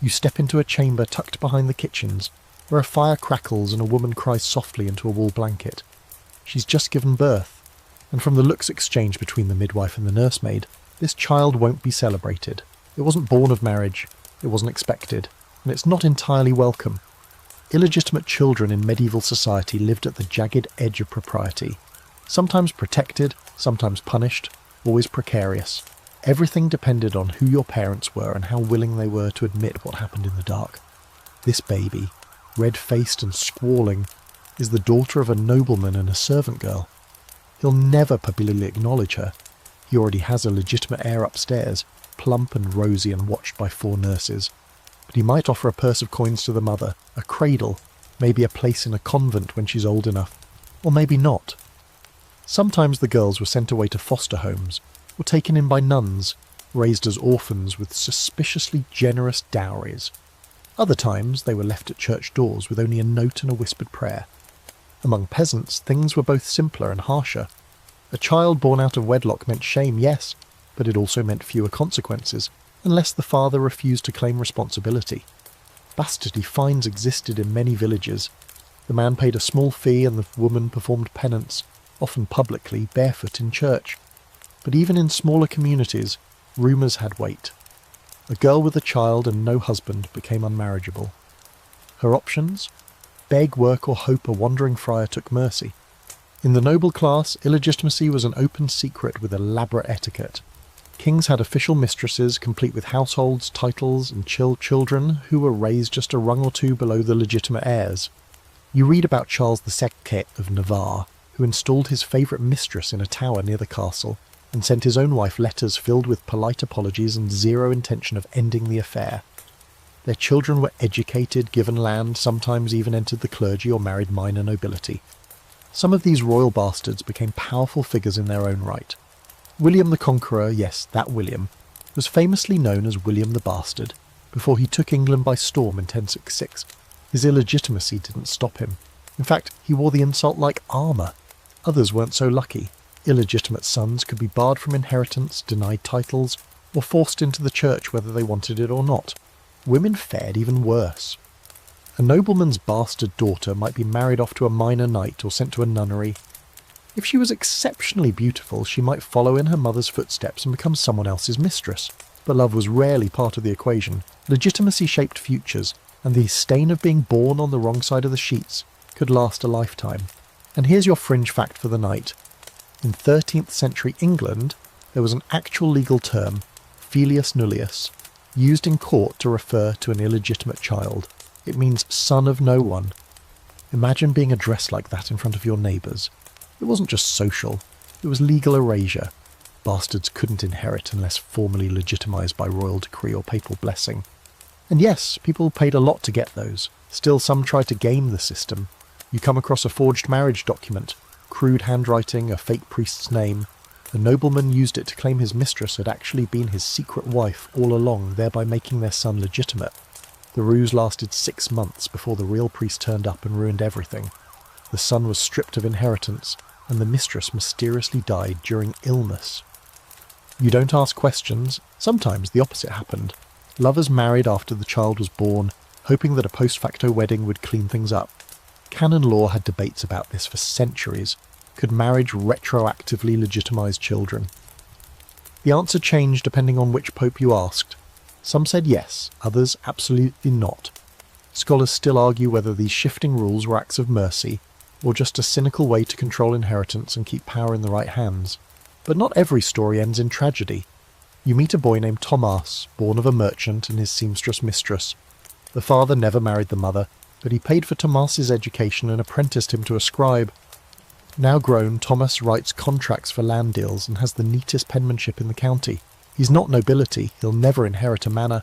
You step into a chamber tucked behind the kitchens, where a fire crackles and a woman cries softly into a wool blanket. She's just given birth, and from the looks exchanged between the midwife and the nursemaid, this child won't be celebrated. It wasn't born of marriage, it wasn't expected, and it's not entirely welcome. Illegitimate children in medieval society lived at the jagged edge of propriety. Sometimes protected, sometimes punished, always precarious. Everything depended on who your parents were and how willing they were to admit what happened in the dark. This baby, red-faced and squalling, is the daughter of a nobleman and a servant girl. He'll never publicly acknowledge her. He already has a legitimate heir upstairs, plump and rosy and watched by 4 nurses. But he might offer a purse of coins to the mother, a cradle, maybe a place in a convent when she's old enough, or maybe not. Sometimes the girls were sent away to foster homes, or taken in by nuns, raised as orphans with suspiciously generous dowries. Other times they were left at church doors with only a note and a whispered prayer. Among peasants, things were both simpler and harsher. A child born out of wedlock meant shame, yes, but it also meant fewer consequences, unless the father refused to claim responsibility. Bastardy fines existed in many villages. The man paid a small fee and the woman performed penance, often publicly, barefoot in church. But even in smaller communities, rumours had weight. A girl with a child and no husband became unmarriageable. Her options? Beg, work, or hope a wandering friar took mercy. In the noble class, illegitimacy was an open secret with elaborate etiquette. Kings had official mistresses, complete with households, titles, and children who were raised just a rung or 2 below the legitimate heirs. You read about Charles II of Navarre, who installed his favourite mistress in a tower near the castle, and sent his own wife letters filled with polite apologies and zero intention of ending the affair. Their children were educated, given land, sometimes even entered the clergy or married minor nobility. Some of these royal bastards became powerful figures in their own right. William the Conqueror, yes, that William, was famously known as William the Bastard, before he took England by storm in 1066. His illegitimacy didn't stop him. In fact, he wore the insult like armour. Others weren't so lucky. Illegitimate sons could be barred from inheritance, denied titles, or forced into the church whether they wanted it or not. women fared even worse. A nobleman's bastard daughter might be married off to a minor knight or sent to a nunnery. If she was exceptionally beautiful, she might follow in her mother's footsteps and become someone else's mistress. But love was rarely part of the equation. Legitimacy shaped futures, and the stain of being born on the wrong side of the sheets could last a lifetime. And here's your fringe fact for the night. In 13th century England, there was an actual legal term, filius nullius, used in court to refer to an illegitimate child. It means son of no one. Imagine being addressed like that in front of your neighbours. It wasn't just social, it was legal erasure. Bastards couldn't inherit unless formally legitimised by royal decree or papal blessing. And yes, people paid a lot to get those. Still, some tried to game the system. You come across a forged marriage document, crude handwriting, a fake priest's name. The nobleman used it to claim his mistress had actually been his secret wife all along, thereby making their son legitimate. The ruse lasted 6 months before the real priest turned up and ruined everything. The son was stripped of inheritance, and the mistress mysteriously died during illness. You don't ask questions. Sometimes the opposite happened. Lovers married after the child was born, hoping that a post-facto wedding would clean things up. Canon law had debates about this for centuries. Could marriage retroactively legitimise children? The answer changed depending on which pope you asked. Some said yes, others absolutely not. Scholars still argue whether these shifting rules were acts of mercy, or just a cynical way to control inheritance and keep power in the right hands. But not every story ends in tragedy. You meet a boy named Thomas, born of a merchant and his seamstress mistress. The father never married the mother, but he paid for Thomas's education and apprenticed him to a scribe. Now grown, Thomas writes contracts for land deals and has the neatest penmanship in the county. He's not nobility, he'll never inherit a manor,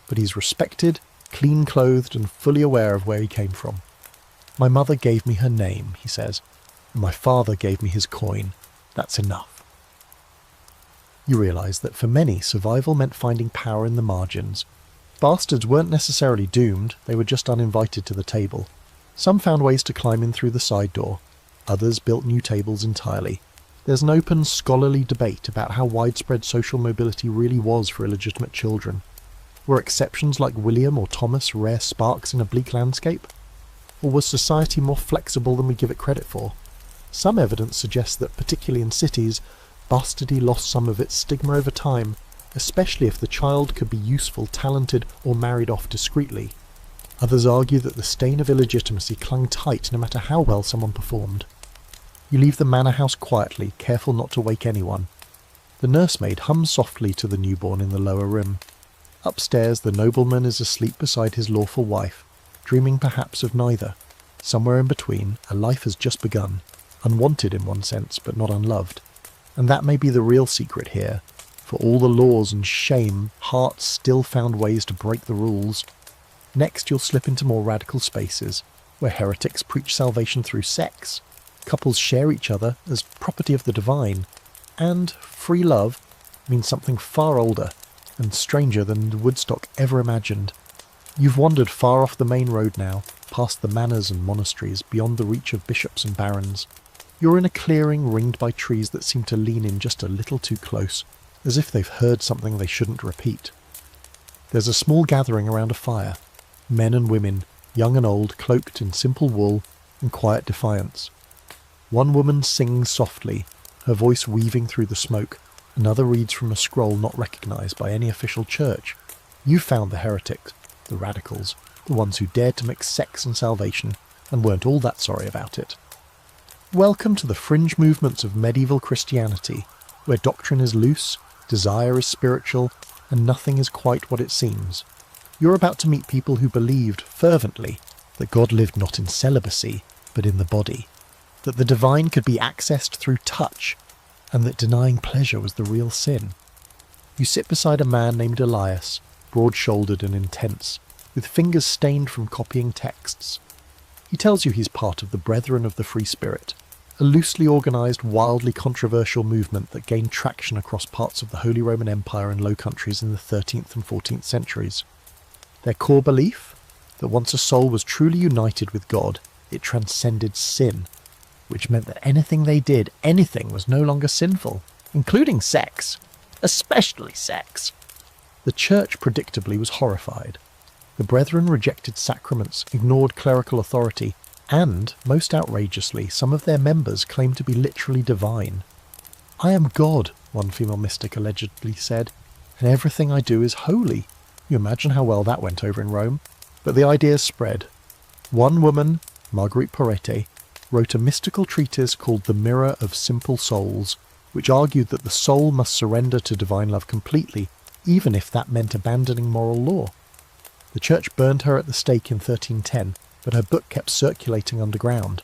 but he's respected, clean-clothed and fully aware of where he came from. My mother gave me her name, he says, and my father gave me his coin. That's enough. You realise that for many, survival meant finding power in the margins. Bastards weren't necessarily doomed, they were just uninvited to the table. Some found ways to climb in through the side door, others built new tables entirely. There's an open, scholarly debate about how widespread social mobility really was for illegitimate children. Were exceptions like William or Thomas rare sparks in a bleak landscape? Or was society more flexible than we give it credit for? Some evidence suggests that, particularly in cities, bastardy lost some of its stigma over time, especially if the child could be useful, talented, or married off discreetly. Others argue that the stain of illegitimacy clung tight no matter how well someone performed. You leave the manor house quietly, careful not to wake anyone. The nursemaid hums softly to the newborn in the lower room. Upstairs, the nobleman is asleep beside his lawful wife, dreaming perhaps of neither. Somewhere in between, a life has just begun, unwanted in one sense, but not unloved. And that may be the real secret here. For all the laws and shame, hearts still found ways to break the rules. Next, you'll slip into more radical spaces, where heretics preach salvation through sex. Couples share each other as property of the divine, and free love means something far older and stranger than Woodstock ever imagined. You've wandered far off the main road now, past the manors and monasteries, beyond the reach of bishops and barons. You're in a clearing ringed by trees that seem to lean in just a little too close, as if they've heard something they shouldn't repeat. There's a small gathering around a fire, men and women, young and old, cloaked in simple wool and quiet defiance. One woman sings softly, her voice weaving through the smoke. Another reads from a scroll not recognised by any official church. You found the heretics, the radicals, the ones who dared to mix sex and salvation, and weren't all that sorry about it. Welcome to the fringe movements of medieval Christianity, where doctrine is loose, desire is spiritual, and nothing is quite what it seems. You're about to meet people who believed fervently that God lived not in celibacy, but in the body, that the divine could be accessed through touch, and that denying pleasure was the real sin. You sit beside a man named Elias, broad-shouldered and intense, with fingers stained from copying texts. He tells you he's part of the Brethren of the Free Spirit, a loosely organised, wildly controversial movement that gained traction across parts of the Holy Roman Empire and Low Countries in the 13th and 14th centuries. Their core belief? That once a soul was truly united with God, it transcended sin, which meant that anything they did, anything, was no longer sinful, including sex, especially sex. The church, predictably, was horrified. The brethren rejected sacraments, ignored clerical authority, and, most outrageously, some of their members claimed to be literally divine. "I am God," one female mystic allegedly said, "and everything I do is holy." You imagine how well that went over in Rome? But the ideas spread. One woman, Marguerite Porete, wrote a mystical treatise called The Mirror of Simple Souls, which argued that the soul must surrender to divine love completely, even if that meant abandoning moral law. The church burned her at the stake in 1310, but her book kept circulating underground.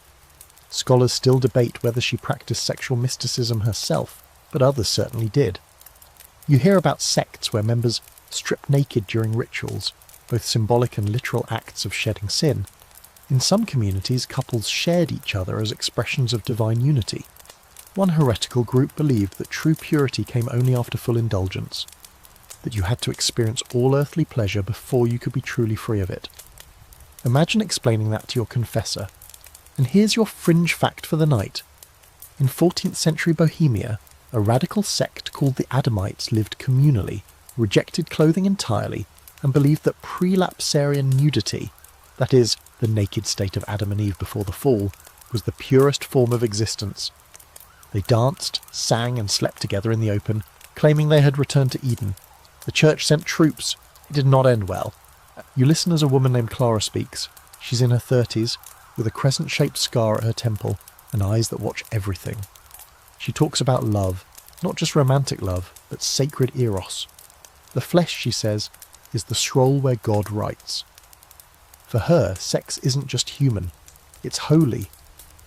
Scholars still debate whether she practiced sexual mysticism herself, but others certainly did. You hear about sects where members stripped naked during rituals, both symbolic and literal acts of shedding sin. In some communities, couples shared each other as expressions of divine unity. One heretical group believed that true purity came only after full indulgence, that you had to experience all earthly pleasure before you could be truly free of it. Imagine explaining that to your confessor. And here's your fringe fact for the night. In 14th century Bohemia, a radical sect called the Adamites lived communally, rejected clothing entirely, and believed that prelapsarian nudity, that is, the naked state of Adam and Eve before the fall, was the purest form of existence. They danced, sang, and slept together in the open, claiming they had returned to Eden. The church sent troops. It did not end well. You listen as a woman named Clara speaks. She's in her 30s, with a crescent-shaped scar at her temple and eyes that watch everything. She talks about love, not just romantic love, but sacred eros. The flesh, she says, is the scroll where God writes. For her, sex isn't just human, it's holy.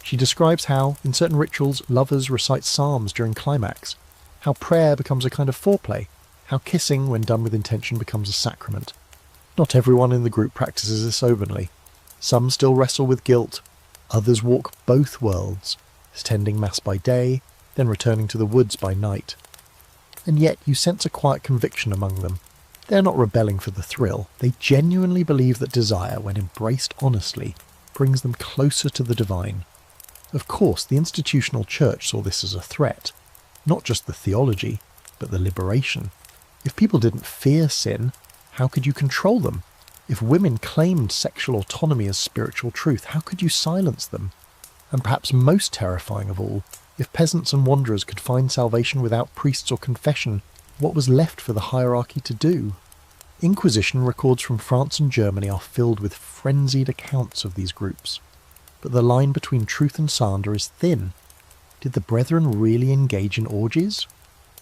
She describes how, in certain rituals, lovers recite psalms during climax, how prayer becomes a kind of foreplay, how kissing, when done with intention, becomes a sacrament. Not everyone in the group practices this openly. Some still wrestle with guilt, others walk both worlds, attending Mass by day, then returning to the woods by night. And yet you sense a quiet conviction among them. They're not rebelling for the thrill. They genuinely believe that desire, when embraced honestly, brings them closer to the divine. Of course, the institutional church saw this as a threat. Not just the theology, but the liberation. If people didn't fear sin, how could you control them? If women claimed sexual autonomy as spiritual truth, how could you silence them? And perhaps most terrifying of all, if peasants and wanderers could find salvation without priests or confession, what was left for the hierarchy to do? Inquisition records from France and Germany are filled with frenzied accounts of these groups. But the line between truth and slander is thin. Did the brethren really engage in orgies?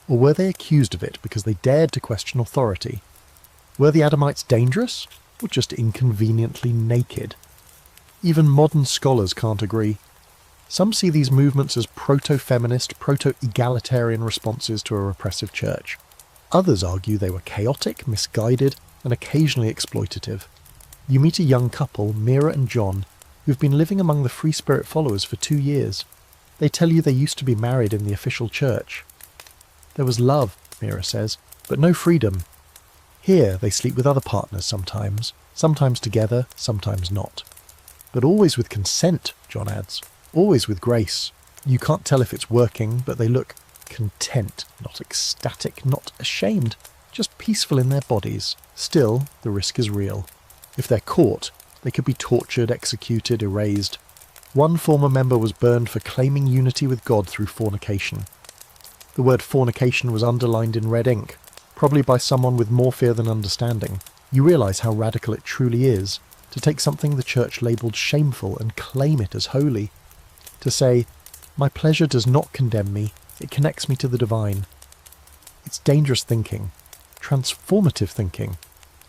Or were they accused of it because they dared to question authority? Were the Adamites dangerous, or just inconveniently naked? Even modern scholars can't agree. Some see these movements as proto-feminist, proto-egalitarian responses to a repressive church. Others argue they were chaotic, misguided, and occasionally exploitative. You meet a young couple, Mira and John, who've been living among the Free Spirit followers for 2 years. They tell you they used to be married in the official church. There was love, Mira says, but no freedom. Here they sleep with other partners sometimes together, sometimes not. But always with consent, John adds. Always with grace. You can't tell if it's working, but they look content, not ecstatic, not ashamed, just peaceful in their bodies. Still, the risk is real. If they're caught, they could be tortured, executed, erased. One former member was burned for claiming unity with God through fornication. The word fornication was underlined in red ink, probably by someone with more fear than understanding. You realise how radical it truly is, to take something the church labelled shameful and claim it as holy. To say, my pleasure does not condemn me, it connects me to the divine. It's dangerous thinking, transformative thinking,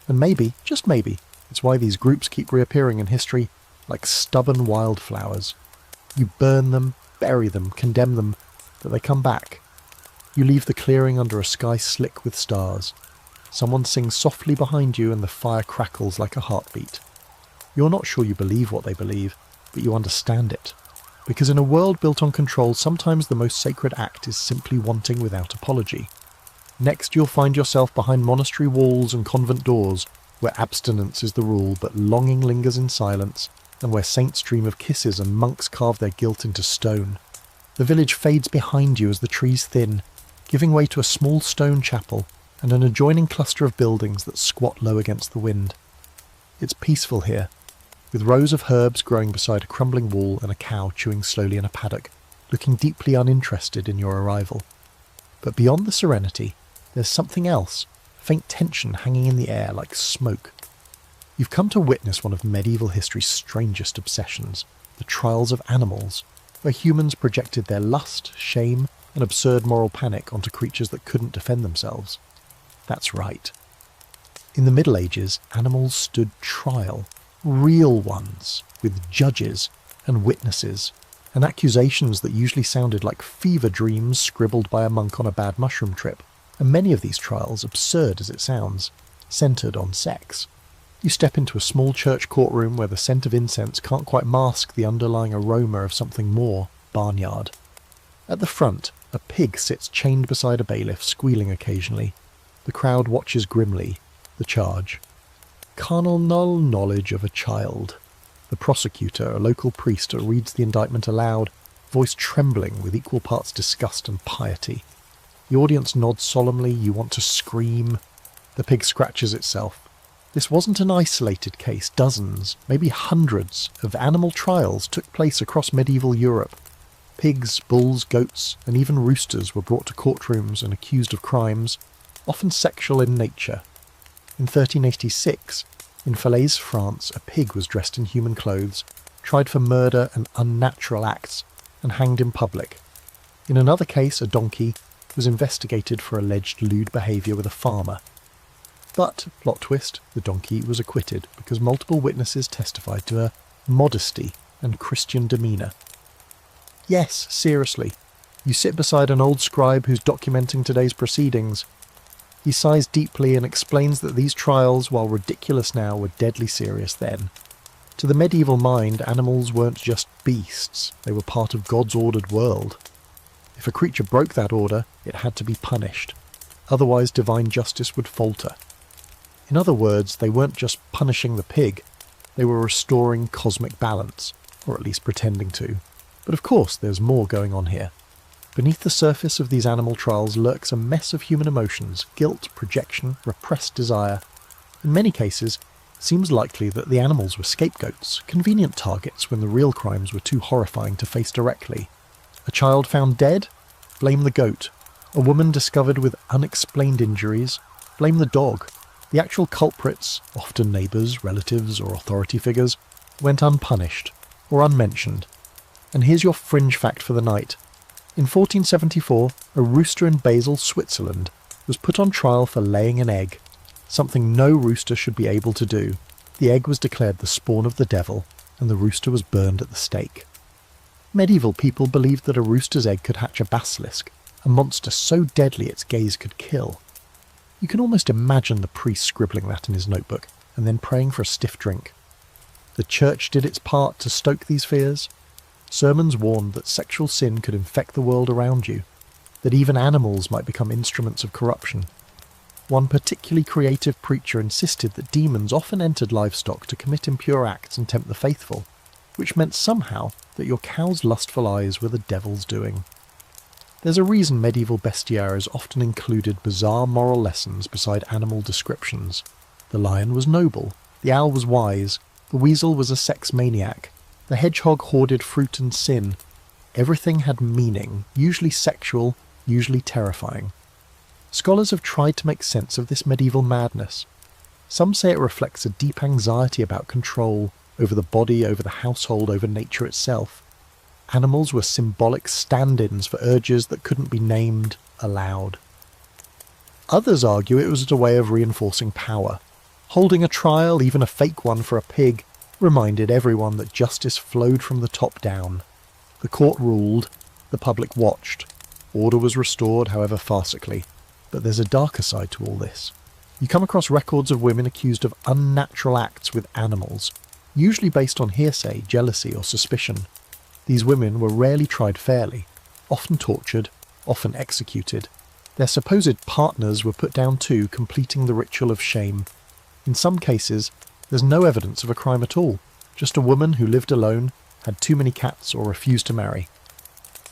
and maybe, just maybe, it's why these groups keep reappearing in history like stubborn wildflowers. You burn them, bury them, condemn them, but they come back. You leave the clearing under a sky slick with stars. Someone sings softly behind you and the fire crackles like a heartbeat. You're not sure you believe what they believe, but you understand it. Because in a world built on control, sometimes the most sacred act is simply wanting without apology. Next, you'll find yourself behind monastery walls and convent doors, where abstinence is the rule but longing lingers in silence, and where saints dream of kisses and monks carve their guilt into stone. The village fades behind you as the trees thin, giving way to a small stone chapel and an adjoining cluster of buildings that squat low against the wind. It's peaceful here, with rows of herbs growing beside a crumbling wall and a cow chewing slowly in a paddock, looking deeply uninterested in your arrival. But beyond the serenity, there's something else, a faint tension hanging in the air like smoke. You've come to witness one of medieval history's strangest obsessions, the trials of animals, where humans projected their lust, shame, and absurd moral panic onto creatures that couldn't defend themselves. That's right. In the Middle Ages, animals stood trial, real ones, with judges and witnesses, and accusations that usually sounded like fever dreams scribbled by a monk on a bad mushroom trip, and many of these trials, absurd as it sounds, centred on sex. You step into a small church courtroom where the scent of incense can't quite mask the underlying aroma of something more, barnyard. At the front, a pig sits chained beside a bailiff, squealing occasionally. The crowd watches grimly. The charge. Carnal knowledge of a child. The prosecutor, a local priest, reads the indictment aloud, voice trembling with equal parts disgust and piety. The audience nods solemnly. You want to scream. The pig scratches itself. This wasn't an isolated case. Dozens, maybe hundreds, of animal trials took place across medieval Europe. Pigs, bulls, goats, and even roosters were brought to courtrooms and accused of crimes, often sexual in nature. In 1386, in Falaise, France, a pig was dressed in human clothes, tried for murder and unnatural acts, and hanged in public. In another case, a donkey was investigated for alleged lewd behaviour with a farmer. But, plot twist, the donkey was acquitted because multiple witnesses testified to her modesty and Christian demeanour. Yes, seriously, you sit beside an old scribe who's documenting today's proceedings. He sighs deeply and explains that these trials, while ridiculous now, were deadly serious then. To the medieval mind, animals weren't just beasts, they were part of God's ordered world. If a creature broke that order, it had to be punished. Otherwise divine justice would falter. In other words, they weren't just punishing the pig, they were restoring cosmic balance, or at least pretending to. But of course there's more going on here. Beneath the surface of these animal trials lurks a mess of human emotions, guilt, projection, repressed desire. In many cases, it seems likely that the animals were scapegoats, convenient targets when the real crimes were too horrifying to face directly. A child found dead? Blame the goat. A woman discovered with unexplained injuries? Blame the dog. The actual culprits, often neighbours, relatives, or authority figures, went unpunished, or unmentioned. And here's your fringe fact for the night. In 1474, a rooster in Basel, Switzerland, was put on trial for laying an egg, something no rooster should be able to do. The egg was declared the spawn of the devil, and the rooster was burned at the stake. Medieval people believed that a rooster's egg could hatch a basilisk, a monster so deadly its gaze could kill. You can almost imagine the priest scribbling that in his notebook, and then praying for a stiff drink. The church did its part to stoke these fears. Sermons warned that sexual sin could infect the world around you, that even animals might become instruments of corruption. One particularly creative preacher insisted that demons often entered livestock to commit impure acts and tempt the faithful, which meant somehow that your cow's lustful eyes were the devil's doing. There's a reason medieval bestiaries often included bizarre moral lessons beside animal descriptions. The lion was noble, the owl was wise, the weasel was a sex maniac, the hedgehog hoarded fruit and sin. Everything had meaning, usually sexual, usually terrifying. Scholars have tried to make sense of this medieval madness. Some say it reflects a deep anxiety about control, over the body, over the household, over nature itself. Animals were symbolic stand-ins for urges that couldn't be named aloud. Others argue it was a way of reinforcing power. Holding a trial, even a fake one for a pig, reminded everyone that justice flowed from the top down. The court ruled, the public watched. Order was restored, however farcically. But there's a darker side to all this. You come across records of women accused of unnatural acts with animals, usually based on hearsay, jealousy, or suspicion. These women were rarely tried fairly, often tortured, often executed. Their supposed partners were put down too, completing the ritual of shame. In some cases, there's no evidence of a crime at all, just a woman who lived alone, had too many cats, or refused to marry.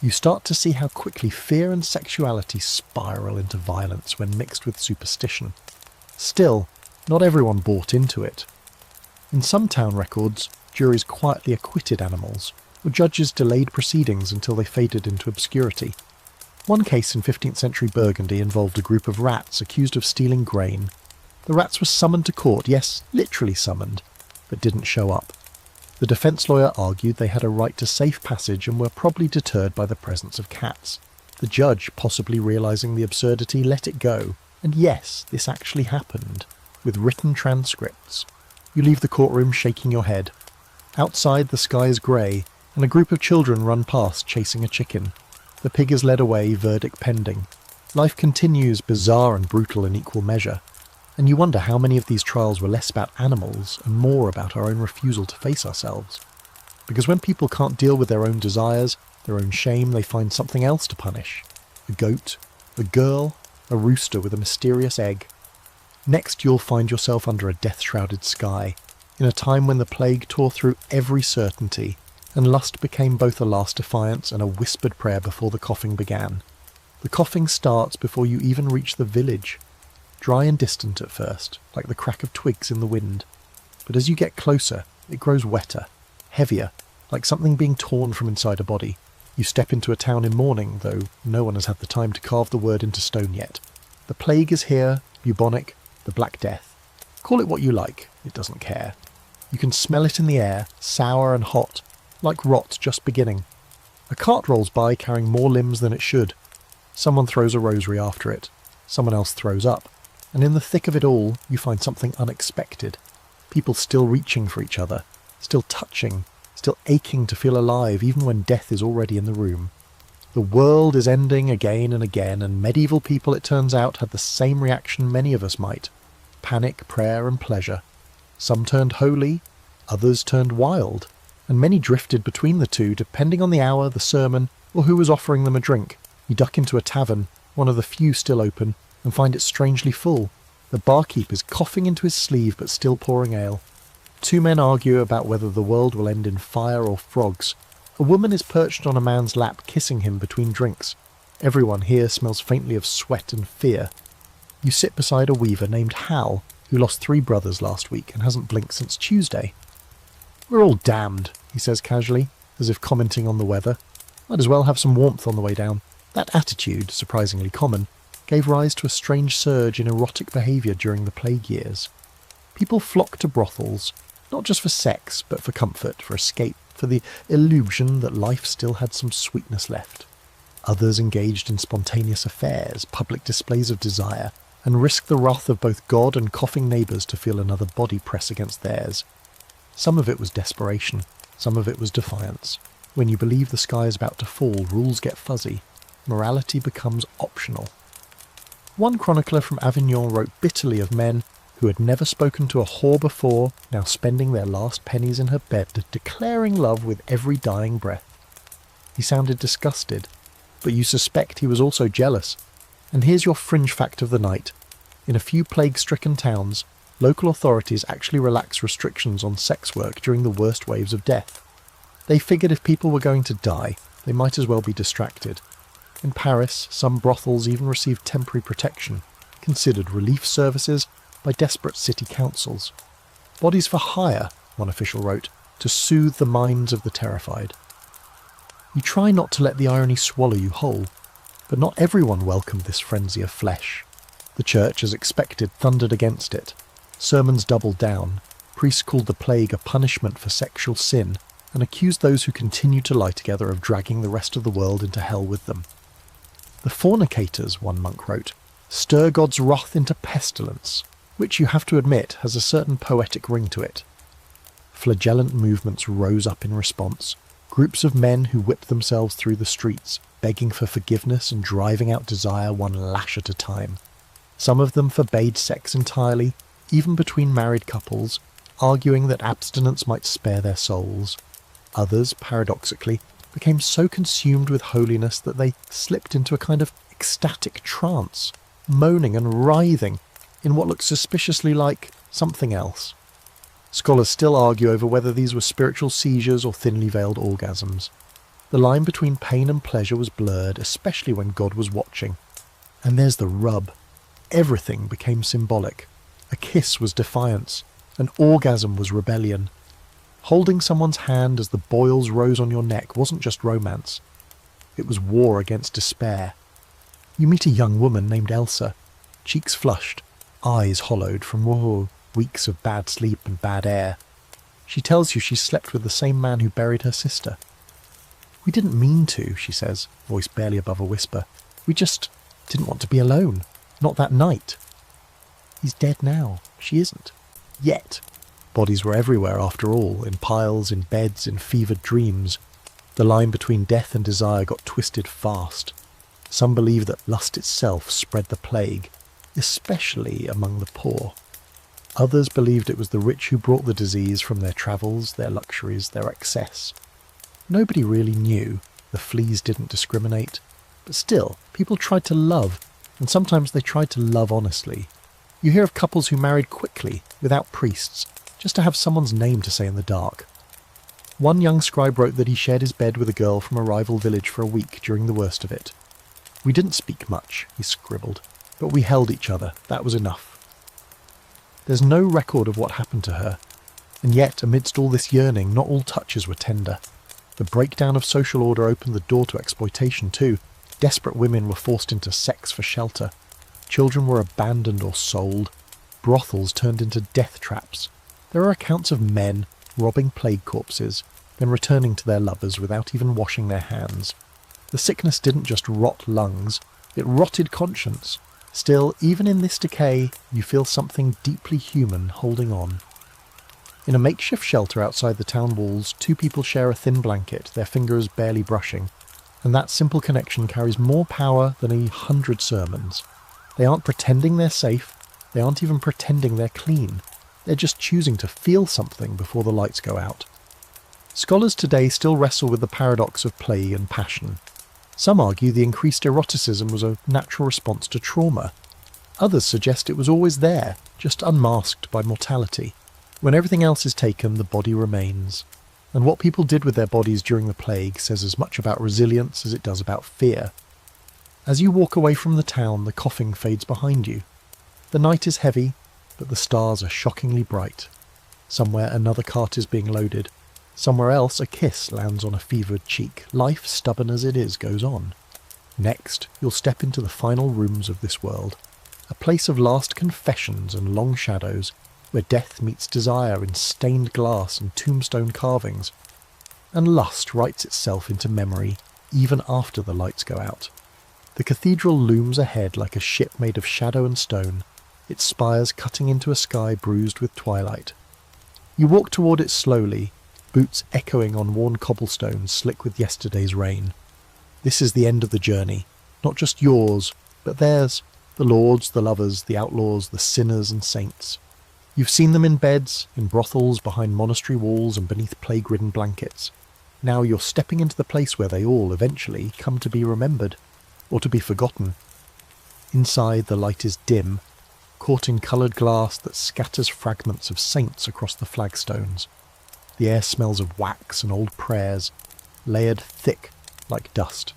You start to see how quickly fear and sexuality spiral into violence when mixed with superstition. Still, not everyone bought into it. In some town records, juries quietly acquitted animals, or judges delayed proceedings until they faded into obscurity. One case in 15th century Burgundy involved a group of rats accused of stealing grain. The rats were summoned to court, yes, literally summoned, but didn't show up. The defence lawyer argued they had a right to safe passage and were probably deterred by the presence of cats. The judge, possibly realising the absurdity, let it go. And yes, this actually happened, with written transcripts. You leave the courtroom shaking your head. Outside, the sky is grey, and a group of children run past chasing a chicken. The pig is led away, verdict pending. Life continues, bizarre and brutal in equal measure. And you wonder how many of these trials were less about animals and more about our own refusal to face ourselves. Because when people can't deal with their own desires, their own shame, they find something else to punish. A goat, a girl, a rooster with a mysterious egg. Next you'll find yourself under a death-shrouded sky, in a time when the plague tore through every certainty, and lust became both a last defiance and a whispered prayer before the coughing began. The coughing starts before you even reach the village. Dry and distant at first, like the crack of twigs in the wind. But as you get closer, it grows wetter, heavier, like something being torn from inside a body. You step into a town in mourning, though no one has had the time to carve the word into stone yet. The plague is here, bubonic, the Black Death. Call it what you like, it doesn't care. You can smell it in the air, sour and hot, like rot just beginning. A cart rolls by carrying more limbs than it should. Someone throws a rosary after it. Someone else throws up. And in the thick of it all, you find something unexpected. People still reaching for each other, still touching, still aching to feel alive even when death is already in the room. The world is ending again and again, and medieval people, it turns out, had the same reaction many of us might. Panic, prayer and pleasure. Some turned holy, others turned wild, and many drifted between the two depending on the hour, the sermon, or who was offering them a drink. You duck into a tavern, one of the few still open, and find it strangely full. The barkeep is coughing into his sleeve but still pouring ale. Two men argue about whether the world will end in fire or frogs. A woman is perched on a man's lap kissing him between drinks. Everyone here smells faintly of sweat and fear. You sit beside a weaver named Hal, who lost 3 brothers last week and hasn't blinked since Tuesday. "We're all damned," he says casually, as if commenting on the weather. "Might as well have some warmth on the way down." That attitude, surprisingly common, gave rise to a strange surge in erotic behaviour during the plague years. People flocked to brothels, not just for sex, but for comfort, for escape, for the illusion that life still had some sweetness left. Others engaged in spontaneous affairs, public displays of desire, and risked the wrath of both God and coughing neighbours to feel another body press against theirs. Some of it was desperation, some of it was defiance. When you believe the sky is about to fall, rules get fuzzy. Morality becomes optional. One chronicler from Avignon wrote bitterly of men who had never spoken to a whore before, now spending their last pennies in her bed, declaring love with every dying breath. He sounded disgusted, but you suspect he was also jealous. And here's your fringe fact of the night. In a few plague-stricken towns, local authorities actually relaxed restrictions on sex work during the worst waves of death. They figured if people were going to die, they might as well be distracted. In Paris, some brothels even received temporary protection, considered relief services by desperate city councils. Bodies for hire, one official wrote, to soothe the minds of the terrified. You try not to let the irony swallow you whole, but not everyone welcomed this frenzy of flesh. The church, as expected, thundered against it. Sermons doubled down. Priests called the plague a punishment for sexual sin, and accused those who continued to lie together of dragging the rest of the world into hell with them. The fornicators, one monk wrote, stir God's wrath into pestilence, which you have to admit has a certain poetic ring to it. Flagellant movements rose up in response, groups of men who whipped themselves through the streets, begging for forgiveness and driving out desire one lash at a time. Some of them forbade sex entirely, even between married couples, arguing that abstinence might spare their souls. Others, paradoxically, became so consumed with holiness that they slipped into a kind of ecstatic trance, moaning and writhing in what looked suspiciously like something else. Scholars still argue over whether these were spiritual seizures or thinly veiled orgasms. The line between pain and pleasure was blurred, especially when God was watching. And there's the rub. Everything became symbolic. A kiss was defiance. An orgasm was rebellion. Holding someone's hand as the boils rose on your neck wasn't just romance. It was war against despair. You meet a young woman named Elsa, cheeks flushed, eyes hollowed from weeks of bad sleep and bad air. She tells you she slept with the same man who buried her sister. "We didn't mean to," she says, voice barely above a whisper. "We just didn't want to be alone. Not that night." He's dead now. She isn't. Yet. Bodies were everywhere after all, in piles, in beds, in fevered dreams. The line between death and desire got twisted fast. Some believe that lust itself spread the plague, especially among the poor. Others believed it was the rich who brought the disease from their travels, their luxuries, their excess. Nobody really knew. The fleas didn't discriminate. But still, people tried to love, and sometimes they tried to love honestly. You hear of couples who married quickly, without priests, just to have someone's name to say in the dark. One young scribe wrote that he shared his bed with a girl from a rival village for a week during the worst of it. "We didn't speak much," he scribbled, "but we held each other. That was enough." There's no record of what happened to her, and yet amidst all this yearning, not all touches were tender. The breakdown of social order opened the door to exploitation too. Desperate women were forced into sex for shelter. Children were abandoned or sold. Brothels turned into death traps. There are accounts of men robbing plague corpses, then returning to their lovers without even washing their hands. The sickness didn't just rot lungs, it rotted conscience. Still, even in this decay, you feel something deeply human holding on. In a makeshift shelter outside the town walls, two people share a thin blanket, their fingers barely brushing, and that simple connection carries more power than 100 sermons. They aren't pretending they're safe, they aren't even pretending they're clean. They're just choosing to feel something before the lights go out. Scholars today still wrestle with the paradox of play and passion. Some argue the increased eroticism was a natural response to trauma. Others suggest it was always there, just unmasked by mortality. When everything else is taken, the body remains. And what people did with their bodies during the plague says as much about resilience as it does about fear. As you walk away from the town, the coughing fades behind you. The night is heavy, but the stars are shockingly bright. Somewhere another cart is being loaded. Somewhere else a kiss lands on a fevered cheek. Life, stubborn as it is, goes on. Next, you'll step into the final rooms of this world. A place of last confessions and long shadows, where death meets desire in stained glass and tombstone carvings. And lust writes itself into memory, even after the lights go out. The cathedral looms ahead like a ship made of shadow and stone, its spires cutting into a sky bruised with twilight. You walk toward it slowly, boots echoing on worn cobblestones slick with yesterday's rain. This is the end of the journey, not just yours, but theirs, the lords, the lovers, the outlaws, the sinners and saints. You've seen them in beds, in brothels, behind monastery walls and beneath plague-ridden blankets. Now you're stepping into the place where they all eventually come to be remembered, or to be forgotten. Inside the light is dim, caught in coloured glass that scatters fragments of saints across the flagstones. The air smells of wax and old prayers, layered thick like dust.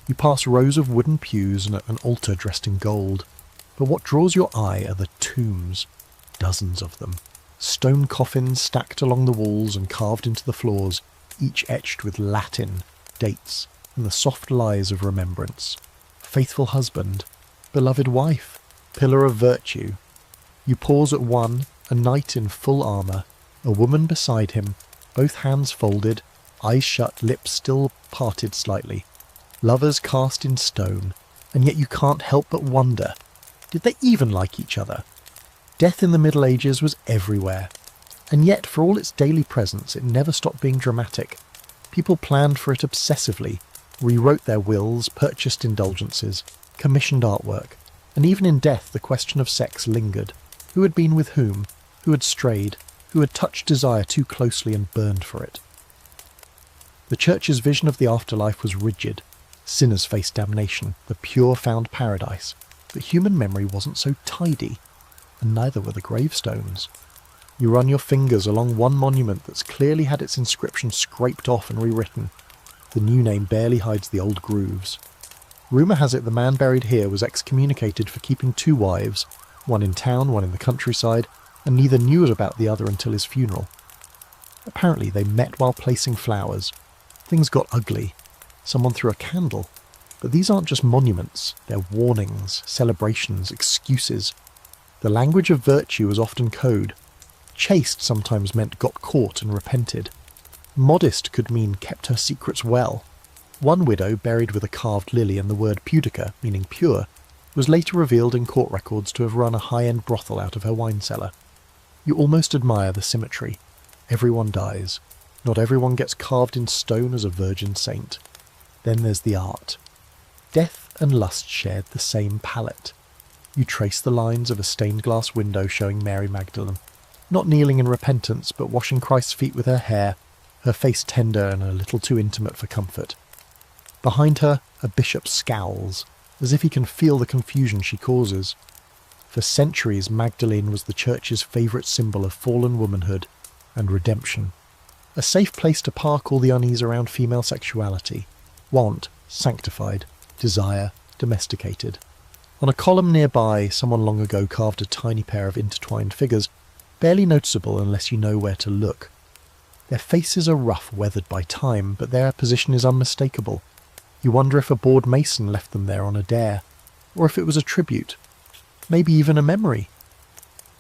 You pass rows of wooden pews and an altar dressed in gold, but what draws your eye are the tombs. Dozens of them. Stone coffins stacked along the walls and carved into the floors, each etched with Latin, dates, and the soft lies of remembrance. Faithful husband, beloved wife, pillar of virtue. You pause at one, a knight in full armour, a woman beside him, both hands folded, eyes shut, lips still parted slightly. Lovers cast in stone, and yet you can't help but wonder, did they even like each other? Death in the Middle Ages was everywhere, and yet for all its daily presence it never stopped being dramatic. People planned for it obsessively, rewrote their wills, purchased indulgences, commissioned artwork, and even in death the question of sex lingered. Who had been with whom? Who had strayed? Who had touched desire too closely and burned for it? The Church's vision of the afterlife was rigid. Sinners faced damnation, the pure found paradise. But human memory wasn't so tidy, and neither were the gravestones. You run your fingers along one monument that's clearly had its inscription scraped off and rewritten. The new name barely hides the old grooves. Rumour has it the man buried here was excommunicated for keeping 2 wives, one in town, one in the countryside, and neither knew about the other until his funeral. Apparently they met while placing flowers. Things got ugly. Someone threw a candle. But these aren't just monuments, they're warnings, celebrations, excuses. The language of virtue was often code. Chaste sometimes meant got caught and repented. Modest could mean kept her secrets well. One widow, buried with a carved lily and the word pudica, meaning pure, was later revealed in court records to have run a high-end brothel out of her wine cellar. You almost admire the symmetry. Everyone dies. Not everyone gets carved in stone as a virgin saint. Then there's the art. Death and lust shared the same palette. You trace the lines of a stained glass window showing Mary Magdalene, not kneeling in repentance, but washing Christ's feet with her hair, her face tender and a little too intimate for comfort. Behind her, a bishop scowls, as if he can feel the confusion she causes. For centuries, Magdalene was the church's favourite symbol of fallen womanhood and redemption. A safe place to park all the unease around female sexuality. Want, sanctified. Desire, domesticated. On a column nearby, someone long ago carved a tiny pair of intertwined figures, barely noticeable unless you know where to look. Their faces are rough, weathered by time, but their position is unmistakable. You wonder if a bored mason left them there on a dare, or if it was a tribute, maybe even a memory.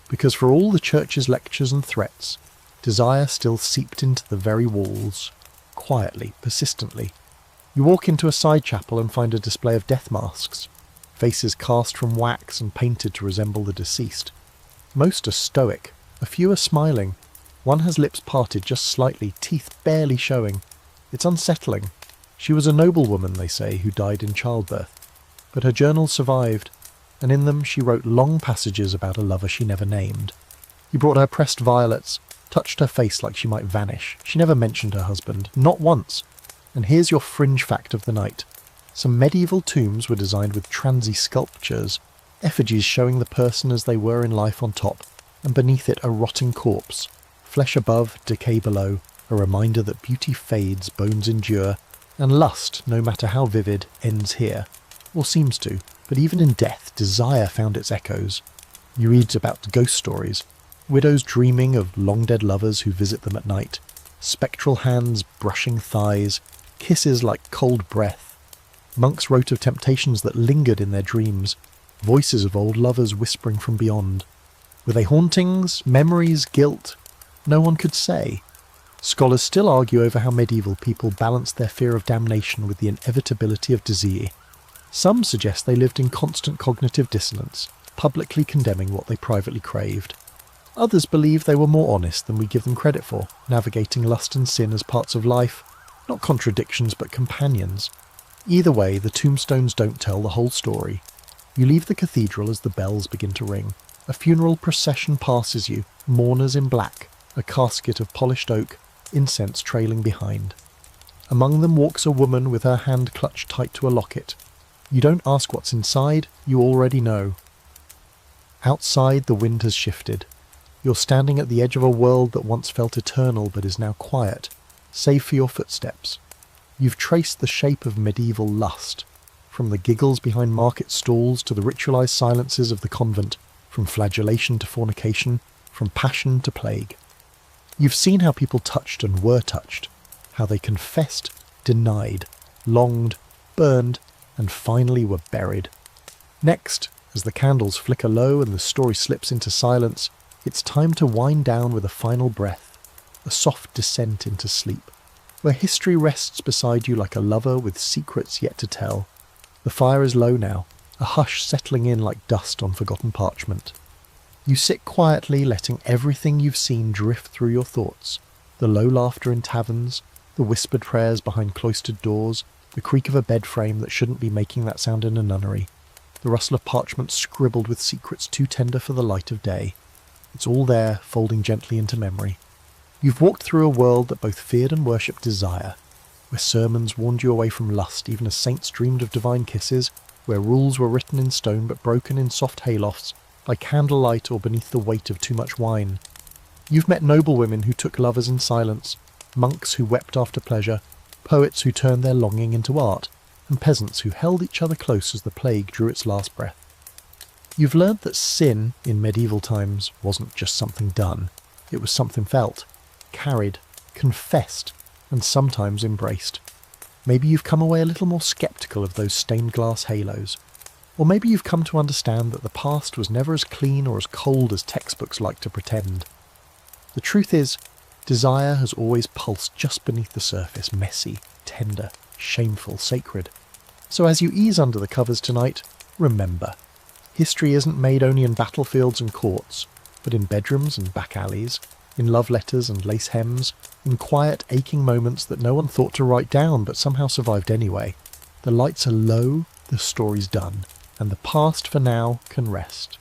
Because for all the church's lectures and threats, desire still seeped into the very walls, quietly, persistently. You walk into a side chapel and find a display of death masks, faces cast from wax and painted to resemble the deceased. Most are stoic, a few are smiling. One has lips parted just slightly, teeth barely showing. It's unsettling. She was a noblewoman, they say, who died in childbirth. But her journals survived, and in them she wrote long passages about a lover she never named. He brought her pressed violets, touched her face like she might vanish. She never mentioned her husband, not once. And here's your fringe fact of the night. Some medieval tombs were designed with transy sculptures, effigies showing the person as they were in life on top, and beneath it a rotting corpse. Flesh above, decay below, a reminder that beauty fades, bones endure, and lust, no matter how vivid, ends here. Or seems to, but even in death, desire found its echoes. You read about ghost stories, widows dreaming of long-dead lovers who visit them at night, spectral hands brushing thighs, kisses like cold breath. Monks wrote of temptations that lingered in their dreams, voices of old lovers whispering from beyond. Were they hauntings, memories, guilt? No one could say. Scholars still argue over how medieval people balanced their fear of damnation with the inevitability of disease. Some suggest they lived in constant cognitive dissonance, publicly condemning what they privately craved. Others believe they were more honest than we give them credit for, navigating lust and sin as parts of life, not contradictions but companions. Either way, the tombstones don't tell the whole story. You leave the cathedral as the bells begin to ring. A funeral procession passes you, mourners in black, a casket of polished oak, incense trailing behind. Among them walks a woman with her hand clutched tight to a locket. You don't ask what's inside, you already know. Outside, the wind has shifted. You're standing at the edge of a world that once felt eternal but is now quiet, save for your footsteps. You've traced the shape of medieval lust, from the giggles behind market stalls to the ritualized silences of the convent, from flagellation to fornication, from passion to plague. You've seen how people touched and were touched, how they confessed, denied, longed, burned, and finally were buried. Next, as the candles flicker low and the story slips into silence, it's time to wind down with a final breath, a soft descent into sleep, where history rests beside you like a lover with secrets yet to tell. The fire is low now, a hush settling in like dust on forgotten parchment. You sit quietly, letting everything you've seen drift through your thoughts, the low laughter in taverns, the whispered prayers behind cloistered doors, the creak of a bed frame that shouldn't be making that sound in a nunnery, the rustle of parchment scribbled with secrets too tender for the light of day. It's all there, folding gently into memory. You've walked through a world that both feared and worshipped desire, where sermons warned you away from lust even as saints dreamed of divine kisses, where rules were written in stone but broken in soft haylofts, by candlelight or beneath the weight of too much wine. You've met noblewomen who took lovers in silence, monks who wept after pleasure, poets who turned their longing into art, and peasants who held each other close as the plague drew its last breath. You've learned that sin in medieval times wasn't just something done, it was something felt, carried, confessed, and sometimes embraced. Maybe you've come away a little more sceptical of those stained glass halos. Or maybe you've come to understand that the past was never as clean or as cold as textbooks like to pretend. The truth is, desire has always pulsed just beneath the surface, messy, tender, shameful, sacred. So as you ease under the covers tonight, remember, history isn't made only in battlefields and courts, but in bedrooms and back alleys, in love letters and lace hems, in quiet, aching moments that no one thought to write down but somehow survived anyway. The lights are low, the story's done, and the past for now can rest.